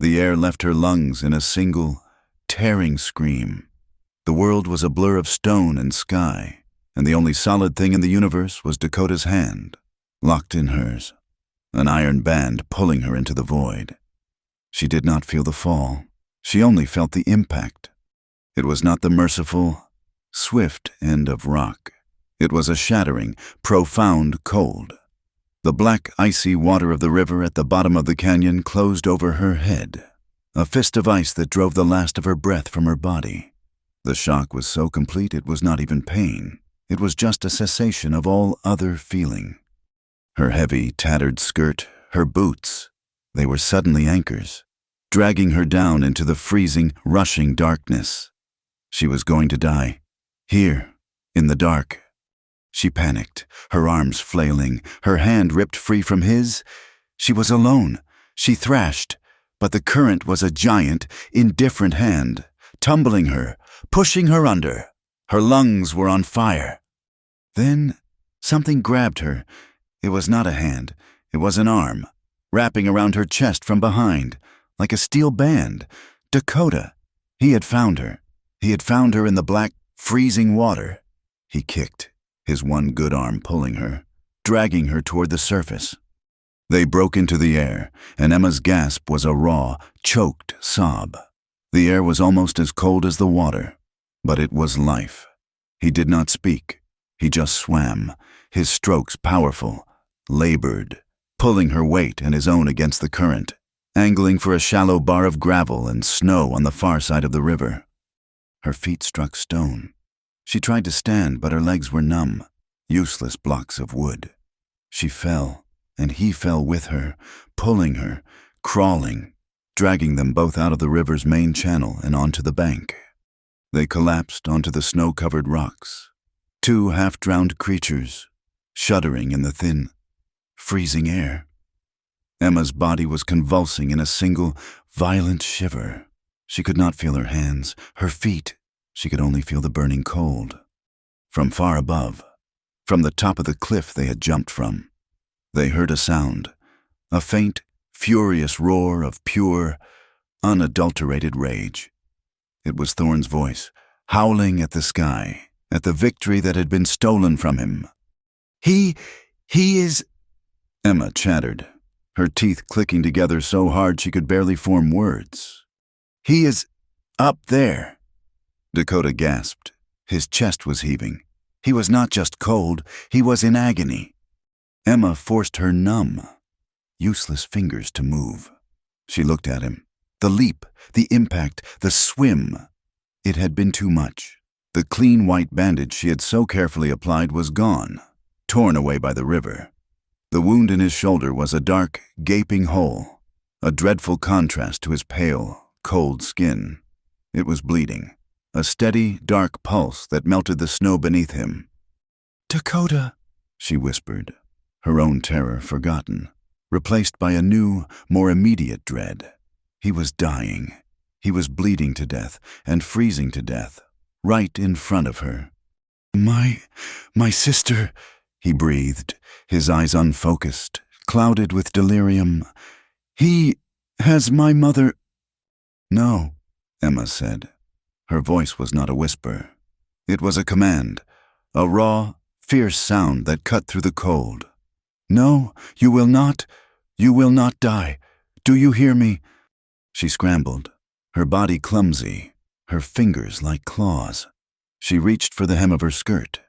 Speaker 1: The air left her lungs in a single, tearing scream. The world was a blur of stone and sky, and the only solid thing in the universe was Dakota's hand, locked in hers, an iron band pulling her into the void. She did not feel the fall. She only felt the impact. It was not the merciful, swift end of rock. It was a shattering, profound cold. The black, icy water of the river at the bottom of the canyon closed over her head, a fist of ice that drove the last of her breath from her body. The shock was so complete it was not even pain. It was just a cessation of all other feeling. Her heavy, tattered skirt, her boots, they were suddenly anchors, dragging her down into the freezing, rushing darkness. She was going to die, here, in the dark. She panicked, her arms flailing, her hand ripped free from his. She was alone. She thrashed, but the current was a giant, indifferent hand, tumbling her, pushing her under. Her lungs were on fire. Then something grabbed her. It was not a hand. It was an arm, wrapping around her chest from behind, like a steel band. Dakota. He had found her. He had found her in the black, freezing water. He kicked, his one good arm pulling her, dragging her toward the surface. They broke into the air, and Emma's gasp was a raw, choked sob. The air was almost as cold as the water, but it was life. He did not speak. He just swam, his strokes powerful, labored, pulling her weight and his own against the current, angling for a shallow bar of gravel and snow on the far side of the river. Her feet struck stone. She tried to stand, but her legs were numb, useless blocks of wood. She fell, and he fell with her, pulling her, crawling, dragging them both out of the river's main channel and onto the bank. They collapsed onto the snow-covered rocks, two half-drowned creatures, shuddering in the thin, freezing air. Emma's body was convulsing in a single, violent shiver. She could not feel her hands, her feet. She could only feel the burning cold. From far above, from the top of the cliff they had jumped from, they heard a sound, a faint, furious roar of pure, unadulterated rage. It was Thorn's voice, howling at the sky, at the victory that had been stolen from him. He is... Emma chattered. her teeth clicking together so hard she could barely form words. "He is up there," Dakota gasped. His chest was heaving. He was not just cold, he was in agony. Emma forced her numb, useless fingers to move. She looked at him. The leap, the impact, the swim. It had been too much. The clean white bandage she had so carefully applied was gone, torn away by the river. The wound in his shoulder was a dark, gaping hole, a dreadful contrast to his pale, cold skin. It was bleeding, a steady, dark pulse that melted the snow beneath him. "Dakota," she whispered, her own terror forgotten, replaced by a new, more immediate dread. He was dying. He was bleeding to death and freezing to death, right in front of her. My sister," he breathed, his eyes unfocused, clouded with delirium. "He has my mother—" "No," Emma said. Her voice was not a whisper. It was a command, a raw, fierce sound that cut through the cold. "No, you will not die. Do you hear me?" She scrambled, her body clumsy, her fingers like claws. She reached for the hem of her skirt.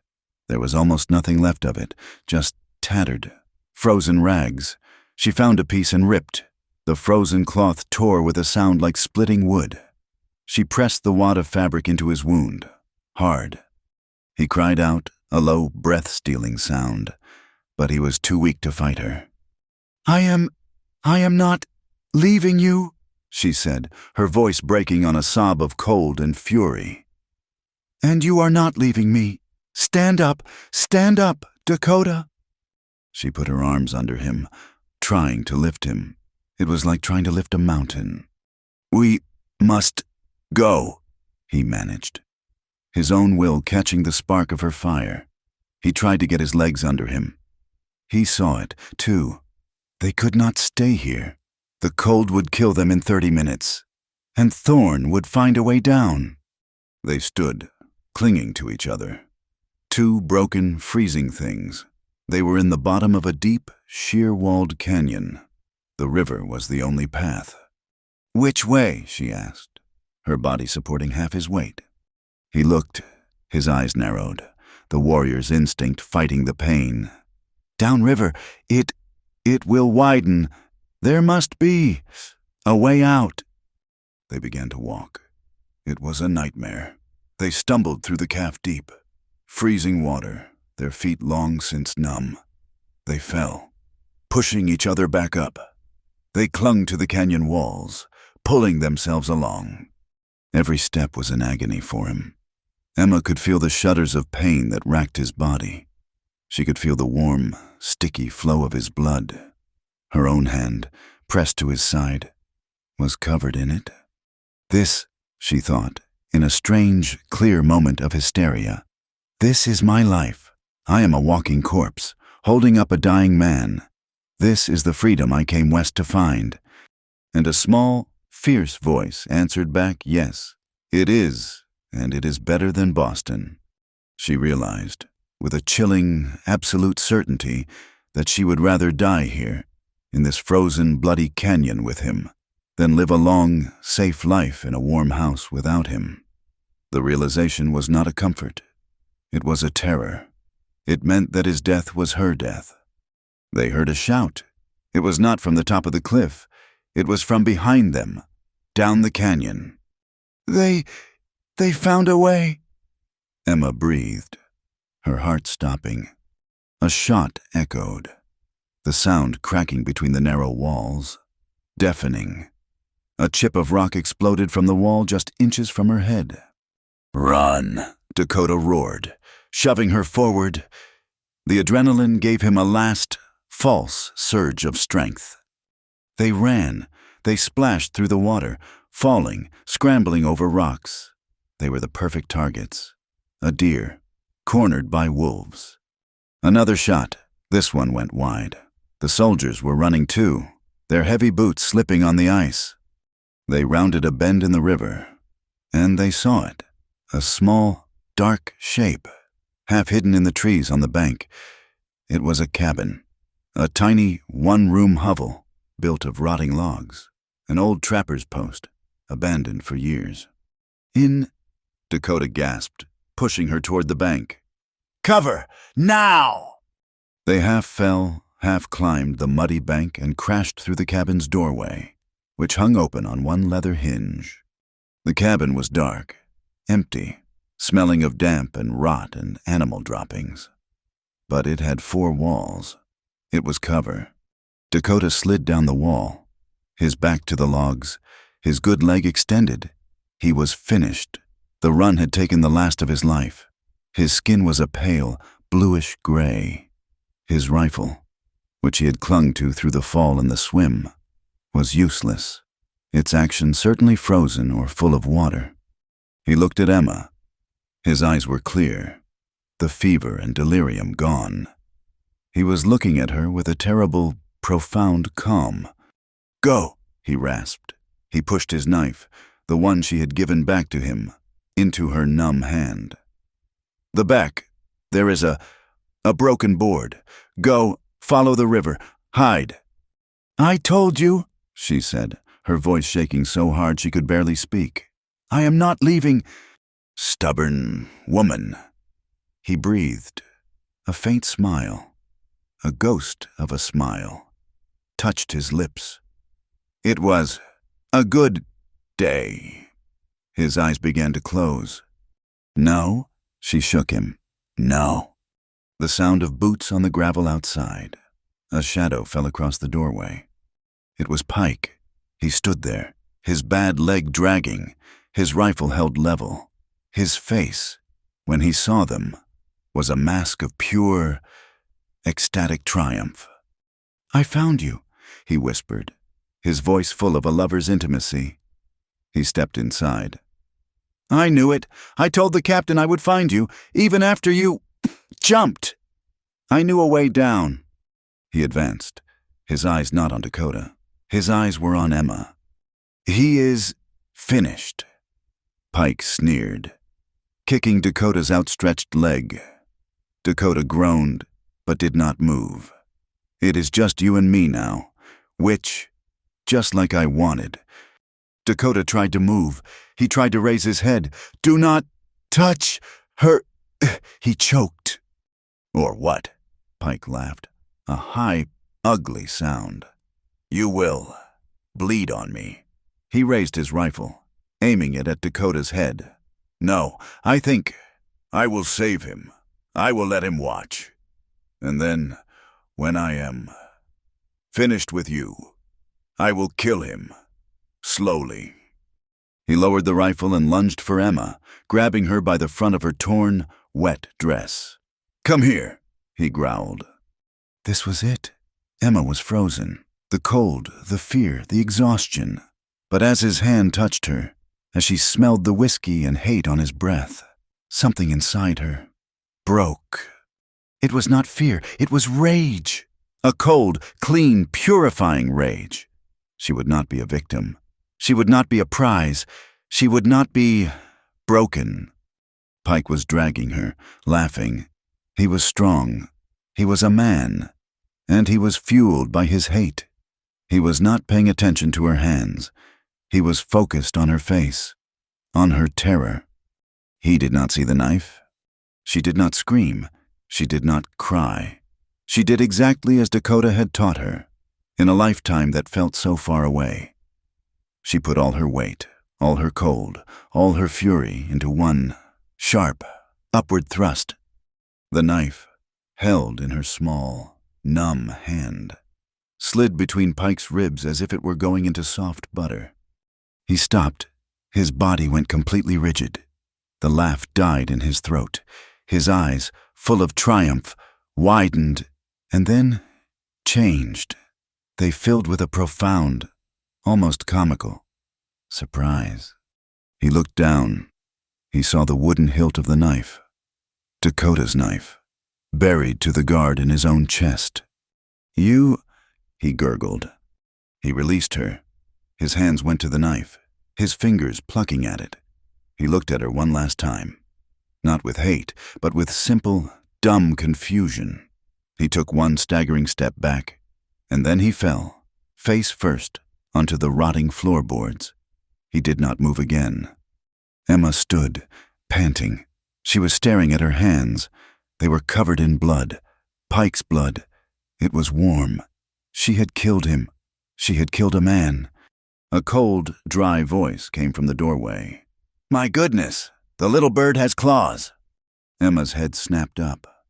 Speaker 1: There was almost nothing left of it, just tattered, frozen rags. She found a piece and ripped. The frozen cloth tore with a sound like splitting wood. She pressed the wad of fabric into his wound, hard. He cried out, a low, breath-stealing sound, but he was too weak to fight her. I am not leaving you," she said, her voice breaking on a sob of cold and fury. "And you are not leaving me. Stand up, Dakota." She put her arms under him, trying to lift him. It was like trying to lift a mountain. "We must go," he managed, his own will catching the spark of her fire. He tried to get his legs under him. He saw it, too. They could not stay here. The cold would kill them in 30 minutes, and Thorn would find a way down. They stood, clinging to each other. Two broken, freezing things. They were in the bottom of a deep, sheer-walled canyon. The river was the only path. "Which way?" she asked, her body supporting half his weight. He looked, his eyes narrowed, the warrior's instinct fighting the pain. "Downriver, it will widen. There must be a way out." They began to walk. It was a nightmare. They stumbled through the calf-deep, freezing water, their feet long since numb. They fell, pushing each other back up. They clung to the canyon walls, pulling themselves along. Every step was an agony for him. Emma could feel the shudders of pain that racked his body. She could feel the warm, sticky flow of his blood. Her own hand, pressed to his side, was covered in it. This, she thought, in a strange, clear moment of hysteria. This is my life. I am a walking corpse, holding up a dying man. This is the freedom I came west to find. And a small, fierce voice answered back, yes, it is, and it is better than Boston. She realized, with a chilling, absolute certainty, that she would rather die here, in this frozen, bloody canyon with him, than live a long, safe life in a warm house without him. The realization was not a comfort. It was a terror. It meant that his death was her death. They heard a shout. It was not from the top of the cliff. It was from behind them, down the canyon. They found a way," Emma breathed, her heart stopping. A shot echoed, the sound cracking between the narrow walls, deafening. A chip of rock exploded from the wall just inches from her head. "Run," Dakota roared, shoving her forward. The adrenaline gave him a last, false surge of strength. They ran. They splashed through the water, falling, scrambling over rocks. They were the perfect targets. A deer, cornered by wolves. Another shot. This one went wide. The soldiers were running too, their heavy boots slipping on the ice. They rounded a bend in the river, and they saw it. A small, dark shape, half hidden in the trees on the bank. It was a cabin, a tiny one-room hovel, built of rotting logs, an old trapper's post, abandoned for years. "In," Dakota gasped, pushing her toward the bank.
Speaker 2: Cover! Now!
Speaker 1: They half fell, half climbed the muddy bank and crashed through the cabin's doorway, which hung open on one leather hinge. The cabin was dark, empty, smelling of damp and rot and animal droppings. But it had 4 walls. It was cover. Dakota slid down the wall, his back to the logs, his good leg extended. He was finished. The run had taken the last of his life. His skin was a pale, bluish gray. His rifle, which he had clung to through the fall and the swim, was useless, its action certainly frozen or full of water. He looked at Emma. His eyes were clear, the fever and delirium gone. He was looking at her with a terrible, profound calm. "Go," he rasped. He pushed his knife, the one she had given back to him, into her numb hand. "The back. There is a broken board. Go, follow the river. Hide." "I told you," she said, her voice shaking so hard she could barely speak. "I am not leaving." "Stubborn woman." He breathed. A faint smile, a ghost of a smile, touched his lips. "It was a good day." His eyes began to close. "No?" She shook him. "No." The sound of boots on the gravel outside. A shadow fell across the doorway. It was Pike. He stood there, his bad leg dragging, his rifle held level. His face, when he saw them, was a mask of pure, ecstatic triumph. "I found you," he whispered, his voice full of a lover's intimacy. He stepped inside. "I knew it. I told the captain I would find you, even after you jumped. I knew a way down." He advanced, his eyes not on Dakota. His eyes were on Emma. "He is finished." Pike sneered, kicking Dakota's outstretched leg. Dakota groaned, but did not move. "It is just you and me now, which, just like I wanted." Dakota tried to move. He tried to raise his head. "Do not touch her," he choked. "Or what?" Pike laughed, a high, ugly sound. "You will bleed on me." He raised his rifle, aiming it at Dakota's head. "No, I think I will save him. I will let him watch. And then, when I am finished with you, I will kill him, slowly." He lowered the rifle and lunged for Emma, grabbing her by the front of her torn, wet dress. "Come here," he growled. This was it. Emma was frozen. The cold, the fear, the exhaustion. But as his hand touched her, as she smelled the whiskey and hate on his breath, something inside her broke. It was not fear, it was rage. A cold, clean, purifying rage. She would not be a victim. She would not be a prize. She would not be broken. Pike was dragging her, laughing. He was strong. He was a man. And he was fueled by his hate. He was not paying attention to her hands. He was focused on her face, on her terror. He did not see the knife. She did not scream. She did not cry. She did exactly as Dakota had taught her, in a lifetime that felt so far away. She put all her weight, all her cold, all her fury into one sharp, upward thrust. The knife, held in her small, numb hand, slid between Pike's ribs as if it were going into soft butter. He stopped. His body went completely rigid. The laugh died in his throat. His eyes, full of triumph, widened and then changed. They filled with a profound, almost comical, surprise. He looked down. He saw the wooden hilt of the knife, Dakota's knife, buried to the guard in his own chest. "You," he gurgled. He released her. His hands went to the knife, his fingers plucking at it. He looked at her one last time, not with hate, but with simple, dumb confusion. He took one staggering step back, and then he fell, face first, onto the rotting floorboards. He did not move again. Emma stood, panting. She was staring at her hands. They were covered in blood. Pike's blood. It was warm. She had killed him. She had killed a man. A cold, dry voice came from the doorway.
Speaker 2: "My goodness, the little bird has claws."
Speaker 1: Emma's head snapped up.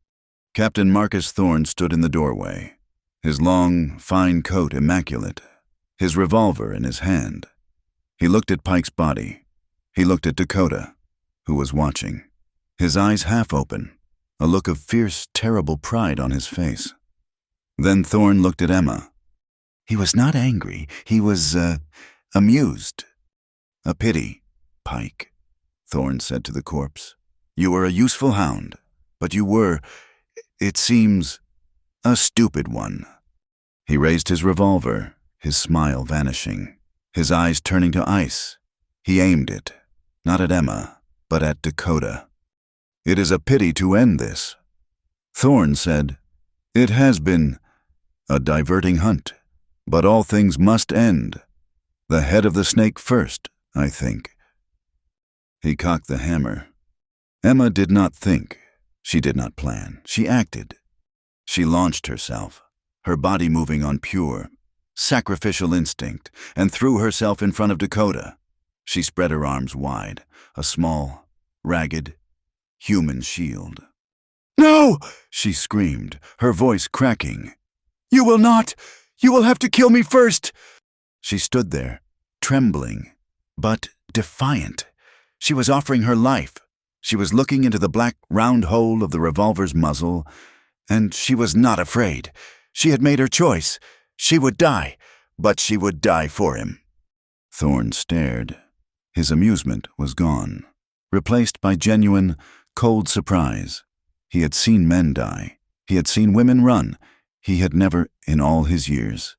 Speaker 1: Captain Marcus Thorne stood in the doorway, his long, fine coat immaculate, his revolver in his hand. He looked at Pike's body. He looked at Dakota, who was watching, his eyes half open, a look of fierce, terrible pride on his face. Then Thorne looked at Emma. He was not angry. He was, amused. "A pity, Pike," Thorne said to the corpse. "You were a useful hound, but you were, it seems, a stupid one." He raised his revolver, his smile vanishing, his eyes turning to ice. He aimed it, not at Emma, but at Dakota. "It is a pity to end this." Thorne said, "It has been a diverting hunt, but all things must end. The head of the snake first, I think." He cocked the hammer. Emma did not think. She did not plan. She acted. She launched herself, her body moving on pure, sacrificial instinct, and threw herself in front of Dakota. She spread her arms wide, a small, ragged, human shield. "No!" she screamed, her voice cracking. "You will not! You will have to kill me first!" She stood there, trembling, but defiant. She was offering her life. She was looking into the black, round hole of the revolver's muzzle, and she was not afraid. She had made her choice. She would die, but she would die for him. Thorne stared. His amusement was gone, replaced by genuine, cold surprise. He had seen men die. He had seen women run. He had never, in all his years,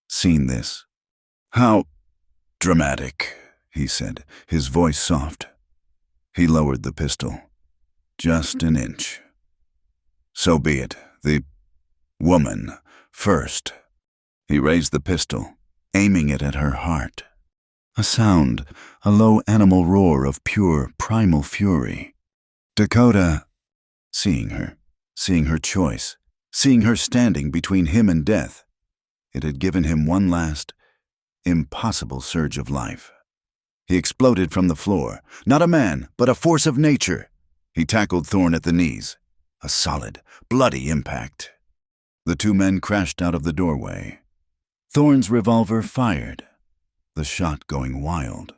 Speaker 1: seen this. "How dramatic," he said, his voice soft. He lowered the pistol. "Just an inch." "So be it. The woman first." He raised the pistol, aiming it at her heart. A sound, a low animal roar of pure, primal fury. Dakota, seeing her choice, seeing her standing between him and death, it had given him one last, impossible surge of life. He exploded from the floor, not a man, but a force of nature. He tackled Thorne at the knees, a solid, bloody impact. The two men crashed out of the doorway. Thorne's revolver fired, the shot going wild,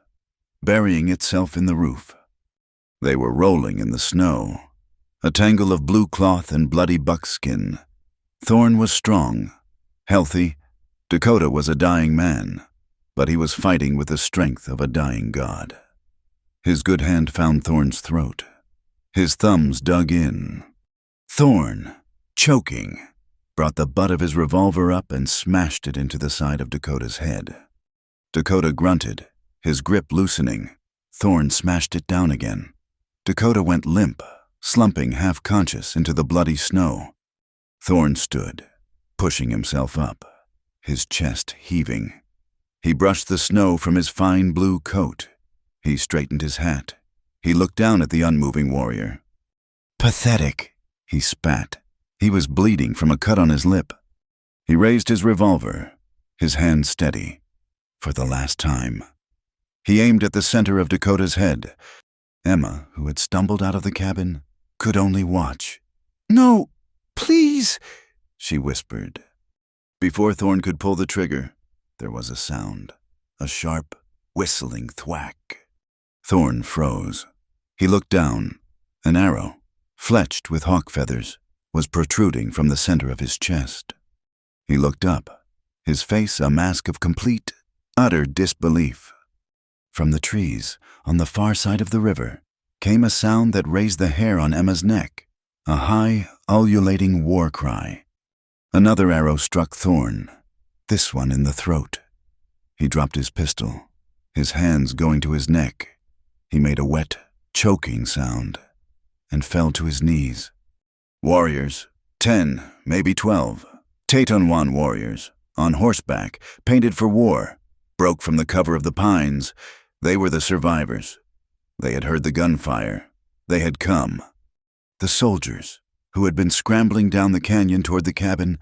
Speaker 1: burying itself in the roof. They were rolling in the snow, a tangle of blue cloth and bloody buckskin. Thorne was strong, healthy. Dakota was a dying man, but he was fighting with the strength of a dying god. His good hand found Thorne's throat. His thumbs dug in. Thorne, choking, brought the butt of his revolver up and smashed it into the side of Dakota's head. Dakota grunted, his grip loosening. Thorne smashed it down again. Dakota went limp, slumping half-conscious into the bloody snow. Thorne stood, pushing himself up, his chest heaving. He brushed the snow from his fine blue coat. He straightened his hat. He looked down at the unmoving warrior. "Pathetic," he spat. He was bleeding from a cut on his lip. He raised his revolver, his hand steady, for the last time. He aimed at the center of Dakota's head. Emma, who had stumbled out of the cabin, could only watch. "No, please," she whispered. Before Thorne could pull the trigger, there was a sound, a sharp, whistling thwack. Thorne froze. He looked down. An arrow, fletched with hawk feathers, was protruding from the center of his chest. He looked up, his face a mask of complete, utter disbelief. From the trees, on the far side of the river, came a sound that raised the hair on Emma's neck, a high, ululating war cry. Another arrow struck Thorne, this one in the throat. He dropped his pistol, his hands going to his neck. He made a wet, choking sound, and fell to his knees. "Warriors, 10, maybe 12, Tetonwan warriors,
Speaker 2: on horseback, painted for war, broke from the cover of the pines. They were the survivors. They had heard the gunfire. They had come. The soldiers, who had been scrambling down the canyon toward the cabin,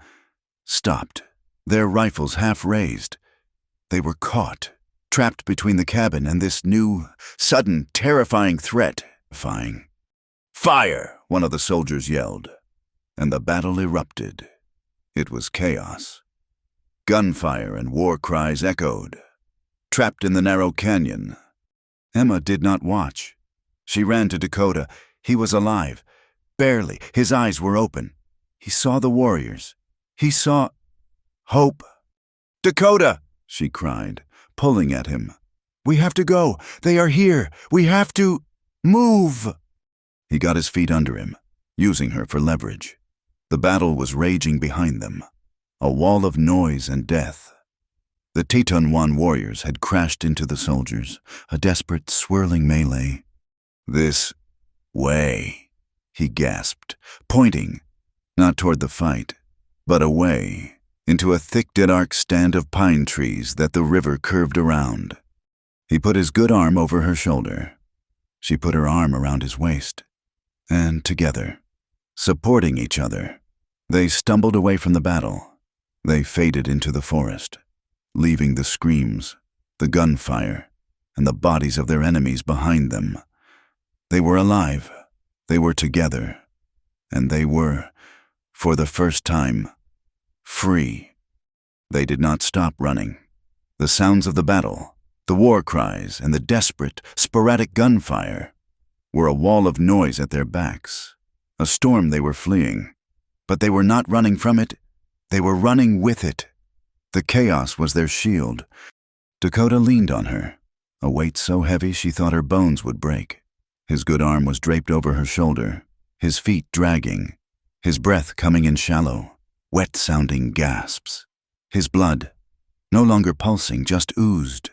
Speaker 2: stopped, their rifles half raised. They were caught, trapped between the cabin and this new, sudden, terrifying threat. Fire! One of the soldiers yelled, and the battle erupted. It was chaos. Gunfire and war cries echoed. Trapped in the narrow canyon. Emma did not watch. She ran to Dakota. He was alive. Barely. His eyes were open. He saw the warriors. He saw hope. "Dakota!" she cried, pulling at him. "We have to go. They are here. We have to move." He got his feet under him, using her for leverage. The battle was raging behind them, a wall of noise and death. The Teton-Wan warriors had crashed into the soldiers, a desperate, swirling melee. "This way," he gasped, pointing, not toward the fight, but away, into a thick, dark stand of pine trees that the river curved around. He put his good arm over her shoulder. She put her arm around his waist, and together, supporting each other, they stumbled away from the battle. They faded into the forest, leaving the screams, the gunfire, and the bodies of their enemies behind them. They were alive, they were together, and they were, for the first time, free. They did not stop running. The sounds of the battle, the war cries, and the desperate, sporadic gunfire were a wall of noise at their backs, a storm they were fleeing. But they were not running from it, they were running with it. The chaos was their shield. Dakota leaned on her, a weight so heavy she thought her bones would break. His good arm was draped over her shoulder, his feet dragging, his breath coming in shallow, wet-sounding gasps. His blood, no longer pulsing, just oozed,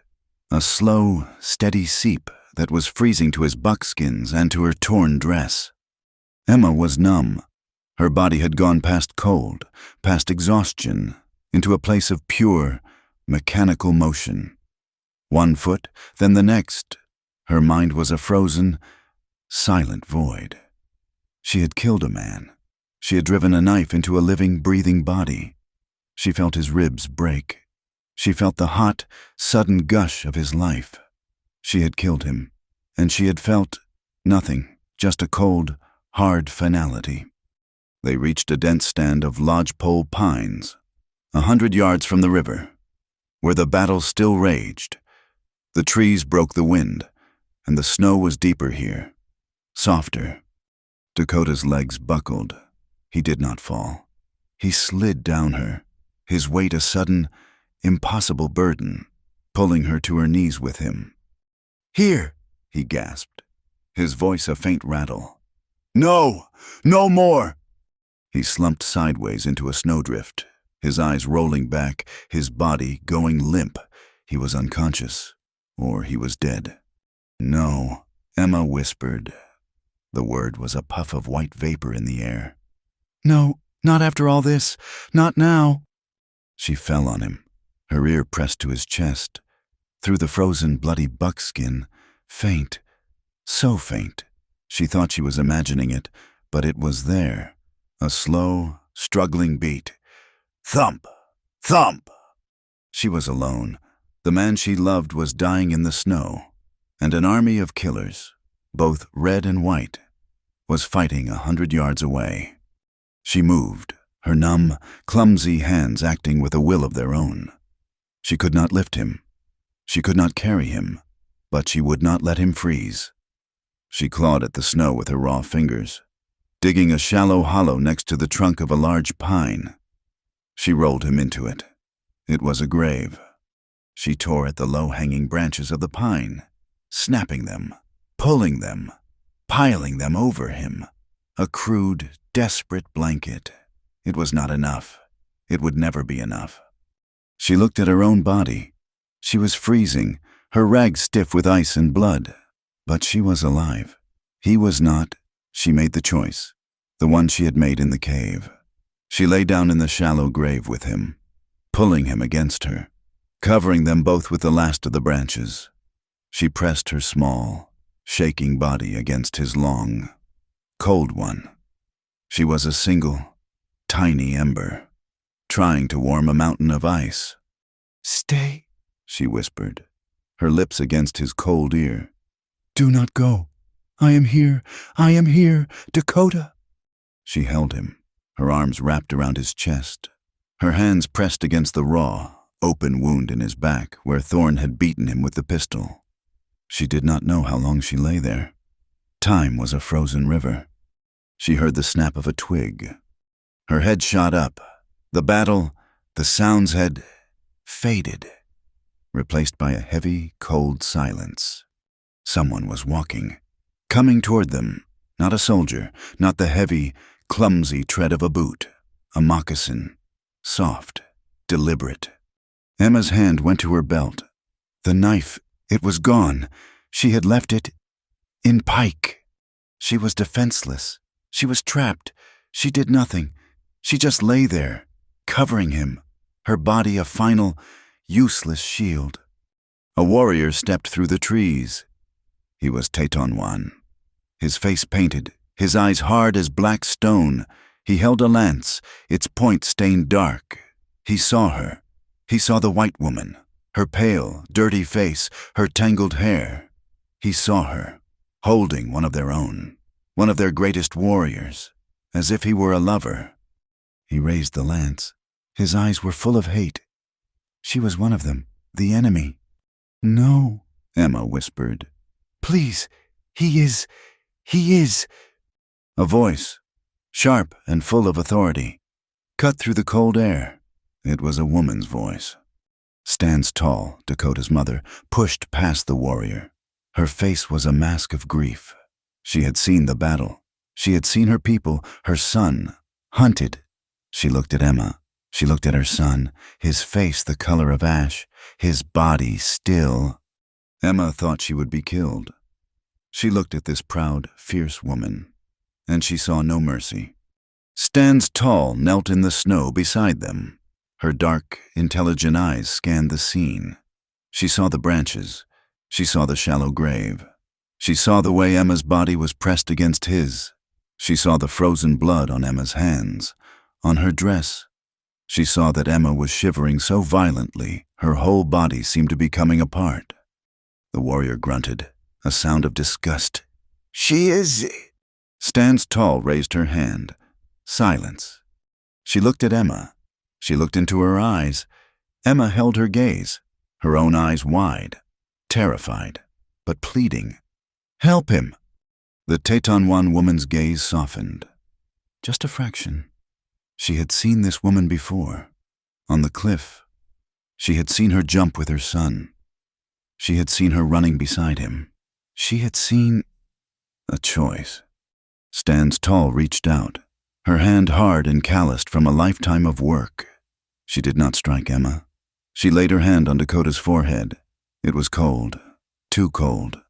Speaker 2: a slow, steady seep that was freezing to his buckskins and to her torn dress. Emma was numb. Her body had gone past cold, past exhaustion, into a place of pure, mechanical motion. One foot, then the next. Her mind was a frozen, silent void. She had killed a man. She had driven a knife into a living, breathing body. She felt his ribs break. She felt the hot, sudden gush of his life. She had killed him, and she had felt nothing, just a cold, hard finality. They reached a dense stand of lodgepole pines, 100 yards from the river, where the battle still raged. The trees broke the wind, and the snow was deeper here, softer. Dakota's legs buckled. He did not fall. He slid down her, his weight a sudden, impossible burden, pulling her to her knees with him. "Here," he gasped, his voice a faint rattle. "No, no more!" He slumped sideways into a snowdrift, his eyes rolling back, his body going limp. He was unconscious, or he was dead. "No," Emma whispered. The word was a puff of white vapor in the air. "No, not after all this. Not now." She fell on him, her ear pressed to his chest, through the frozen, bloody buckskin, faint, so faint. She thought she was imagining it, but it was there, a slow, struggling beat. Thump! Thump! She was alone. The man she loved was dying in the snow, and an army of killers, both red and white, was fighting 100 yards away. She moved, her numb, clumsy hands acting with a will of their own. She could not lift him. She could not carry him, but she would not let him freeze. She clawed at the snow with her raw fingers, digging a shallow hollow next to the trunk of a large pine. She rolled him into it. It was a grave. She tore at the low-hanging branches of the pine, snapping them, pulling them, piling them over him. A crude, desperate blanket. It was not enough. It would never be enough. She looked at her own body. She was freezing, her rags stiff with ice and blood. But she was alive. He was not. She made the choice, the one she had made in the cave. She lay down in the shallow grave with him,
Speaker 1: pulling him against her, covering them both with the last of the branches. She pressed her small, shaking body against his long, cold one. She was a single, tiny ember, trying to warm a mountain of ice.
Speaker 3: "Stay,"
Speaker 1: she whispered, her lips against his cold ear.
Speaker 3: "Do not go. I am here. I am here, Dakota."
Speaker 1: She held him, her arms wrapped around his chest, her hands pressed against the raw, open wound in his back where Thorn had beaten him with the pistol. She did not know how long she lay there. Time was a frozen river. She heard the snap of a twig. Her head shot up. The battle, the sounds had faded, replaced by a heavy, cold silence. Someone was walking, coming toward them. Not a soldier, not the heavy, clumsy tread of a boot. A moccasin, soft, deliberate. Emma's hand went to her belt. The knife, it was gone. She had left it in Pike. She was defenseless. She was trapped. She did nothing. She just lay there, covering him, her body a final, useless shield. A warrior stepped through the trees. He was Tetonwan, his face painted, his eyes hard as black stone. He held a lance, its point stained dark. He saw her. He saw the white woman, her pale, dirty face, her tangled hair. He saw her, holding one of their own, one of their greatest warriors, as if he were a lover. He raised the lance. His eyes were full of hate. She was one of them, the enemy.
Speaker 3: "No,"
Speaker 1: Emma whispered.
Speaker 3: "Please, he is.
Speaker 1: A voice, sharp and full of authority, cut through the cold air. It was a woman's voice. Stands Tall, Dakota's mother, pushed past the warrior. Her face was a mask of grief. She had seen the battle. She had seen her people, her son, hunted. She looked at Emma. She looked at her son, his face the color of ash, his body still. Emma thought she would be killed. She looked at this proud, fierce woman, and she saw no mercy. Stands Tall knelt in the snow beside them. Her dark, intelligent eyes scanned the scene. She saw the branches. She saw the shallow grave. She saw the way Emma's body was pressed against his. She saw the frozen blood on Emma's hands, on her dress. She saw that Emma was shivering so violently, her whole body seemed to be coming apart. The warrior grunted, a sound of disgust.
Speaker 2: She is...
Speaker 1: Stands Tall raised her hand. Silence. She looked at Emma. She looked into her eyes. Emma held her gaze, her own eyes wide, terrified, but pleading. "Help him!" The Tetonwan woman's gaze softened. Just a fraction. She had seen this woman before, on the cliff. She had seen her jump with her son. She had seen her running beside him. She had seen a choice. Stands Tall reached out, her hand hard and calloused from a lifetime of work. She did not strike Emma. She laid her hand on Dakota's forehead. It was cold, too cold.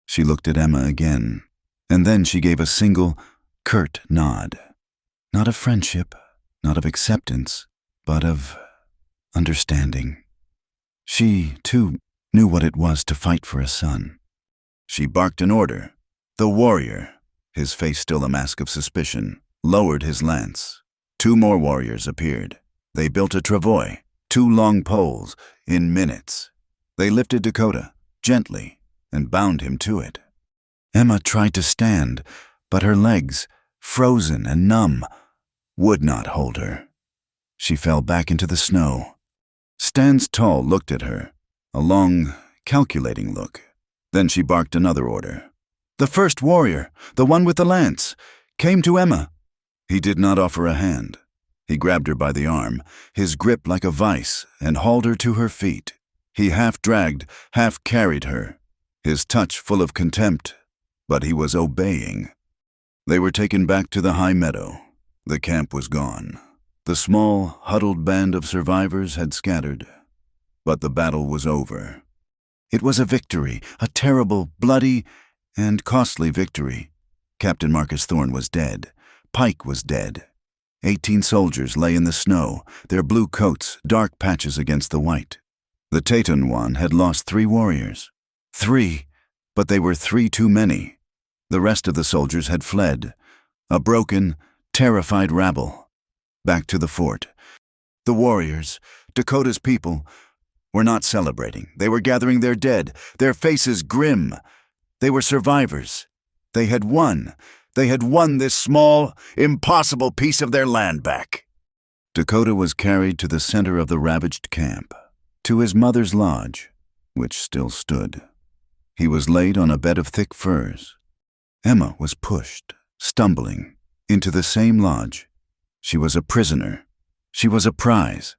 Speaker 1: She looked at Emma again, and then she gave a single, curt nod. Not of friendship, not of acceptance, but of understanding. She, too, knew what it was to fight for a son. She barked an order. The warrior, his face still a mask of suspicion, lowered his lance. 2 more warriors appeared. They built a travois, 2 long poles, in minutes. They lifted Dakota, gently, and bound him to it. Emma tried to stand, but her legs, frozen and numb, would not hold her. She fell back into the snow. Stands Tall looked at her, a long, calculating look. Then she barked another order. The first warrior, the one with the lance, came to Emma. He did not offer a hand. He grabbed her by the arm, his grip like a vice, and hauled her to her feet. He half dragged, half carried her, his touch full of contempt, but he was obeying. They were taken back to the high meadow. The camp was gone. The small, huddled band of survivors had scattered, but the battle was over. It was a victory, a terrible, bloody, and costly victory. Captain Marcus Thorne was dead. Pike was dead. 18 soldiers lay in the snow, their blue coats dark patches against the white. The Teton had lost 3 warriors. 3, but they were 3 too many. The rest of the soldiers had fled, a broken, terrified rabble. Back to the fort. The warriors, Dakota's people, were not celebrating. They were gathering their dead, their faces grim. They were survivors. They had won. They had won this small, impossible piece of their land back. Dakota was carried to the center of the ravaged camp, to his mother's lodge, which still stood. He was laid on a bed of thick furs. Emma was pushed, stumbling, into the same lodge. She was a prisoner. She was a prize.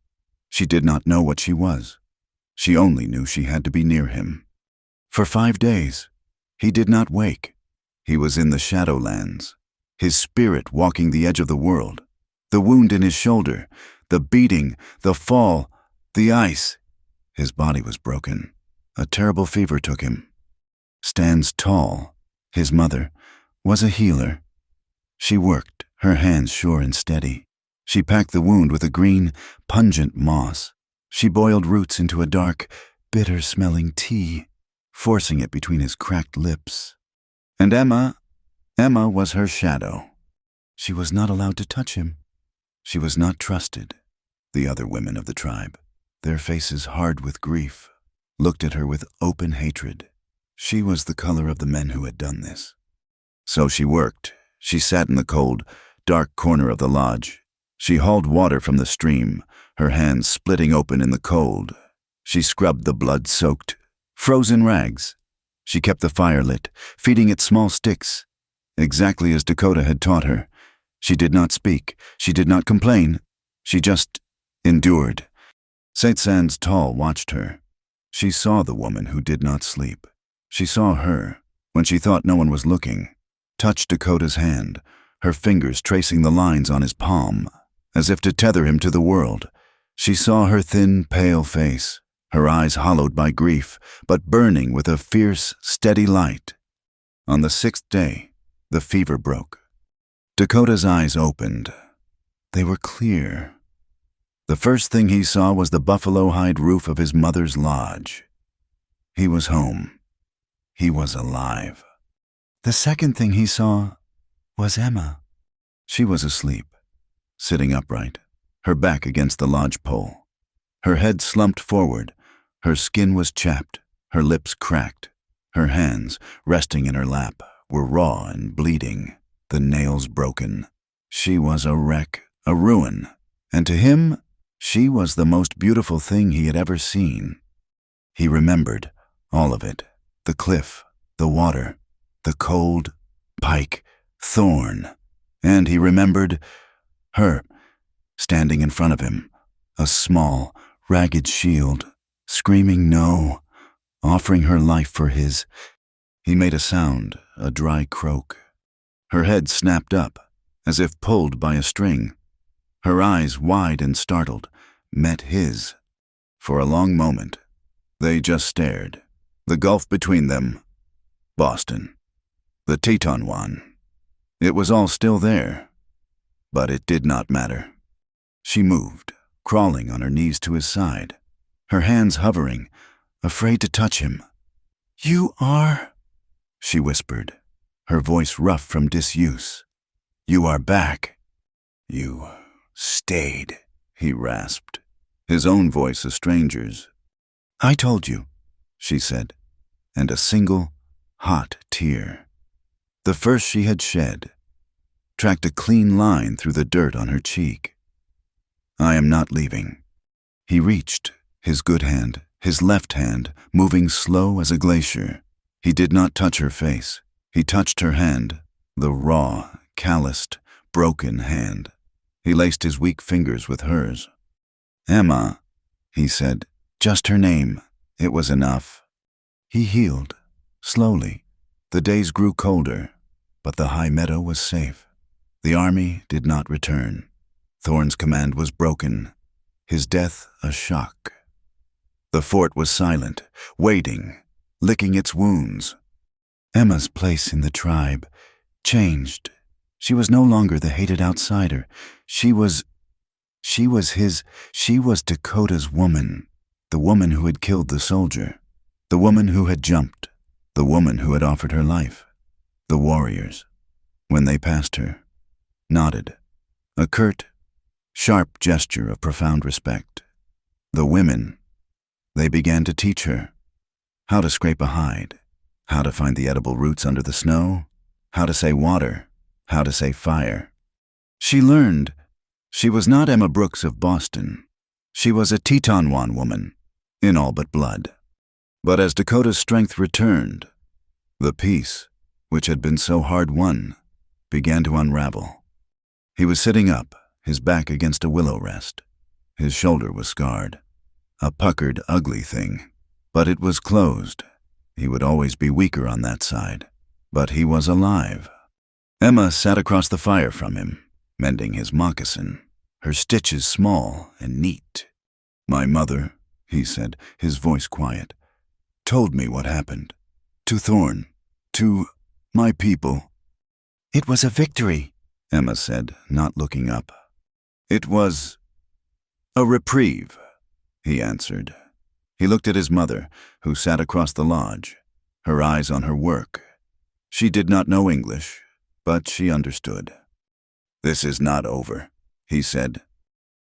Speaker 1: She did not know what she was. She only knew she had to be near him. For 5 days, he did not wake. He was in the Shadowlands, his spirit walking the edge of the world. The wound in his shoulder, the beating, the fall, the ice. His body was broken. A terrible fever took him. Stan's tall, his mother, was a healer. She worked, her hands sure and steady. She packed the wound with a green, pungent moss. She boiled roots into a dark, bitter-smelling tea, forcing it between his cracked lips. And Emma was her shadow. She was not allowed to touch him. She was not trusted. The other women of the tribe, their faces hard with grief, looked at her with open hatred. She was the color of the men who had done this. So she worked. She sat in the cold, dark corner of the lodge. She hauled water from the stream, her hands splitting open in the cold. She scrubbed the blood-soaked, frozen rags. She kept the fire lit, feeding it small sticks, exactly as Dakota had taught her. She did not speak. She did not complain. She just endured. Saint-San's Tall watched her. She saw the woman who did not sleep. She saw her, when she thought no one was looking, touch Dakota's hand, her fingers tracing the lines on his palm, as if to tether him to the world. She saw her thin, pale face, her eyes hollowed by grief, but burning with a fierce, steady light. On the 6th day, the fever broke. Dakota's eyes opened. They were clear. The first thing he saw was the buffalo hide roof of his mother's lodge. He was home. He was alive. The second thing he saw was Emma. She was asleep, sitting upright, her back against the lodge pole. Her head slumped forward. Her skin was chapped, her lips cracked. Her hands, resting in her lap, were raw and bleeding, the nails broken. She was a wreck, a ruin, and to him, she was the most beautiful thing he had ever seen. He remembered all of it, the cliff, the water, the cold, pike, thorn, and he remembered her, standing in front of him, a small, ragged shield, screaming no, offering her life for his. He made a sound, a dry croak. Her head snapped up, as if pulled by a string. Her eyes, wide and startled, met his. For a long moment, they just stared. The gulf between them, Boston. The Teton one. It was all still there, but it did not matter. She moved, crawling on her knees to his side, her hands hovering, afraid to touch him. "You are," she whispered, her voice rough from disuse. "You are back." "You stayed," he rasped, his own voice a stranger's. "I told you," she said, and a single, hot tear, the first she had shed, tracked a clean line through the dirt on her cheek. "I am not leaving." He reached, his good hand, his left hand, moving slow as a glacier. He did not touch her face. He touched her hand, the raw, calloused, broken hand. He laced his weak fingers with hers. "Emma," he said, just her name. It was enough. He healed, slowly. The days grew colder, but the high meadow was safe. The army did not return. Thorne's command was broken. His death a shock. The fort was silent, waiting, licking its wounds. Emma's place in the tribe changed. She was no longer the hated outsider. She was Dakota's woman, the woman who had killed the soldier, the woman who had jumped, the woman who had offered her life. The warriors, when they passed her, nodded, a curt, sharp gesture of profound respect. The women, they began to teach her how to scrape a hide, how to find the edible roots under the snow, how to say water, how to say fire. She learned. She was not Emma Brooks of Boston. She was a Teton-Wan woman, in all but blood. But as Dakota's strength returned, the peace, which had been so hard won, began to unravel. He was sitting up, his back against a willow rest. His shoulder was scarred, a puckered, ugly thing, but it was closed. He would always be weaker on that side, but he was alive. Emma sat across the fire from him, mending his moccasin, her stitches small and neat. "My mother," he said, his voice quiet, "told me what happened. To Thorn, to my people." "It was a victory," Emma said, not looking up. "It was a reprieve," he answered. He looked at his mother, who sat across the lodge, her eyes on her work. She did not know English, but she understood. "This is not over," he said.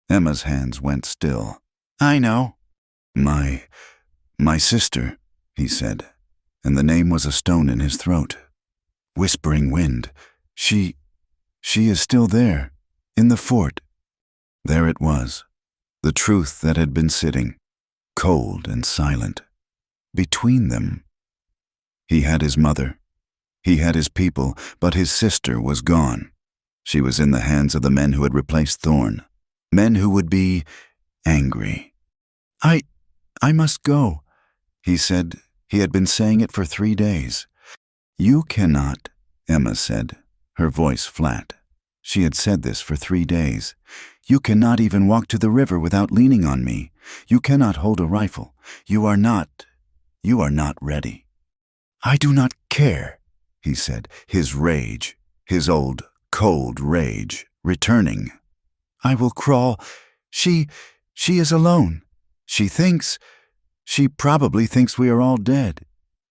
Speaker 1: Emma's hands went still. "I know." My sister," he said, and the name was a stone in his throat. "Whispering Wind. She is still there, in the fort." There it was, the truth that had been sitting, cold and silent, between them. He had his mother. He had his people, but his sister was gone. She was in the hands of the men who had replaced Thorn, men who would be angry. I must go," he said. He had been saying it for 3 days. "You cannot," Emma said, her voice flat. She had said this for 3 days. "You cannot even walk to the river without leaning on me. You cannot hold a rifle. You are not ready." "I do not care," he said, his rage, his old, cold rage, returning. "I will crawl. She is alone. She probably thinks we are all dead.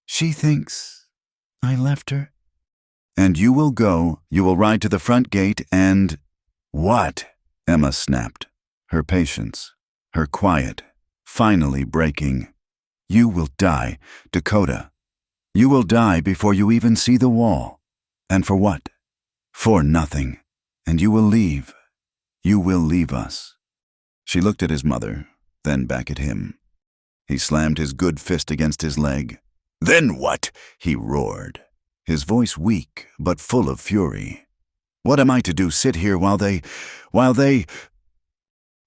Speaker 1: She thinks I left her." "And you will go, you will ride to the front gate and—" "What?" Emma snapped, her patience, her quiet, finally breaking. "You will die, Dakota. You will die before you even see the wall. And for what? For nothing. And you will leave. You will leave us." She looked at his mother, then back at him. He slammed his good fist against his leg. "Then what?" he roared, his voice weak but full of fury. "What am I to do, sit here while they—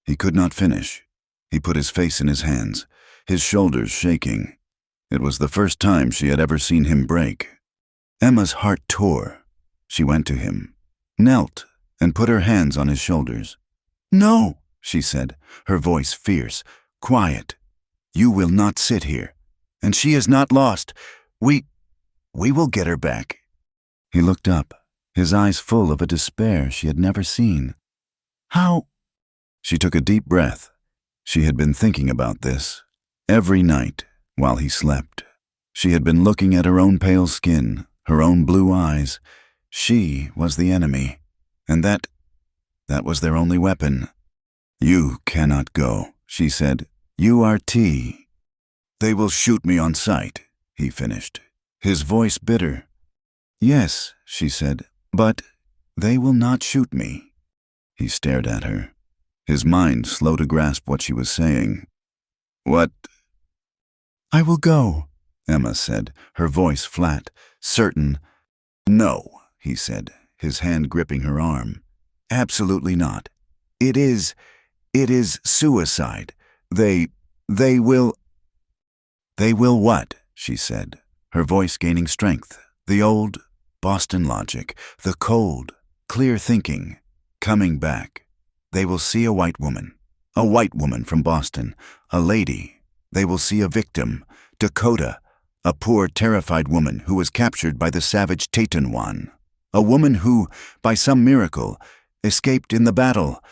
Speaker 1: He could not finish. He put his face in his hands, his shoulders shaking. It was the first time she had ever seen him break. Emma's heart tore. She went to him, knelt, and put her hands on his shoulders. "No," she said, her voice fierce, quiet. "You will not sit here. And she is not lost. We will get her back." He looked up, his eyes full of a despair she had never seen. "How?" She took a deep breath. She had been thinking about this every night while he slept. She had been looking at her own pale skin, her own blue eyes. She was the enemy, and that was their only weapon. "You cannot go," she said. "You are T." "They will shoot me on sight," he finished, his voice bitter. "Yes," she said, "but they will not shoot me." He stared at her, his mind slow to grasp what she was saying. "What?" "I will go," Emma said, her voice flat, certain. "No," he said, his hand gripping her arm. "Absolutely not. It is suicide. They will—" "They will what?" she said, her voice gaining strength. The old Boston logic, the cold, clear thinking, coming back. "They will see a white woman from Boston, a lady. They will see a victim, Dakota, a poor, terrified woman who was captured by the savage Teton-Wan. A woman who, by some miracle, escaped in the battle.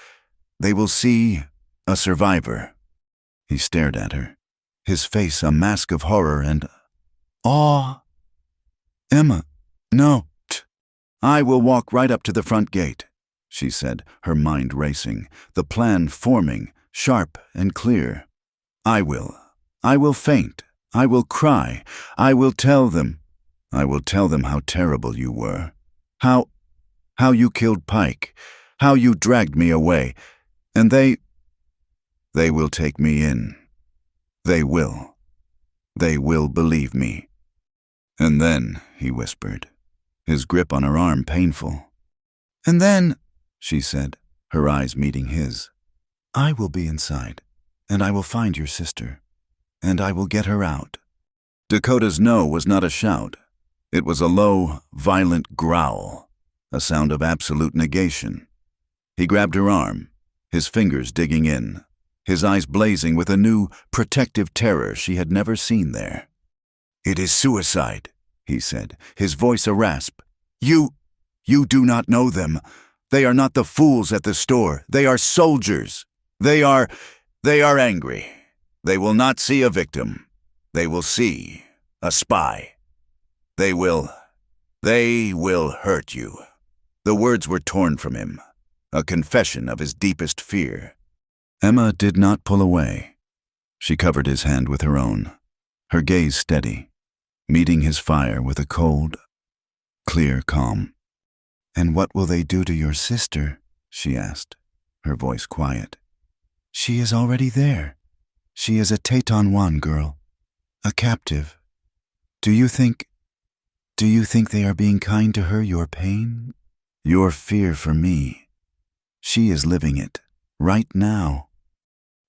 Speaker 1: They will see a survivor." He stared at her, his face a mask of horror and awe. "Emma, no. I will walk right up to the front gate," she said, her mind racing, the plan forming, sharp and clear. I will faint. I will cry. I will tell them how terrible you were. How you killed Pike. How you dragged me away. And they will take me in. They will believe me." "And then," he whispered, his grip on her arm painful. "And then," she said, her eyes meeting his, "I will be inside, and I will find your sister, and I will get her out." Dakota's no was not a shout. It was a low, violent growl, a sound of absolute negation. He grabbed her arm, his fingers digging in, his eyes blazing with a new, protective terror she had never seen there. "It is suicide," he said, his voice a rasp. You do not know them. They are not the fools at the store. They are soldiers. They are angry. They will not see a victim. They will see a spy. They will hurt you." The words were torn from him, a confession of his deepest fear. Emma did not pull away. She covered his hand with her own, her gaze steady, meeting his fire with a cold, clear calm. "And what will they do to your sister?" she asked, her voice quiet. "She is already there. She is a Teton One girl, a captive. Do you think they are being kind to her, your pain? Your fear for me? She is living it, right now."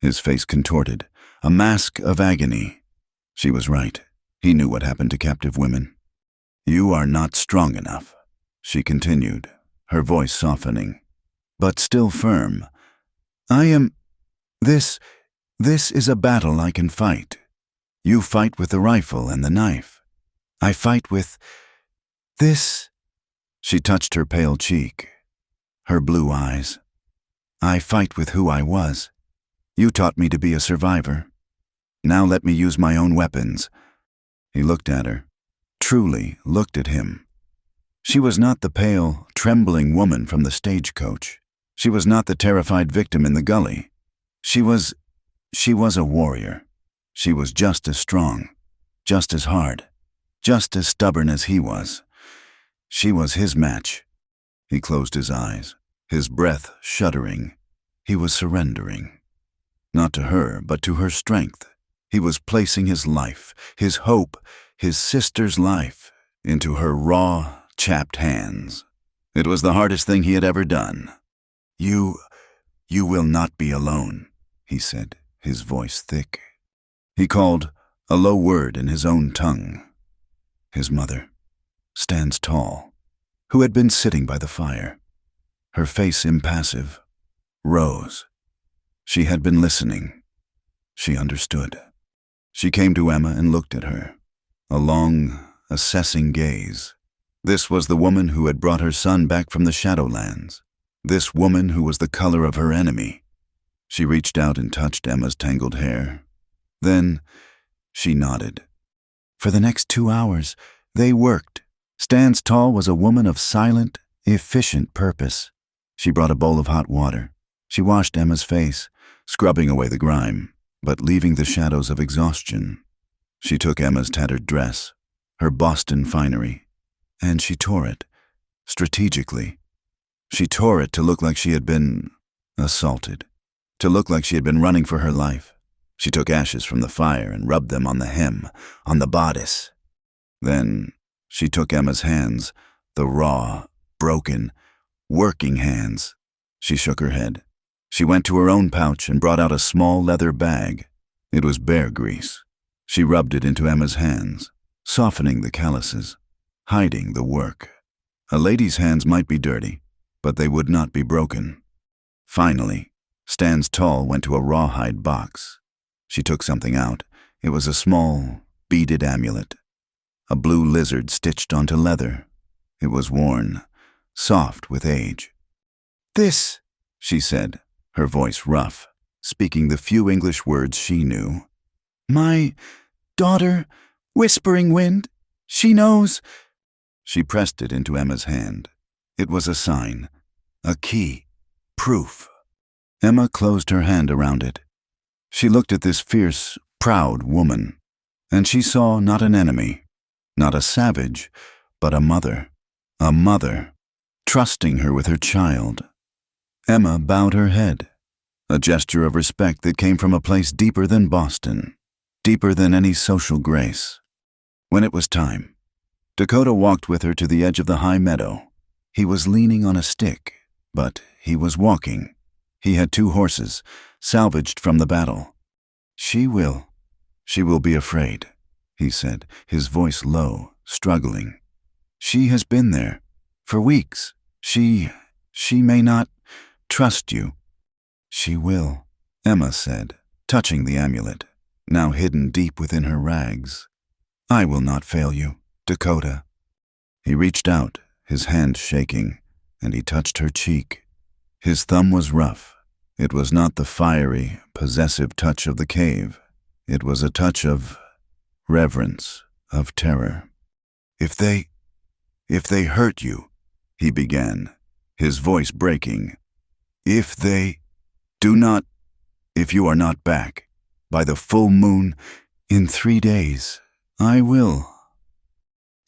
Speaker 1: His face contorted, a mask of agony. She was right. He knew what happened to captive women. "You are not strong enough," she continued, her voice softening, but still firm. "I am... This is a battle I can fight. You fight with the rifle and the knife. I fight with... this." She touched her pale cheek, her blue eyes. "I fight with who I was. You taught me to be a survivor. Now let me use my own weapons." He looked at her, truly looked at him. She was not the pale, trembling woman from the stagecoach. She was not the terrified victim in the gully. She was a warrior. She was just as strong, just as hard, just as stubborn as he was. She was his match. He closed his eyes, his breath shuddering. He was surrendering. Not to her, but to her strength. He was placing his life, his hope, his sister's life, into her raw, chapped hands. It was the hardest thing he had ever done. You will not be alone," he said, his voice thick. He called a low word in his own tongue. His mother stands tall, who had been sitting by the fire, her face impassive, rose. She had been listening. She understood. She came to Emma and looked at her, a long, assessing gaze. This was the woman who had brought her son back from the Shadowlands. This woman who was the color of her enemy. She reached out and touched Emma's tangled hair. Then she nodded. For the next 2 hours, they worked. Stands Tall was a woman of silent, efficient purpose. She brought a bowl of hot water. She washed Emma's face, scrubbing away the grime, but leaving the shadows of exhaustion. She took Emma's tattered dress, her Boston finery, and she tore it, strategically. She tore it to look like she had been assaulted, to look like she had been running for her life. She took ashes from the fire and rubbed them on the hem, on the bodice. Then she took Emma's hands, the raw, broken, working hands. She shook her head. She went to her own pouch and brought out a small leather bag. It was bear grease. She rubbed it into Emma's hands, softening the calluses, hiding the work. A lady's hands might be dirty, but they would not be broken. Finally, Stands Tall went to a rawhide box. She took something out. It was a small, beaded amulet, a blue lizard stitched onto leather. It was worn, soft with age.
Speaker 3: This,
Speaker 1: she said, her voice rough, speaking the few English words she knew.
Speaker 3: my daughter, Whispering Wind, she knows.
Speaker 1: She pressed it into Emma's hand. It was a sign, a key, proof. Emma closed her hand around it. She looked at this fierce, proud woman, and she saw not an enemy, not a savage, but a mother, trusting her with her child. Emma bowed her head, a gesture of respect that came from a place deeper than Boston, deeper than any social grace. When it was time, Dakota walked with her to the edge of the high meadow. He was leaning on a stick, but he was walking. He had 2 horses, salvaged from the battle. She will be afraid, he said, his voice low, struggling. She has been there, for weeks. She may not trust you. She will, Emma said, touching the amulet, now hidden deep within her rags. I will not fail you, Dakota. He reached out, his hand shaking, and he touched her cheek. His thumb was rough. It was not the fiery, possessive touch of the cave. It was a touch of reverence, of terror. If they hurt you, he began, his voice breaking. If you are not back, by the full moon, in 3 days, I will.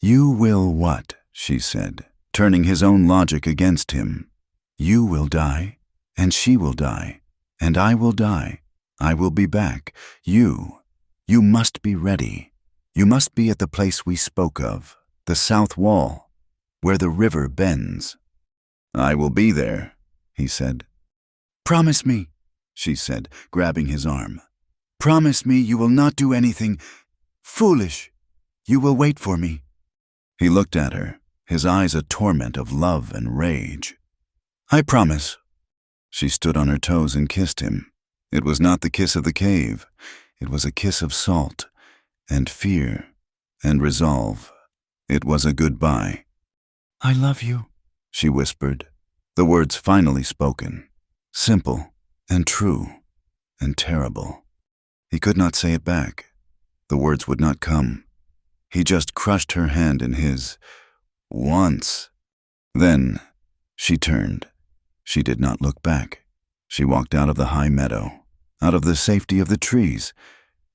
Speaker 1: You will what? She said, turning his own logic against him. You will die, and she will die, and I will die. I will be back. You must be ready. You must be at the place we spoke of, the south wall, where the river bends. I will be there, he said. Promise me, she said, grabbing his arm. Promise me you will not do anything foolish. You will wait for me. He looked at her, his eyes a torment of love and rage. I promise. She stood on her toes and kissed him. It was not the kiss of the cave. It was a kiss of salt, and fear, and resolve. It was a goodbye. I love you, she whispered, the words finally spoken. Simple, and true, and terrible. He could not say it back. The words would not come. He just crushed her hand in his. Once. Then she turned. She did not look back. She walked out of the high meadow, out of the safety of the trees,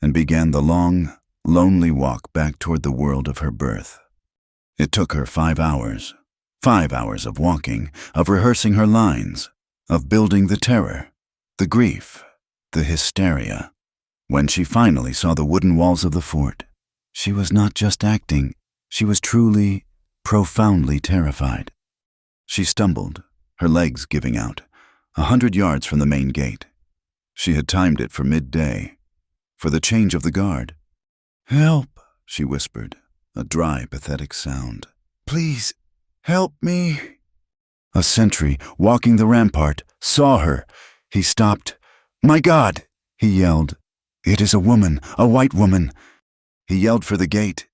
Speaker 1: and began the long, lonely walk back toward the world of her birth. It took her 5 hours. 5 hours of walking, of rehearsing her lines, of building the terror, the grief, the hysteria. When she finally saw the wooden walls of the fort, she was not just acting. She was truly, profoundly terrified. She stumbled, her legs giving out, 100 yards from the main gate. She had timed it for midday, for the change of the guard. Help, she whispered, a dry, pathetic sound. Please, help me. A sentry, walking the rampart, saw her. He stopped. My God, he yelled. It is a woman, a white woman. He yelled for the gate.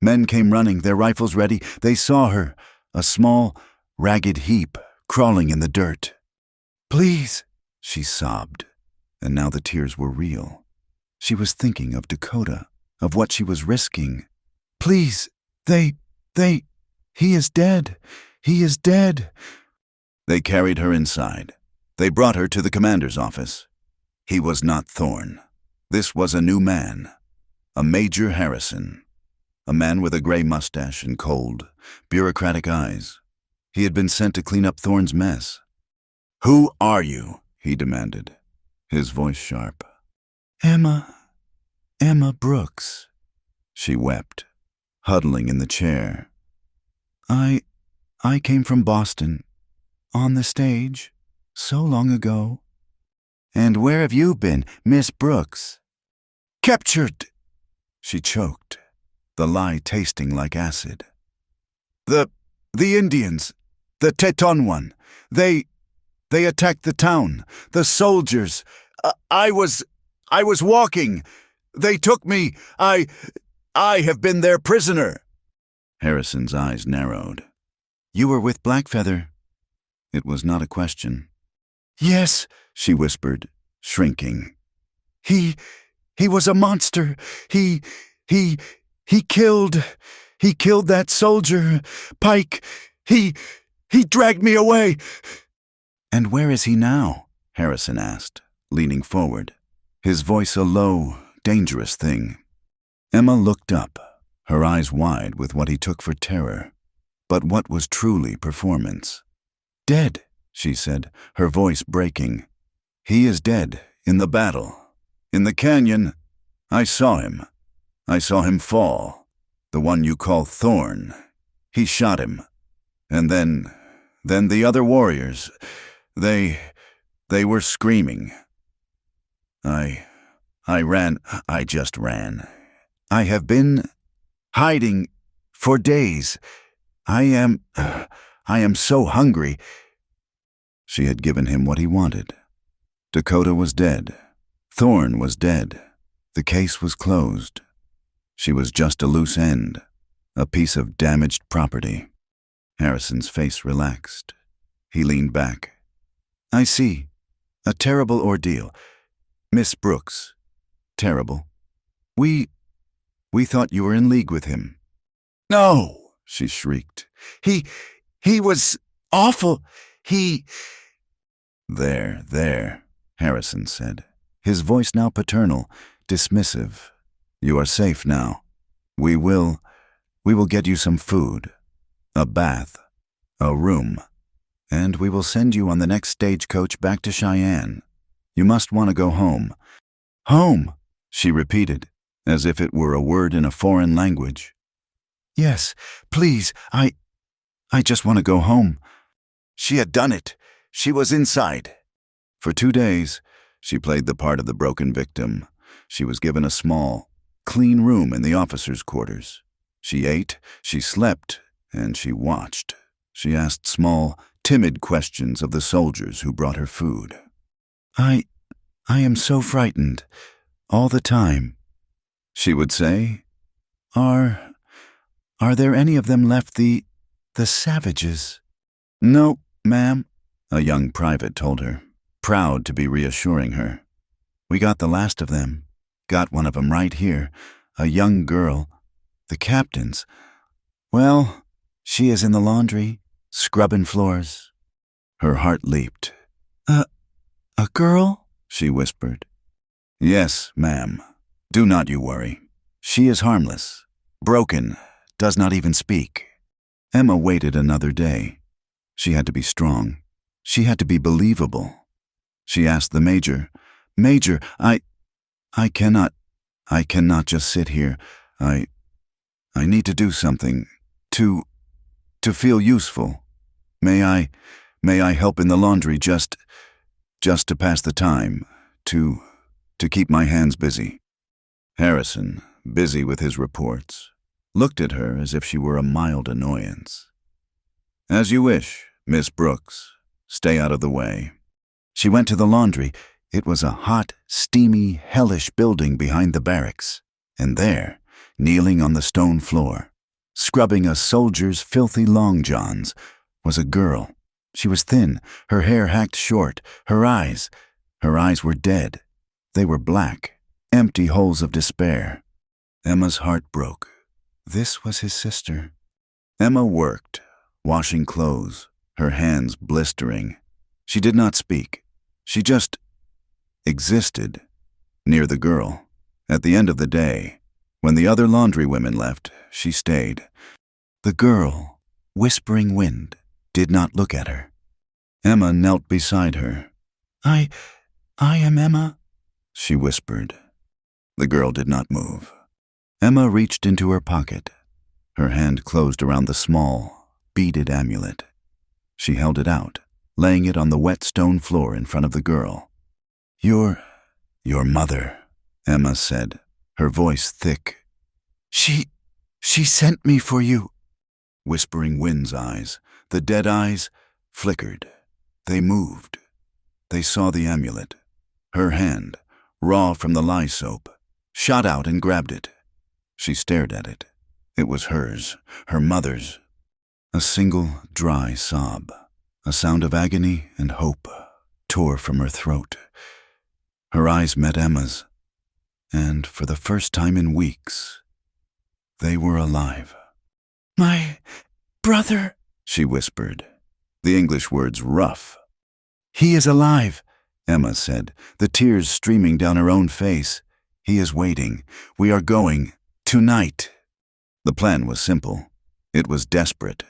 Speaker 1: Men came running, their rifles ready. They saw her, a small, ragged heap, crawling in the dirt. Please, she sobbed, and now the tears were real. She was thinking of Dakota, of what she was risking. Please, he is dead. He is dead. They carried her inside. They brought her to the commander's office. He was not Thorne. This was a new man, a Major Harrison, a man with a gray mustache and cold, bureaucratic eyes. He had been sent to clean up Thorne's mess. Who are you? He demanded, his voice sharp. Emma Brooks, she wept, huddling in the chair. I came from Boston, on the stage, so long ago. And where have you been, Miss Brooks? Captured, she choked, the lie tasting like acid. The Indians, the Teton one, they attacked the town, the soldiers. I was walking. They took me. I have been their prisoner. Harrison's eyes narrowed. You were with Blackfeather. It was not a question.
Speaker 3: Yes, she whispered, shrinking. He was a monster. He killed that soldier. Pike, he dragged me away.
Speaker 1: And where is he now? Harrison asked, leaning forward, his voice a low, dangerous thing. Emma looked up, her eyes wide with what he took for terror, but what was truly performance. Dead, she said, her voice breaking. He is dead, in the battle. In the canyon, I saw him. I saw him fall. The one you call Thorn. He shot him. And then the other warriors, they were screaming. I ran. I just ran. I have been hiding for days. I am so hungry. She had given him what he wanted. Dakota was dead. Thorn was dead. The case was closed. She was just a loose end, a piece of damaged property. Harrison's face relaxed. He leaned back. I see. A terrible ordeal. Miss Brooks. Terrible. We thought you were in league with him.
Speaker 3: No, she shrieked. He was awful.
Speaker 1: There, Harrison said, his voice now paternal, dismissive. You are safe now. We will get you some food, a bath, a room, and we will send you on the next stagecoach back to Cheyenne. You must want to go home. Home, she repeated, as if it were a word in a foreign language. Yes, please, I just want to go home.
Speaker 2: She had done it. She was inside.
Speaker 1: For 2 days, she played the part of the broken victim. She was given a small, clean room in the officers' quarters. She ate, she slept, and she watched. She asked small, timid questions of the soldiers who brought her food. I am so frightened, all the time, she would say. Are there any of them left, the savages? No, ma'am, a young private told her, proud to be reassuring her. We got the last of them. Got one of them right here, a young girl. The captain's. Well, she is in the laundry, scrubbing floors. Her heart leaped. A girl? She whispered. Yes, ma'am. Do not you worry. She is harmless, broken, does not even speak. Emma waited another day. She had to be strong. She had to be believable. She asked the major, Major, I cannot just sit here. I need to do something, to feel useful. May I help in the laundry just to pass the time, to keep my hands busy? Harrison, busy with his reports, looked at her as if she were a mild annoyance. As you wish, Miss Brooks. Stay out of the way. She went to the laundry. It was a hot, steamy, hellish building behind the barracks. And there, kneeling on the stone floor, scrubbing a soldier's filthy long johns, was a girl. She was thin, her hair hacked short, her eyes were dead. They were black, empty holes of despair. Emma's heart broke. This was his sister. Emma worked, washing clothes, her hands blistering. She did not speak. She just existed near the girl. At the end of the day, when the other laundry women left, she stayed. The girl, whispering wind, did not look at her. Emma knelt beside her. I am Emma, she whispered. The girl did not move. Emma reached into her pocket. Her hand closed around the small, beaded amulet. She held it out, laying it on the wet stone floor in front of the girl. Your mother, Emma said, her voice thick. She sent me for you. Whispering Wind's eyes, the dead eyes, flickered. They moved. They saw the amulet. Her hand, raw from the lye soap, shot out and grabbed it. She stared at it. It was hers, her mother's. A single dry sob, a sound of agony and hope, tore from her throat. Her eyes met Emma's, and for the first time in weeks, they were alive.
Speaker 3: "My brother,"
Speaker 1: she whispered, the English words rough.
Speaker 3: "he is alive,"
Speaker 1: Emma said, the tears streaming down her own face. "He is waiting. We are going. Tonight." The plan was simple. It was desperate.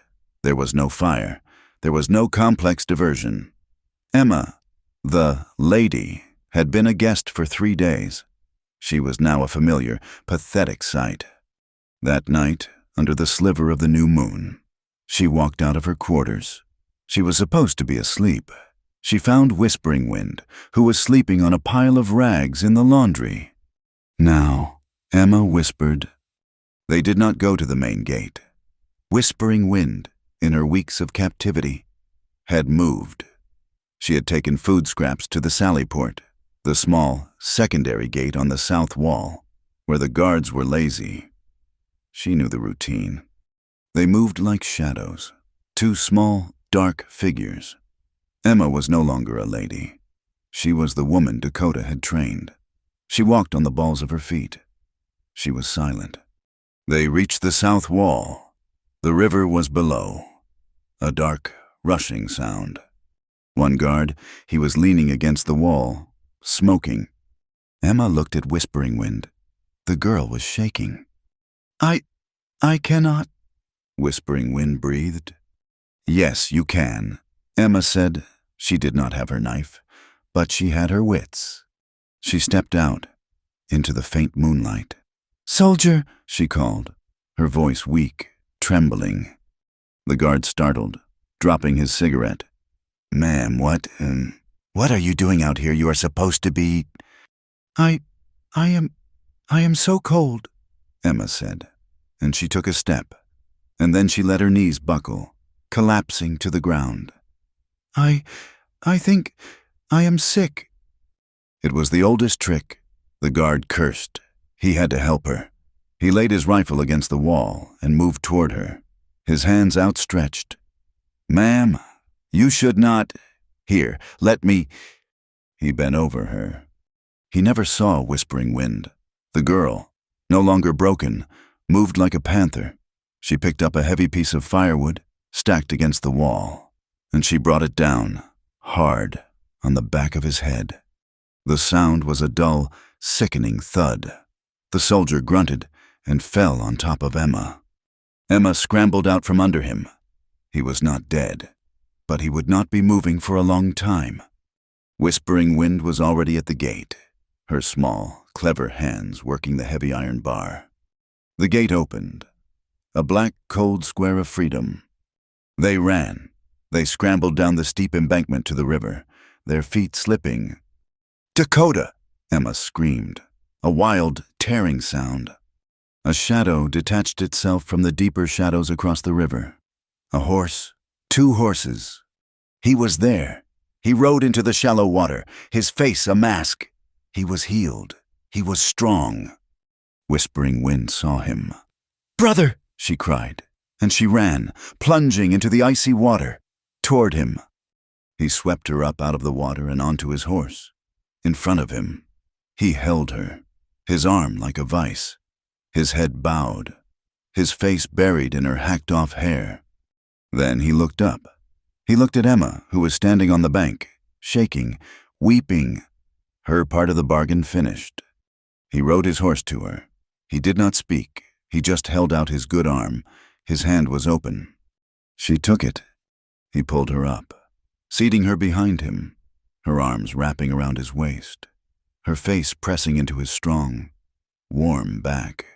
Speaker 1: There was no fire. There was no complex diversion. Emma, the lady, had been a guest for 3 days. She was now a familiar, pathetic sight. That night, under the sliver of the new moon, she walked out of her quarters. She was supposed to be asleep. She found Whispering Wind, who was sleeping on a pile of rags in the laundry. "Now," Emma whispered. They did not go to the main gate. Whispering Wind, in her weeks of captivity, had moved. She had taken food scraps to the Sallyport, the small, secondary gate on the south wall, where the guards were lazy. She knew the routine. They moved like shadows, 2 small, dark figures. Emma was no longer a lady. She was the woman Dakota had trained. She walked on the balls of her feet. She was silent. They reached the south wall. The river was below. A dark, rushing sound. One guard, he was leaning against the wall, smoking. Emma looked at Whispering Wind. The girl was shaking.
Speaker 3: I cannot,"
Speaker 1: Whispering Wind breathed. "Yes, you can," Emma said. She did not have her knife, but she had her wits. She stepped out into the faint moonlight.
Speaker 3: "Soldier,"
Speaker 1: she called, her voice weak, trembling. The guard startled, dropping his cigarette. "Ma'am, what are you doing out here? You are supposed to be—"
Speaker 3: I am so cold,"
Speaker 1: Emma said, and she took a step, and then she let her knees buckle, collapsing to the ground.
Speaker 3: I think I am sick."
Speaker 1: It was the oldest trick. The guard cursed. He had to help her. He laid his rifle against the wall and moved toward her, his hands outstretched. "Ma'am, you should not— Here, let me—" He bent over her. He never saw Whispering Wind. The girl, no longer broken, moved like a panther. She picked up a heavy piece of firewood, stacked against the wall, and she brought it down, hard, on the back of his head. The sound was a dull, sickening thud. The soldier grunted and fell on top of Emma. Emma scrambled out from under him. He was not dead, but he would not be moving for a long time. Whispering Wind was already at the gate, her small, clever hands working the heavy iron bar. The gate opened, a black, cold square of freedom. They ran. They scrambled down the steep embankment to the river, their feet slipping. "Dakota!" Emma screamed, a wild, tearing sound. A shadow detached itself from the deeper shadows across the river. A horse, 2 horses. He was there. He rode into the shallow water, his face a mask. He was healed. He was strong. Whispering Wind saw him.
Speaker 3: "Brother!"
Speaker 1: she cried, and she ran, plunging into the icy water, toward him. He swept her up out of the water and onto his horse. In front of him, he held her, his arm like a vice, his head bowed, his face buried in her hacked-off hair. Then he looked up. He looked at Emma, who was standing on the bank, shaking, weeping, her part of the bargain finished. He rode his horse to her. He did not speak. He just held out his good arm. His hand was open. She took it. He pulled her up, seating her behind him, her arms wrapping around his waist, her face pressing into his strong, warm back.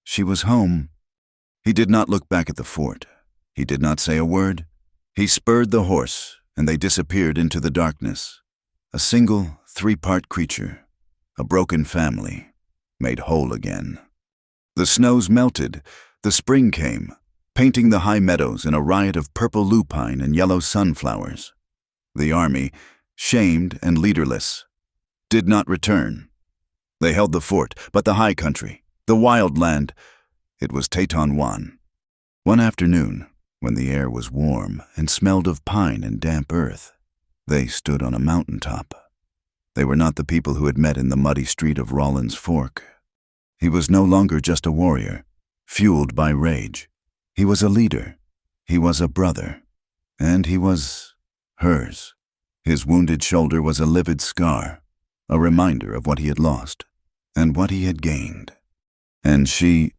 Speaker 1: She was home. He did not look back at the fort. He did not say a word. He spurred the horse, and they disappeared into the darkness. A single, 3-part creature, a broken family, made whole again. The snows melted. The spring came, painting the high meadows in a riot of purple lupine and yellow sunflowers. The army, shamed and leaderless, did not return. They held the fort, but the high country, the wild land, it was Teton won. One afternoon, when the air was warm and smelled of pine and damp earth. They stood on a mountaintop. They were not the people who had met in the muddy street of Rawlins Fork. He was no longer just a warrior, fueled by rage. He was a leader. He was a brother. And he was hers. His wounded shoulder was a livid scar, a reminder of what he had lost and what he had gained. And she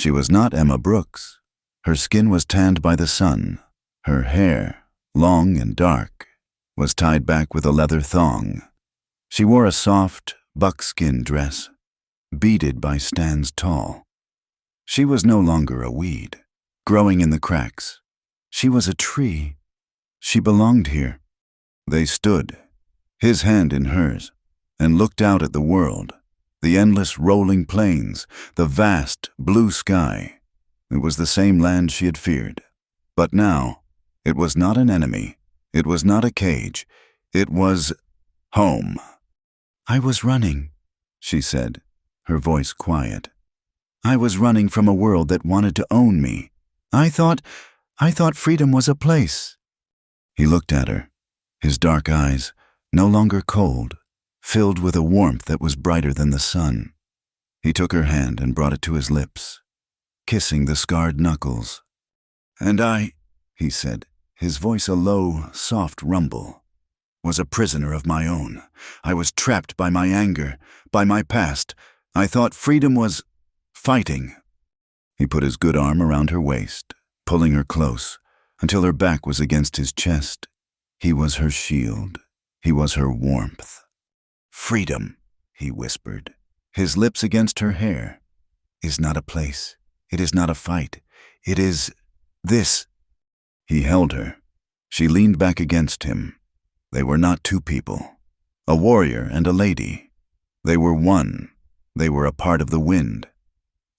Speaker 1: was not Emma Brooks. Her skin was tanned by the sun. Her hair, long and dark, was tied back with a leather thong. She wore a soft, buckskin dress, beaded by stands tall. She was no longer a weed, growing in the cracks. She was a tree. She belonged here. They stood, his hand in hers, and looked out at the world, the endless rolling plains, the vast blue sky. It was the same land she had feared. But now, it was not an enemy. It was not a cage. It was home. "I was running," she said, her voice quiet. "I was running from a world that wanted to own me. I thought freedom was a place." He looked at her, his dark eyes, no longer cold, filled with a warmth that was brighter than the sun. He took her hand and brought it to his lips, kissing the scarred knuckles. "And I," he said, his voice a low, soft rumble, "was a prisoner of my own. I was trapped by my anger, by my past. I thought freedom was fighting." He put his good arm around her waist, pulling her close, until her back was against his chest. He was her shield. He was her warmth. "Freedom," he whispered, his lips against her hair, "is not a place. It is not a fight. It is this." He held her. She leaned back against him. They were not two people, a warrior and a lady. They were one. They were a part of the wind,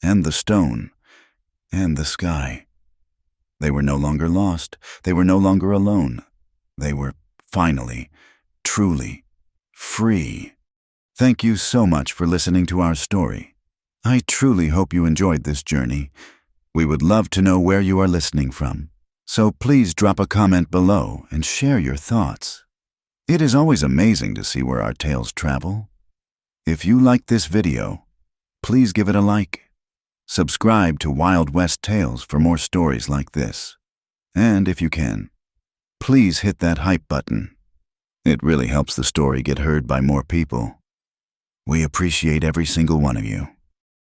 Speaker 1: and the stone, and the sky. They were no longer lost. They were no longer alone. They were finally, truly free. Thank you so much for listening to our story. I truly hope you enjoyed this journey. We would love to know where you are listening from, so please drop a comment below and share your thoughts. It is always amazing to see where our tales travel. If you liked this video, please give it a like. Subscribe to Wild West Tales for more stories like this. And if you can, please hit that hype button. It really helps the story get heard by more people. We appreciate every single one of you.